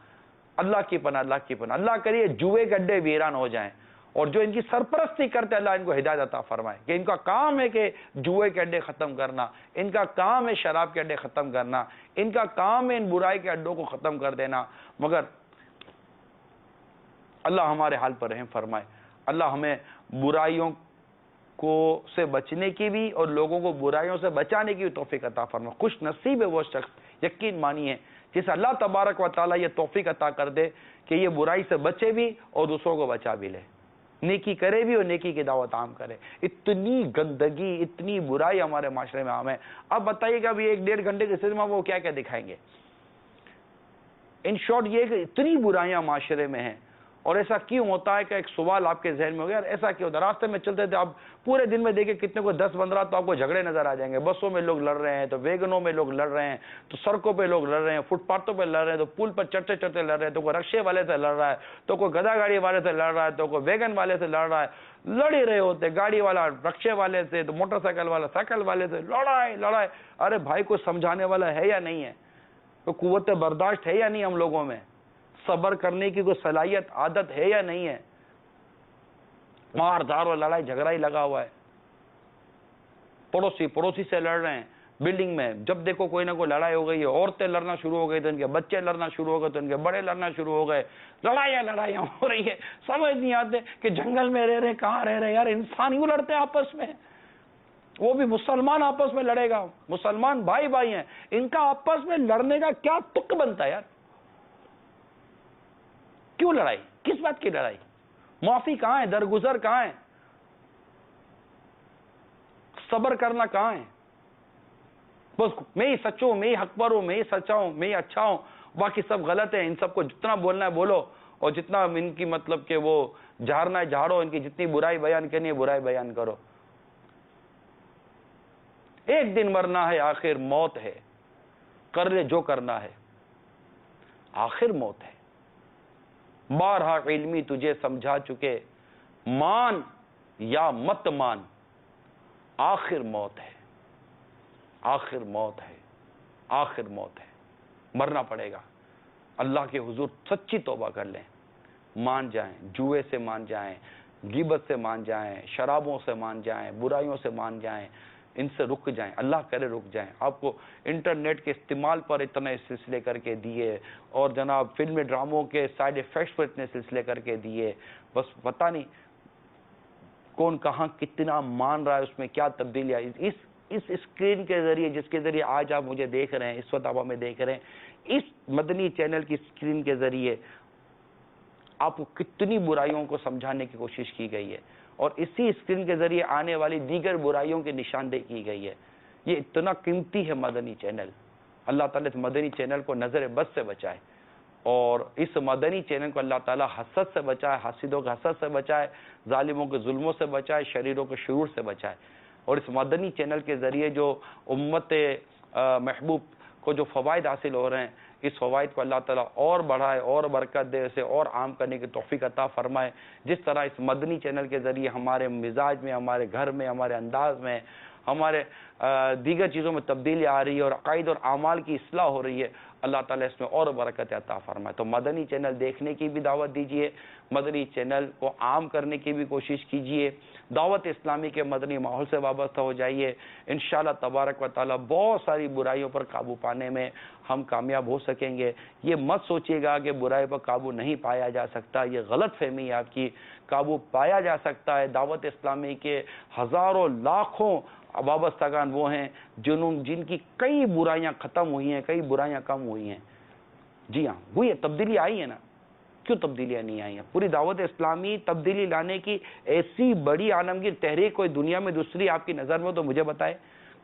اللہ کی پناہ, اللہ کی پناہ. اللہ کریے جوئے کے اڈے ویران ہو جائیں, اور جو ان کی سرپرستی کرتے اللہ ان کو ہدایت عطا فرمائے, کہ ان کا کام ہے کہ جوئے کے اڈے ختم کرنا, ان کا کام ہے شراب کے اڈے ختم کرنا, ان کا کام ہے ان برائی کے اڈوں کو ختم کر دینا. مگر اللہ ہمارے حال پر رحم فرمائے. اللہ ہمیں برائیوں کو سے بچنے کی بھی اور لوگوں کو برائیوں سے بچانے کی بھی توفیق عطا فرمائے. خوش نصیب ہے وہ شخص, یقین مانیے, جسے اللہ تبارک و تعالیٰ یہ توفیق عطا کر دے کہ یہ برائی سے بچے بھی اور دوسروں کو بچا بھی لے, نیکی کرے بھی اور نیکی کی دعوت عام کرے. اتنی گندگی, اتنی برائی ہمارے معاشرے میں عام ہے. اب بتائیے کہ ابھی 1-1.5 گھنٹے کے سلسلے میں وہ کیا کیا دکھائیں گے. ان شارٹ یہ کہ اتنی برائیاں معاشرے میں ہیں. اور ایسا کیوں ہوتا ہے کہ ایک سوال آپ کے ذہن میں ہو گیا, ایسا کیوں ہوتا ہے. راستے میں چلتے تھے, آپ پورے دن میں دیکھیں کتنے کو 10-15 تو آپ کو جھگڑے نظر آ جائیں گے. بسوں میں لوگ لڑ رہے ہیں, تو ویگنوں میں لوگ لڑ رہے ہیں, تو سڑکوں پہ لوگ لڑ رہے ہیں, فٹ پاتھوں پہ لڑ رہے ہیں, تو پل پر چڑھتے چڑھتے لڑ رہے ہیں, تو کوئی رکشے والے سے لڑ رہا ہے, تو کوئی گدا گاڑی والے سے لڑ رہا ہے, تو کوئی ویگن والے سے لڑ رہا ہے. لڑ ہی رہے ہوتے, گاڑی والا رکشے والے سے, تو موٹر سائیکل والا سائیکل والے سے, لڑائی. ارے بھائی کوئی سمجھانے والا ہے یا نہیں ہے, کوئی قوت برداشت ہے یا نہیں ہم لوگوں میں, صبر کرنے کی کوئی صلاحیت عادت ہے یا نہیں ہے. مار دھار اور لڑائی جھگڑا ہی لگا ہوا ہے. پڑوسی سے لڑ رہے ہیں بلڈنگ میں, جب دیکھو کوئی نہ کوئی لڑائی ہو گئی ہے. عورتیں لڑنا شروع ہو گئی تو ان کے بچے لڑنا شروع ہو گئے, تو ان کے بڑے لڑنا شروع ہو گئے. لڑائیاں ہو رہی ہے, سمجھ نہیں آتے کہ جنگل میں رہ رہے کہاں رہ رہے یار. انسان یوں لڑتے ہیں آپس میں, وہ بھی مسلمان آپس میں لڑے گا, مسلمان بھائی ہیں, ان کا آپس میں لڑنے کا کیا تک بنتا ہے یار. کیوں لڑائی, کس بات کی لڑائی, معافی کہاں ہے, درگزر کہاں ہے, صبر کرنا کہاں ہے. بس میں ہی سچ ہوں, میں ہی حق پر ہوں, میں ہی سچا ہوں, میں ہی اچھا ہوں, باقی سب غلط ہے. ان سب کو جتنا بولنا ہے بولو, اور جتنا ان کی مطلب کہ وہ جھاڑنا ہے جھاڑو, ان کی جتنی برائی بیان کرنی ہے برائی بیان کرو. ایک دن مرنا ہے, آخر موت ہے, کر لے جو کرنا ہے, آخر موت ہے. بارہا علمی تجھے سمجھا چکے, مان یا مت مان, آخر موت ہے, آخر موت ہے, آخر موت ہے. مرنا پڑے گا. اللہ کے حضور سچی توبہ کر لیں, مان جائیں, جوئے سے مان جائیں, غیبت سے مان جائیں, شرابوں سے مان جائیں, برائیوں سے مان جائیں, ان سے رک جائیں. اللہ کرے رک جائیں. آپ کو انٹرنیٹ کے استعمال پر اتنے سلسلے کر کے دیے, اور جناب فلم ڈراموں کے سائیڈ ایفیکٹس پر اتنے سلسلے کر کے دیے. بس پتہ نہیں کون کہاں کتنا مان رہا ہے, اس میں کیا تبدیلی آئی. اس اس اسکرین کے ذریعے جس کے ذریعے آج آپ مجھے دیکھ رہے ہیں، اس وقت آپ ہمیں دیکھ رہے ہیں، اس مدنی چینل کی اسکرین کے ذریعے آپ کو کتنی برائیوں کو سمجھانے کی کوشش کی گئی ہے، اور اسی اسکرین کے ذریعے آنے والی دیگر برائیوں کی نشاندہی کی گئی ہے. یہ اتنا قیمتی ہے مدنی چینل. اللہ تعالیٰ اس مدنی چینل کو نظر بد سے بچائے، اور اس مدنی چینل کو اللہ تعالیٰ حسد سے بچائے، حاسدوں کے حسد سے بچائے، ظالموں کے ظلموں سے بچائے، شریروں کے شرور سے بچائے. اور اس مدنی چینل کے ذریعے جو امت محبوب کو جو فوائد حاصل ہو رہے ہیں، اس فوائد کو اللہ تعالیٰ اور بڑھائے، اور برکت دے، اسے اور عام کرنے کی توفیق عطا فرمائے. جس طرح اس مدنی چینل کے ذریعے ہمارے مزاج میں، ہمارے گھر میں، ہمارے انداز میں، ہمارے دیگر چیزوں میں تبدیلی آ رہی ہے، اور عقائد اور اعمال کی اصلاح ہو رہی ہے، اللہ تعالیٰ اس میں اور برکت عطا فرمائے. تو مدنی چینل دیکھنے کی بھی دعوت دیجیے، مدنی چینل کو عام کرنے کی بھی کوشش کیجیے، دعوت اسلامی کے مدنی ماحول سے وابستہ ہو جائیے. انشاءاللہ تبارک و تعالیٰ بہت ساری برائیوں پر قابو پانے میں ہم کامیاب ہو سکیں گے. یہ مت سوچیے گا کہ برائی پر قابو نہیں پایا جا سکتا، یہ غلط فہمی ہے آپ کی. قابو پایا جا سکتا ہے. دعوت اسلامی کے ہزاروں لاکھوں وابستگان وہ ہیں جن کی کئی برائیاں ختم ہوئی ہیں، کئی برائیاں کم ہوئی ہیں. جی ہاں، ہوئی ہے، تبدیلی آئی ہے نا. کیوں تبدیلیاں نہیں آئی ہیں؟ پوری دعوت اسلامی تبدیلی لانے کی ایسی بڑی عالمگیر تحریک کوئی دنیا میں دوسری آپ کی نظر میں ہو تو مجھے بتائے،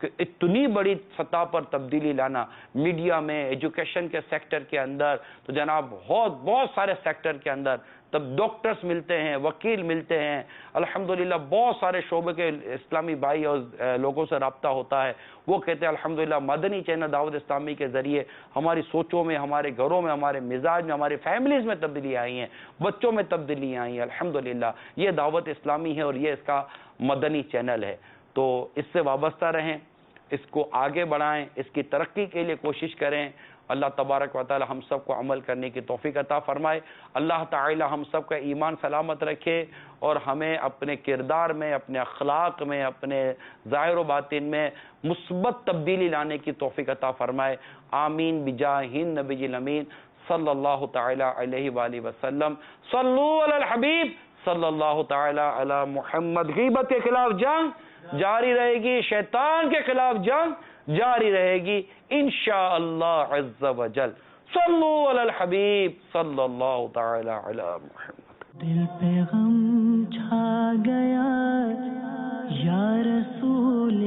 کہ اتنی بڑی سطح پر تبدیلی لانا میڈیا میں، ایجوکیشن کے سیکٹر کے اندر، تو جناب بہت سارے سیکٹر کے اندر تب ڈاکٹرز ملتے ہیں، وکیل ملتے ہیں، الحمدللہ بہت سارے شعبے کے اسلامی بھائی اور لوگوں سے رابطہ ہوتا ہے. وہ کہتے ہیں الحمدللہ مدنی چینل دعوت اسلامی کے ذریعے ہماری سوچوں میں، ہمارے گھروں میں، ہمارے مزاج میں، ہمارے فیملیز میں تبدیلی آئی ہیں، بچوں میں تبدیلی آئی ہیں. الحمدللہ یہ دعوت اسلامی ہے اور یہ اس کا مدنی چینل ہے. تو اس سے وابستہ رہیں، اس کو آگے بڑھائیں، اس کی ترقی کے لیے کوشش کریں. اللہ تبارک و تعالی ہم سب کو عمل کرنے کی توفیق عطا فرمائے. اللہ تعالی ہم سب کا ایمان سلامت رکھے، اور ہمیں اپنے کردار میں، اپنے اخلاق میں، اپنے ظاہر و باطن میں مثبت تبدیلی لانے کی توفیق عطا فرمائے. آمین بجاہ النبی الامین صلی اللہ تعالی علیہ وآلہ وسلم. صلو علی الحبیب صلی اللہ تعالی علی محمد. غیبت کے خلاف جنگ جاری رہے گی، شیطان کے خلاف جنگ جاری رہے گی انشاءاللہ عز و جل. صلو علی الحبیب صلی اللہ تعالی علی محمد. دل پہ غم چھا گیا یا رسول